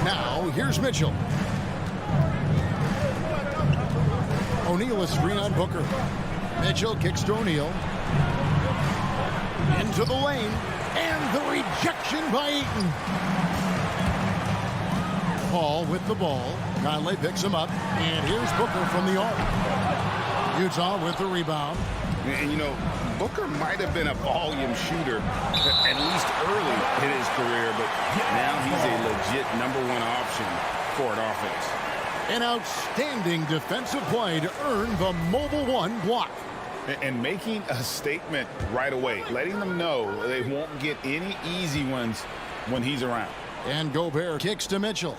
Now, here's Mitchell. O'Neal is screen on Booker. Mitchell kicks to O'Neal. Into the lane. And the rejection by Ayton. Paul with the ball. Conley picks him up. And here's Booker from the arc. Utah with the rebound. And, you know, Booker might have been a volume shooter, at least early in his career, but now he's a legit #1 option for an offense. An outstanding defensive play to earn the Mobile One block. And making a statement right away, letting them know they won't get any easy ones when he's around. And Gobert kicks to Mitchell.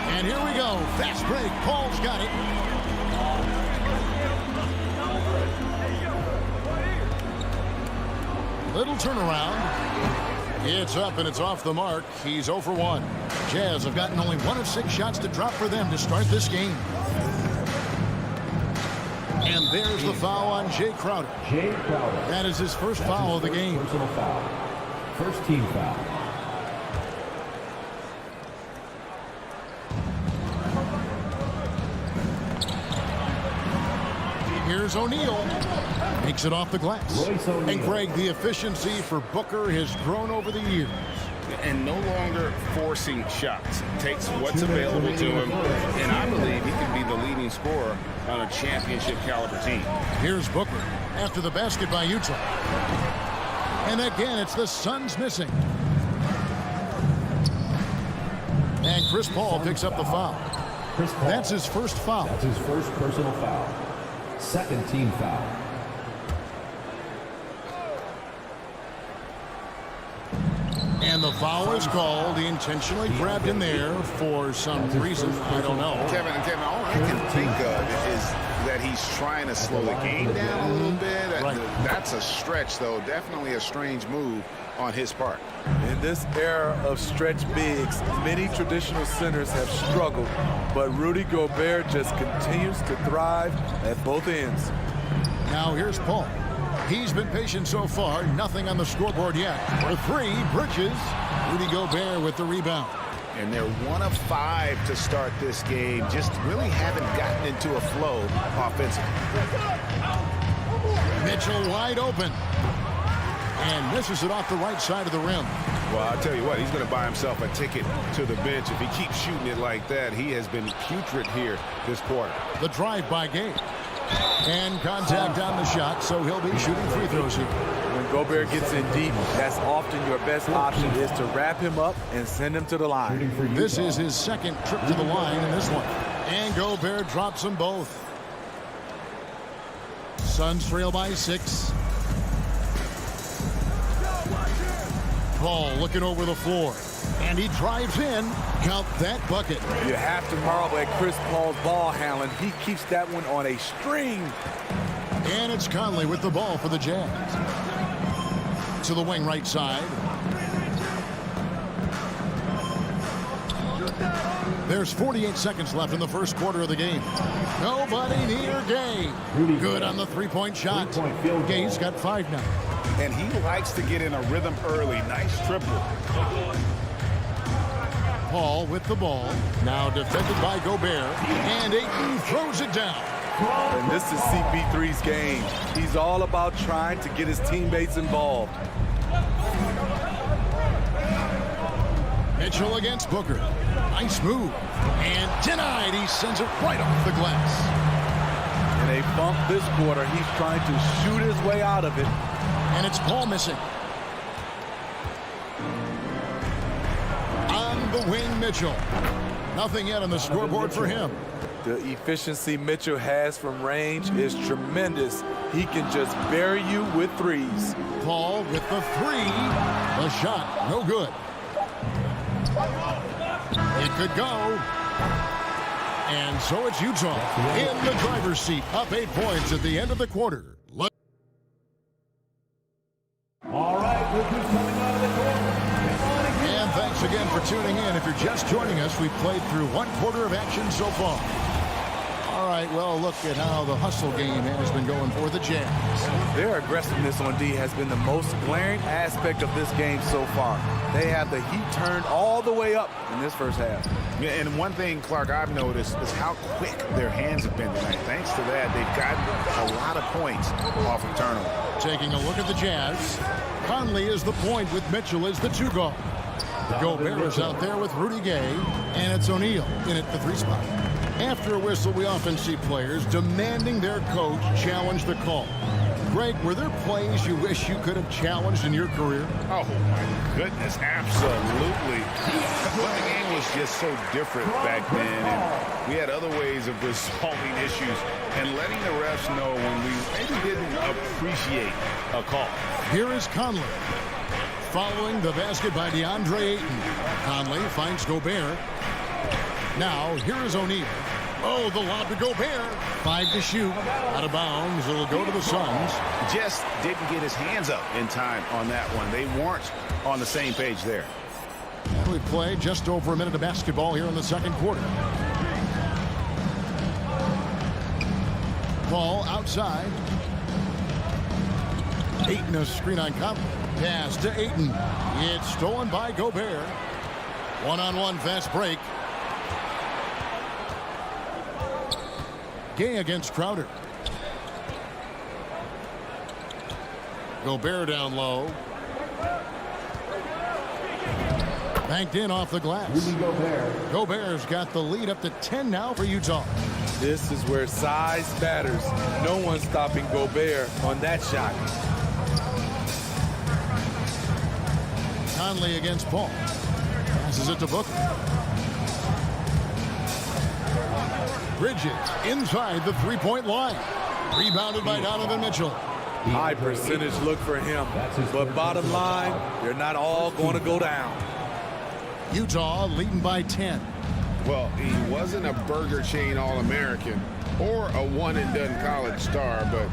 And here we go. Fast break. Paul's got it. Little turnaround. It's up and it's off the mark. He's 0 for 1. Jazz have gotten only 1 of 6 shots to drop for them to start this game. And there's the foul on Jay Crowder. Jay Crowder. That is his first foul of the game. Personal foul. First team foul. Here's O'Neal. Makes it off the glass. And Greg, the efficiency for Booker has grown over the years. And no longer forcing shots. Takes what's available to him. And I believe he can be the leading scorer on a championship caliber team. Here's Booker after the basket by Utah. And again, it's the Suns missing. And Chris Paul picks up the foul. That's his first foul. That's his first personal foul. Second team foul. And the foul is called. He intentionally grabbed in there for some reason. I don't know. Kevin, all I can think of is that he's trying to slow the game down a little bit. That's a stretch, though. Definitely a strange move on his part. In this era of stretch bigs, many traditional centers have struggled, but Rudy Gobert just continues to thrive at both ends. Now here's Paul. He's been patient so far. Nothing on the scoreboard yet. For 3, Bridges. Rudy Gobert with the rebound. And they're 1 of 5 to start this game. Just really haven't gotten into a flow offensively. Mitchell wide open. And misses it off the right side of the rim. Well, I'll tell you what, he's going to buy himself a ticket to the bench. If he keeps shooting it like that, he has been putrid here this quarter. The drive by Gay. And contact on the shot, so he'll be shooting free throws here. When Gobert gets in deep, that's often your best option is to wrap him up and send him to the line. This is his second trip to the line in this one. And Gobert drops them both. Suns trail by 6. Paul looking over the floor. And he drives in. Count that bucket. You have to marvel at Chris Paul's ball handling. He keeps that one on a string. And it's Conley with the ball for the Jazz. To the wing right side. There's 48 seconds left in the first quarter of the game. Nobody near Gay. Good on the three-point shot. Gay's got 5 now. And he likes to get in a rhythm early. Nice triple. Paul with the ball. Now defended by Gobert. And Ayton throws it down. And this is CP3's game. He's all about trying to get his teammates involved. Mitchell against Booker. Nice move. And denied. He sends it right off the glass. In a bump this quarter, he's trying to shoot his way out of it. And it's Paul missing. On the wing, Mitchell. Nothing yet on the scoreboard for him. The efficiency Mitchell has from range is tremendous. He can just bury you with threes. Paul with the 3. The shot, no good. It could go. And so it's Utah in the driver's seat, up 8 points at the end of the quarter. All right, look who's coming out of the court. And thanks again for tuning in. If you're just joining us, we've played through 1 quarter of action so far. All right, well, look at how the hustle game has been going for the Jazz. Their aggressiveness on D has been the most glaring aspect of this game so far. They have the heat turned all the way up in this first half. Yeah, and one thing, Clark, I've noticed is how quick their hands have been tonight. Thanks to that, they've gotten a lot of points off of turnover. Taking a look at the Jazz. Conley is the point with Mitchell as the 2 guard. Gobert is out there with Rudy Gay, and it's O'Neal in at the 3 spot. After a whistle, we often see players demanding their coach challenge the call. Greg, were there plays you wish you could have challenged in your career? Oh, my goodness, absolutely. But the game was just so different back then, and we had other ways of resolving issues and letting the refs know when we maybe didn't appreciate a call. Here is Conley. Following the basket by DeAndre Ayton. Conley finds Gobert. Now, here is O'Neal. Oh, the lob to Gobert. 5 to shoot. Out of bounds. It'll go to the Suns. Just didn't get his hands up in time on that one. They weren't on the same page there. We played just over a minute of basketball here in the second quarter. Ball outside. Ayton a screen on Conley. Pass to Ayton. It's stolen by Gobert. One-on-one fast break. Gay against Crowder. Gobert down low. Banked in off the glass. Gobert's got the lead up to 10 now for Utah. This is where size matters. No one's stopping Gobert on that shot. Conley against Paul. Passes it to Booker. Bridges inside the 3-point line. Rebounded by Donovan Mitchell. High percentage look for him. But bottom line, they're not all going to go down. Utah leading by 10. Well, he wasn't a Burger Chain All-American or a one-and-done college star, but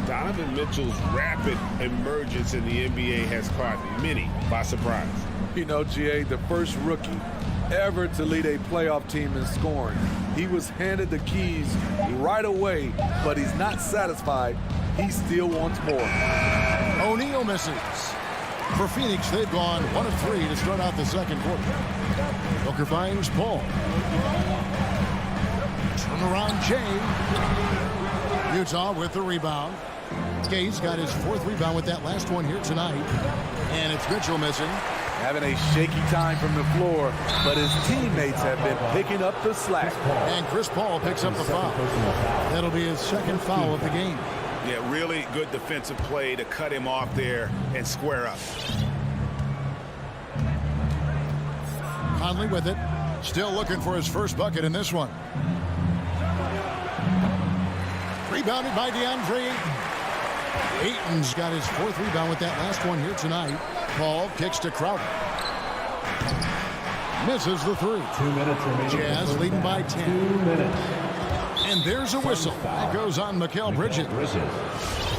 Donovan Mitchell's rapid emergence in the NBA has caught many by surprise. You know, GA, the first rookie ever to lead a playoff team in scoring. He was handed the keys right away, but he's not satisfied. He still wants more. O'Neal misses. For Phoenix, they've gone 1 of 3 to start out the second quarter. Booker finds Paul. Turn around Jay. Utah with the rebound. Gay's got his 4th rebound with that last one here tonight. And it's Mitchell missing. Having a shaky time from the floor, but his teammates have been picking up the slack. And Chris Paul picks up the foul. That'll be his second foul of the game. Yeah, really good defensive play to cut him off there and square up. Conley with it. Still looking for his first bucket in this one. Rebounded by DeAndre Ayton. Ayton's got his fourth rebound with that last one here tonight. Paul kicks to Crowder. Misses the three. 2 minutes remaining. Jazz leading by 10. 2 minutes. And there's a whistle. That goes on Mikal Bridges.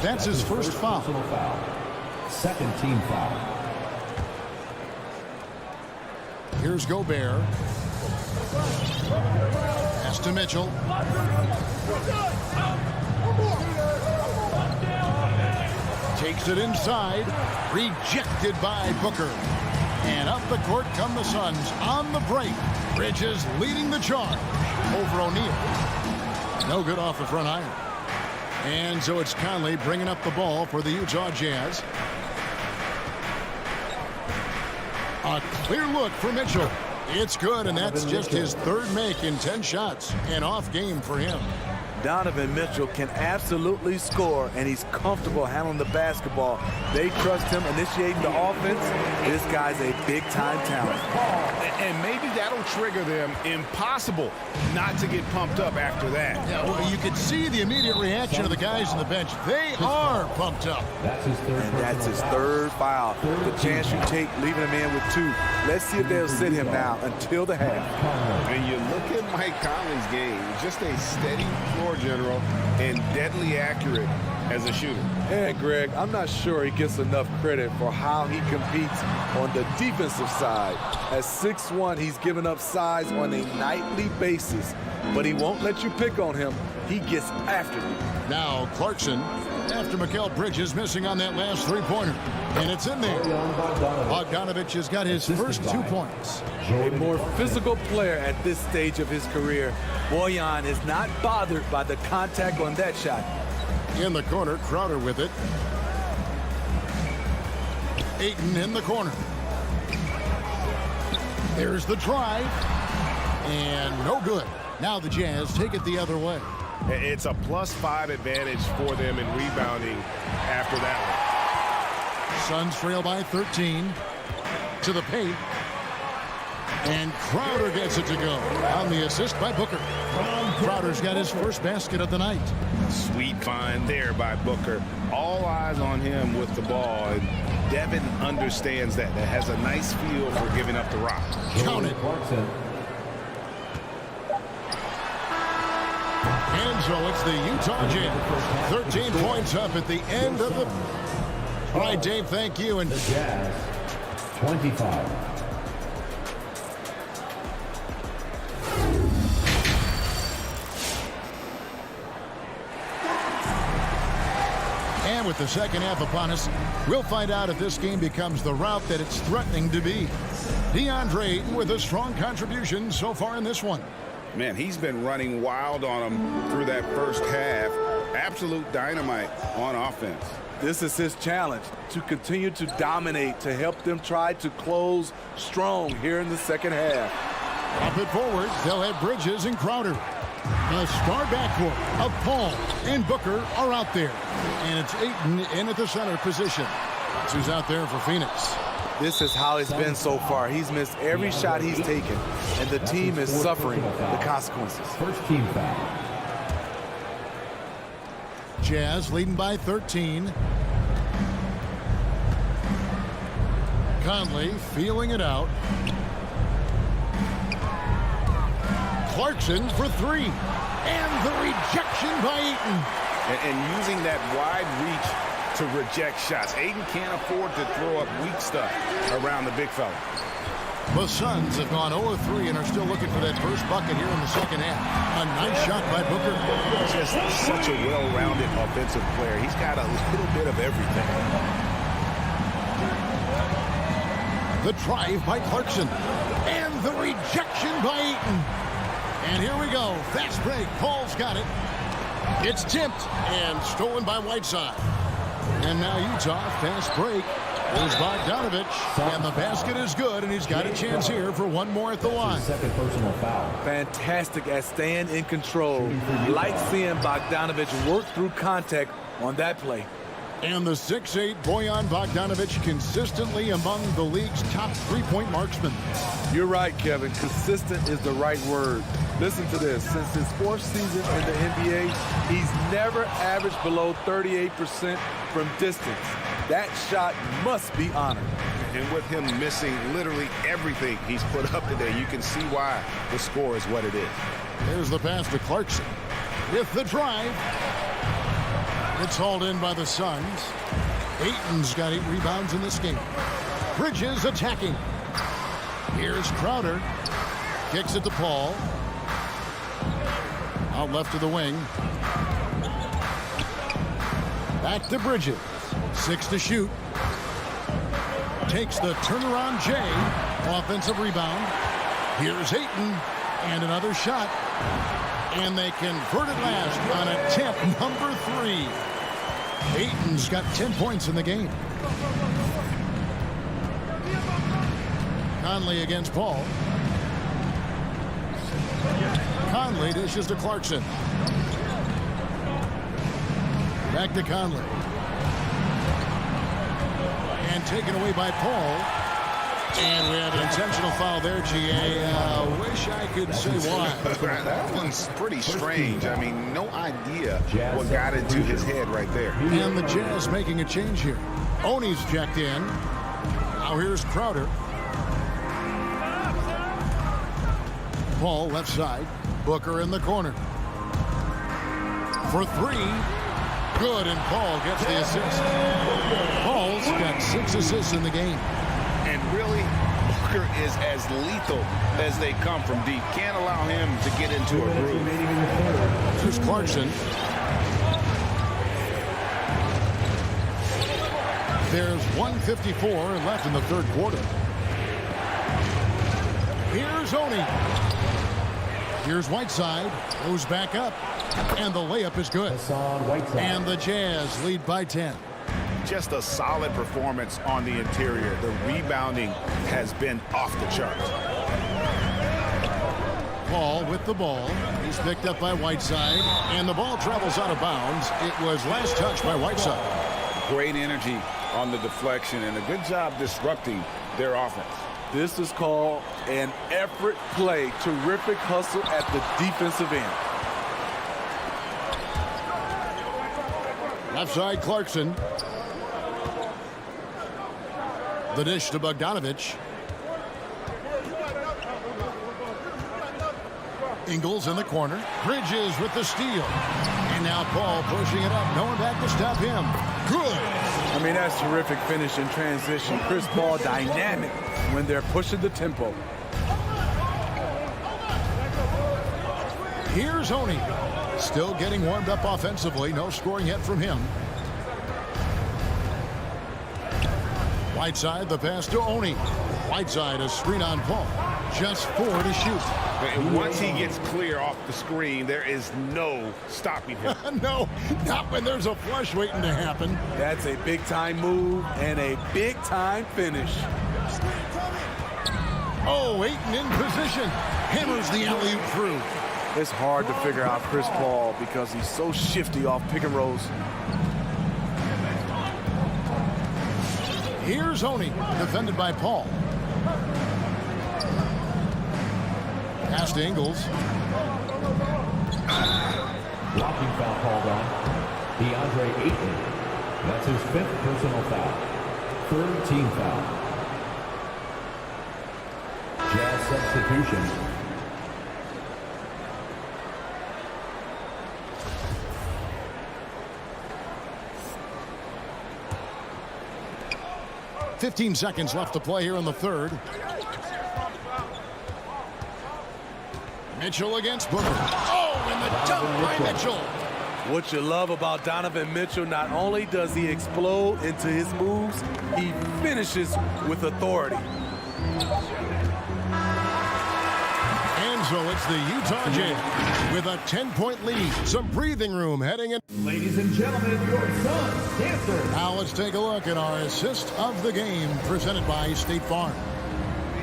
That's his first foul. Second team foul. Here's Gobert. Pass to Mitchell. Takes it inside. Rejected by Booker. And up the court come the Suns on the break. Bridges leading the charge over O'Neal. No good off the front iron. And so it's Conley bringing up the ball for the Utah Jazz. A clear look for Mitchell. It's good, and that's just his third make in 10 shots. An off game for him. Donovan Mitchell can absolutely score, and he's comfortable handling the basketball. They trust him initiating the offense. This guy's a big-time talent. And maybe that'll trigger them. Impossible not to get pumped up after that. Yeah, well, you could see the immediate reaction of the guys on the bench. They are pumped up. That's his third foul. The chance you take leaving him in with 2. Let's see if they'll sit him now until the half. When you look at Mike Conley's game, just a steady floor general and deadly accurate as a shooter. And Greg, I'm not sure he gets enough credit for how he competes on the defensive side. At 6'1", he's given up size on a nightly basis, but he won't let you pick on him. He gets after you. Now Clarkson, after Mikal Bridges missing on that last three-pointer. And it's in there. Bogdanovich has got his first 2 points. A more physical player at this stage of his career. Bojan is not bothered by the contact on that shot. In the corner, Crowder with it. Ayton in the corner. There's the drive. And no good. Now the Jazz take it the other way. It's a +5 advantage for them in rebounding after that one. Suns trail by 13. To the paint. And Crowder gets it to go on the assist by Booker. Crowder's got his first basket of the night. Sweet find there by Booker. All eyes on him with the ball. And Devin understands that. That has a nice feel for giving up the rock. Count it. And so it's the Utah Jazz. 13 points up at the end of the... All right, Dave, thank you. And the Jazz, 25. And with the second half upon us, we'll find out if this game becomes the route that it's threatening to be. DeAndre Ayton with a strong contribution so far in this one. Man, he's been running wild on him through that first half. Absolute dynamite on offense. This is his challenge, to continue to dominate, to help them try to close strong here in the second half. Up it forward, they'll have Bridges and Crowder. The star backcourt of Paul and Booker are out there. And it's Ayton in at the center position. That's who's out there for Phoenix. This is how it's been so far. He's missed every shot he's taken, and the team is suffering the consequences. First team foul. Jazz leading by 13. Conley feeling it out. Clarkson for 3. And the rejection by Ayton. And using that wide reach to reject shots. Ayton can't afford to throw up weak stuff around the big fella. The Suns have gone 0-3 and are still looking for that first bucket here in the second half. A nice shot by Booker. Just such a well-rounded offensive player. He's got a little bit of everything. The drive by Clarkson. And the rejection by Ayton. And here we go. Fast break. Paul's got it. It's tipped and stolen by Whiteside. And now Utah, fast break. Here's Bogdanovich, and the basket is good, and he's got a chance here for one more at the line. Second personal foul. Fantastic at staying in control. Like seeing Bogdanovich work through contact on that play. And the 6'8" Bojan Bogdanovich consistently among the league's top three-point marksmen. You're right, Kevin. Consistent is the right word. Listen to this. Since his fourth season in the NBA, he's never averaged below 38% from distance. That shot must be honored. And with him missing literally everything he's put up today, you can see why the score is what it is. There's the pass to Clarkson with the drive. It's hauled in by the Suns. Ayton's got 8 rebounds in this game. Bridges attacking. Here's Crowder. Kicks it to Paul. Out left to the wing. Back to Bridges. 6 to shoot. Takes the turnaround J. Offensive rebound. Here's Ayton. And another shot. And they convert it last on attempt number 3. Ayton's got 10 points in the game. Conley against Paul. Conley dishes to Clarkson. Back to Conley. And taken away by Paul. And we have an intentional foul there, GA. Wish I could say why. That one's pretty strange. I mean, no idea what got into his head right there. And the Jazz making a change here. Oni's checked in. Now here's Crowder. Paul left side. Booker in the corner. For 3. Good, and Paul gets the assist. Paul's got 6 assists in the game. And really, Booker is as lethal as they come from deep. Can't allow him to get into a groove. Here's Clarkson. There's 1:54 left in the third quarter. Here's Oni. Here's Whiteside. Goes back up. And the layup is good. And the Jazz lead by 10. Just a solid performance on the interior. The rebounding has been off the charts. Paul with the ball. He's picked up by Whiteside. And the ball travels out of bounds. It was last touched by Whiteside. Great energy on the deflection and a good job disrupting their offense. This is called an effort play. Terrific hustle at the defensive end. Left side, Clarkson. The dish to Bogdanovich. Ingles in the corner. Bridges with the steal. And now Paul pushing it up. No one back to stop him. Good. I mean, that's terrific finish in transition. Chris Paul dynamic when they're pushing the tempo. Here's Oni. Still getting warmed up offensively. No scoring yet from him. Whiteside, the pass to Oni. Whiteside, a screen on Paul. Just 4 to shoot. And once he gets clear off the screen, there is no stopping him. No, not when there's a flush waiting to happen. That's a big-time move and a big-time finish. Oh, Ayton in position. Hammers the alley-oop through. It's hard to figure out Chris Paul because he's so shifty off pick and rolls. Here's Oni, defended by Paul. Pass to Ingles. Blocking foul called on DeAndre Ayton. That's his 5th personal foul. 3rd team foul. Jazz substitution. .15 seconds left to play here in the third. Mitchell against Booker. Oh, and the dunk by Mitchell. What you love about Donovan Mitchell, not only does he explode into his moves, he finishes with authority. And so it's the Utah Jazz with a 10-point lead. Some breathing room heading in. Ladies and gentlemen, your Suns dancer. Now let's take a look at our assist of the game presented by State Farm.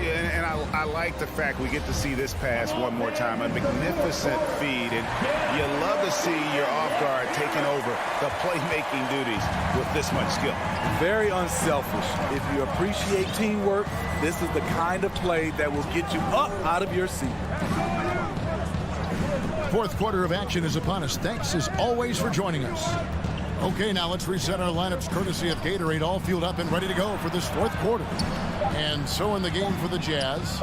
Yeah, and I like the fact we get to see this pass one more time. A magnificent feed, and you love to see your off guard taking over the playmaking duties with this much skill. Very unselfish. If you appreciate teamwork, this is the kind of play that will get you up out of your seat. Fourth quarter of action is upon us. Thanks as always for joining us. Okay, now let's reset our lineups courtesy of Gatorade, all fueled up and ready to go for this fourth quarter. And so in the game for the Jazz,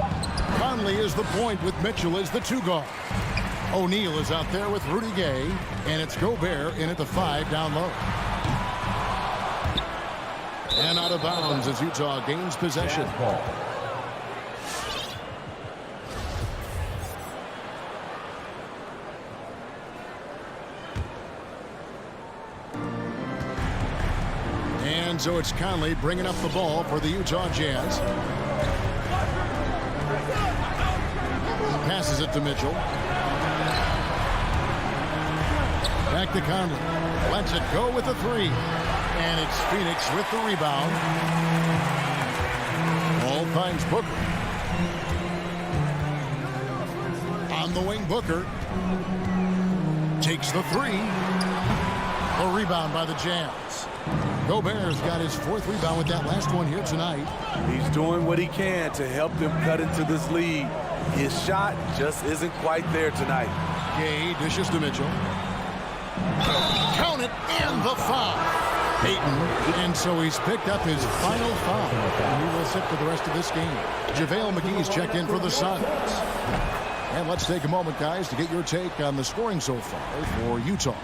Conley is the point with Mitchell as the 2 guard. O'Neal is out there with Rudy Gay, and it's Gobert in at the 5 down low. And out of bounds as Utah gains possession. And so it's Conley bringing up the ball for the Utah Jazz. Passes it to Mitchell. Back to Conley. Lets it go with the 3. And it's Phoenix with the rebound. Ball finds Booker. On the wing, Booker takes the 3. A rebound by the Jazz. Gobert's got his 4th rebound with that last one here tonight. He's doing what he can to help them cut into this lead. His shot just isn't quite there tonight. Gay dishes to Mitchell. Count it, and the foul. Payton, and so he's picked up his final foul. And he will sit for the rest of this game. JaVale McGee's checked in for the Suns. And let's take a moment, guys, to get your take on the scoring so far for Utah.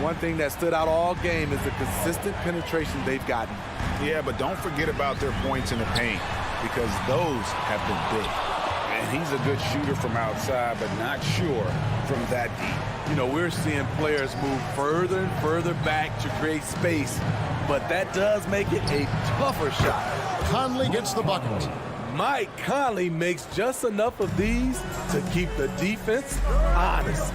One thing that stood out all game is the consistent penetration they've gotten. Yeah, but don't forget about their points in the paint, because those have been big. And he's a good shooter from outside, but not sure from that deep. You know, we're seeing players move further and further back to create space, but that does make it a tougher shot. Conley gets the bucket. Mike Conley makes just enough of these to keep the defense honest.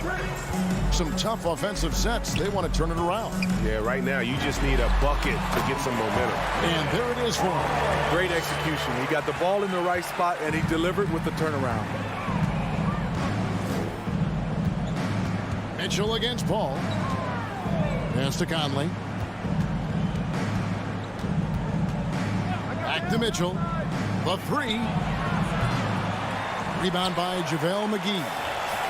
Some tough offensive sets. They want to turn it around. Yeah, right now you just need a bucket to get some momentum. And there it is for him. Great execution. He got the ball in the right spot, and he delivered with the turnaround. Mitchell against Paul. Pass to Conley. Back to Mitchell. The 3. Rebound by JaVale McGee.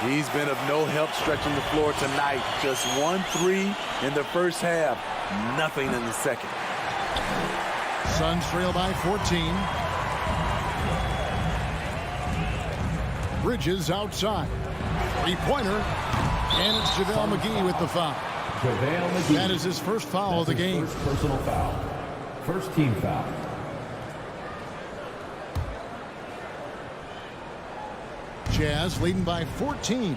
He's been of no help stretching the floor tonight. Just 1 3 in the first half. Nothing in the second. Suns trail by 14. Bridges outside. 3-pointer. And it's JaVale McGee with the foul. JaVale McGee. That is his first foul of the game. First personal foul. First team foul. Jazz leading by 14.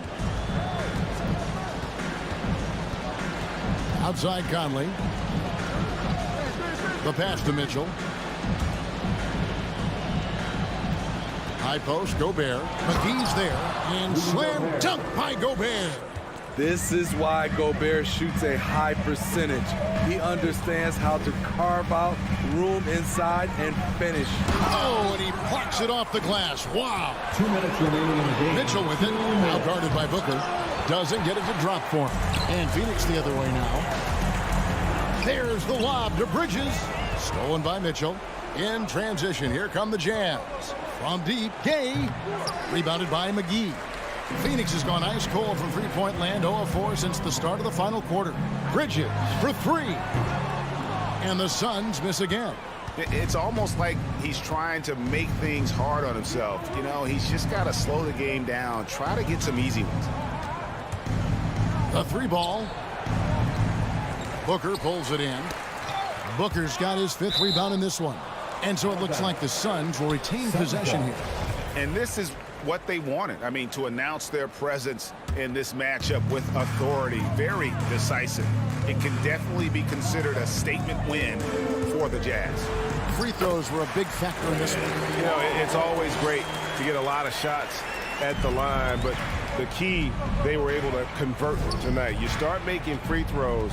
Outside Conley. The pass to Mitchell. High post, Gobert. McGee's there. And slam dunk by Gobert. This is why Gobert shoots a high percentage. He understands how to carve out room inside and finish. Oh, and he blocks it off the glass. Wow. 2 minutes remaining in the game. Mitchell with it. Now guarded by Booker. Doesn't get it to drop for him. And Phoenix the other way now. There's the lob to Bridges. Stolen by Mitchell. In transition, here come the Jazz. From deep, Gay. Rebounded by McGee. Phoenix has gone ice cold from three-point land, 0 of 4 since the start of the final quarter. Bridges for 3. And the Suns miss again. It's almost like he's trying to make things hard on himself. You know, he's just got to slow the game down, try to get some easy ones. The 3-ball. Booker pulls it in. Booker's got his 5th rebound in this one. And so it looks like the Suns will retain possession here. And this is what they wanted. I mean, to announce their presence in this matchup with authority, very decisive. It can definitely be considered a statement win for the Jazz. Free throws were a big factor in this one. You know, it's always great to get a lot of shots at the line, but the key, they were able to convert tonight. You start making free throws,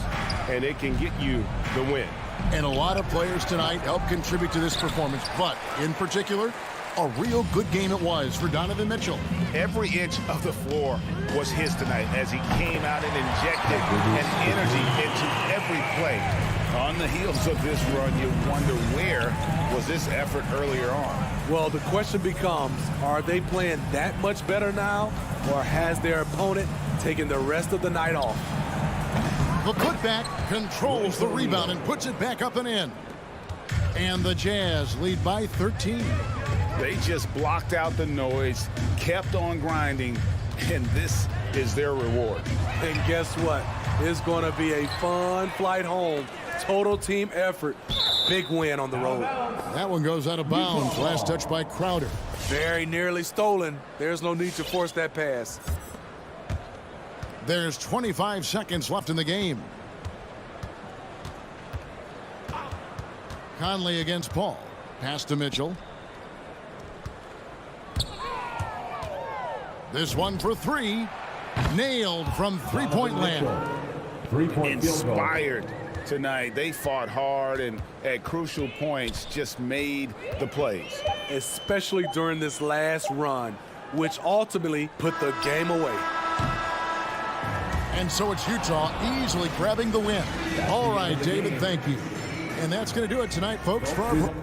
and it can get you the win. And a lot of players tonight helped contribute to this performance, but in particular, a real good game it was for Donovan Mitchell. Every inch of the floor was his tonight as he came out and injected an energy into every play. On the heels of this run, you wonder where was this effort earlier on? Well, the question becomes, are they playing that much better now, or has their opponent taken the rest of the night off? The putback controls the rebound and puts it back up and in. And the Jazz lead by 13. They just blocked out the noise, kept on grinding, and this is their reward. And guess what? It's going to be a fun flight home. Total team effort. Big win on the road. That one goes out of bounds. Last touch by Crowder. Very nearly stolen. There's no need to force that pass. There's 25 seconds left in the game. Conley against Paul. Pass to Mitchell. This one for three. Nailed from three-point land. Inspired tonight. They fought hard and at crucial points just made the plays. Especially during this last run, which ultimately put the game away. And so it's Utah easily grabbing the win. All right, David, thank you. And that's going to do it tonight, folks, for our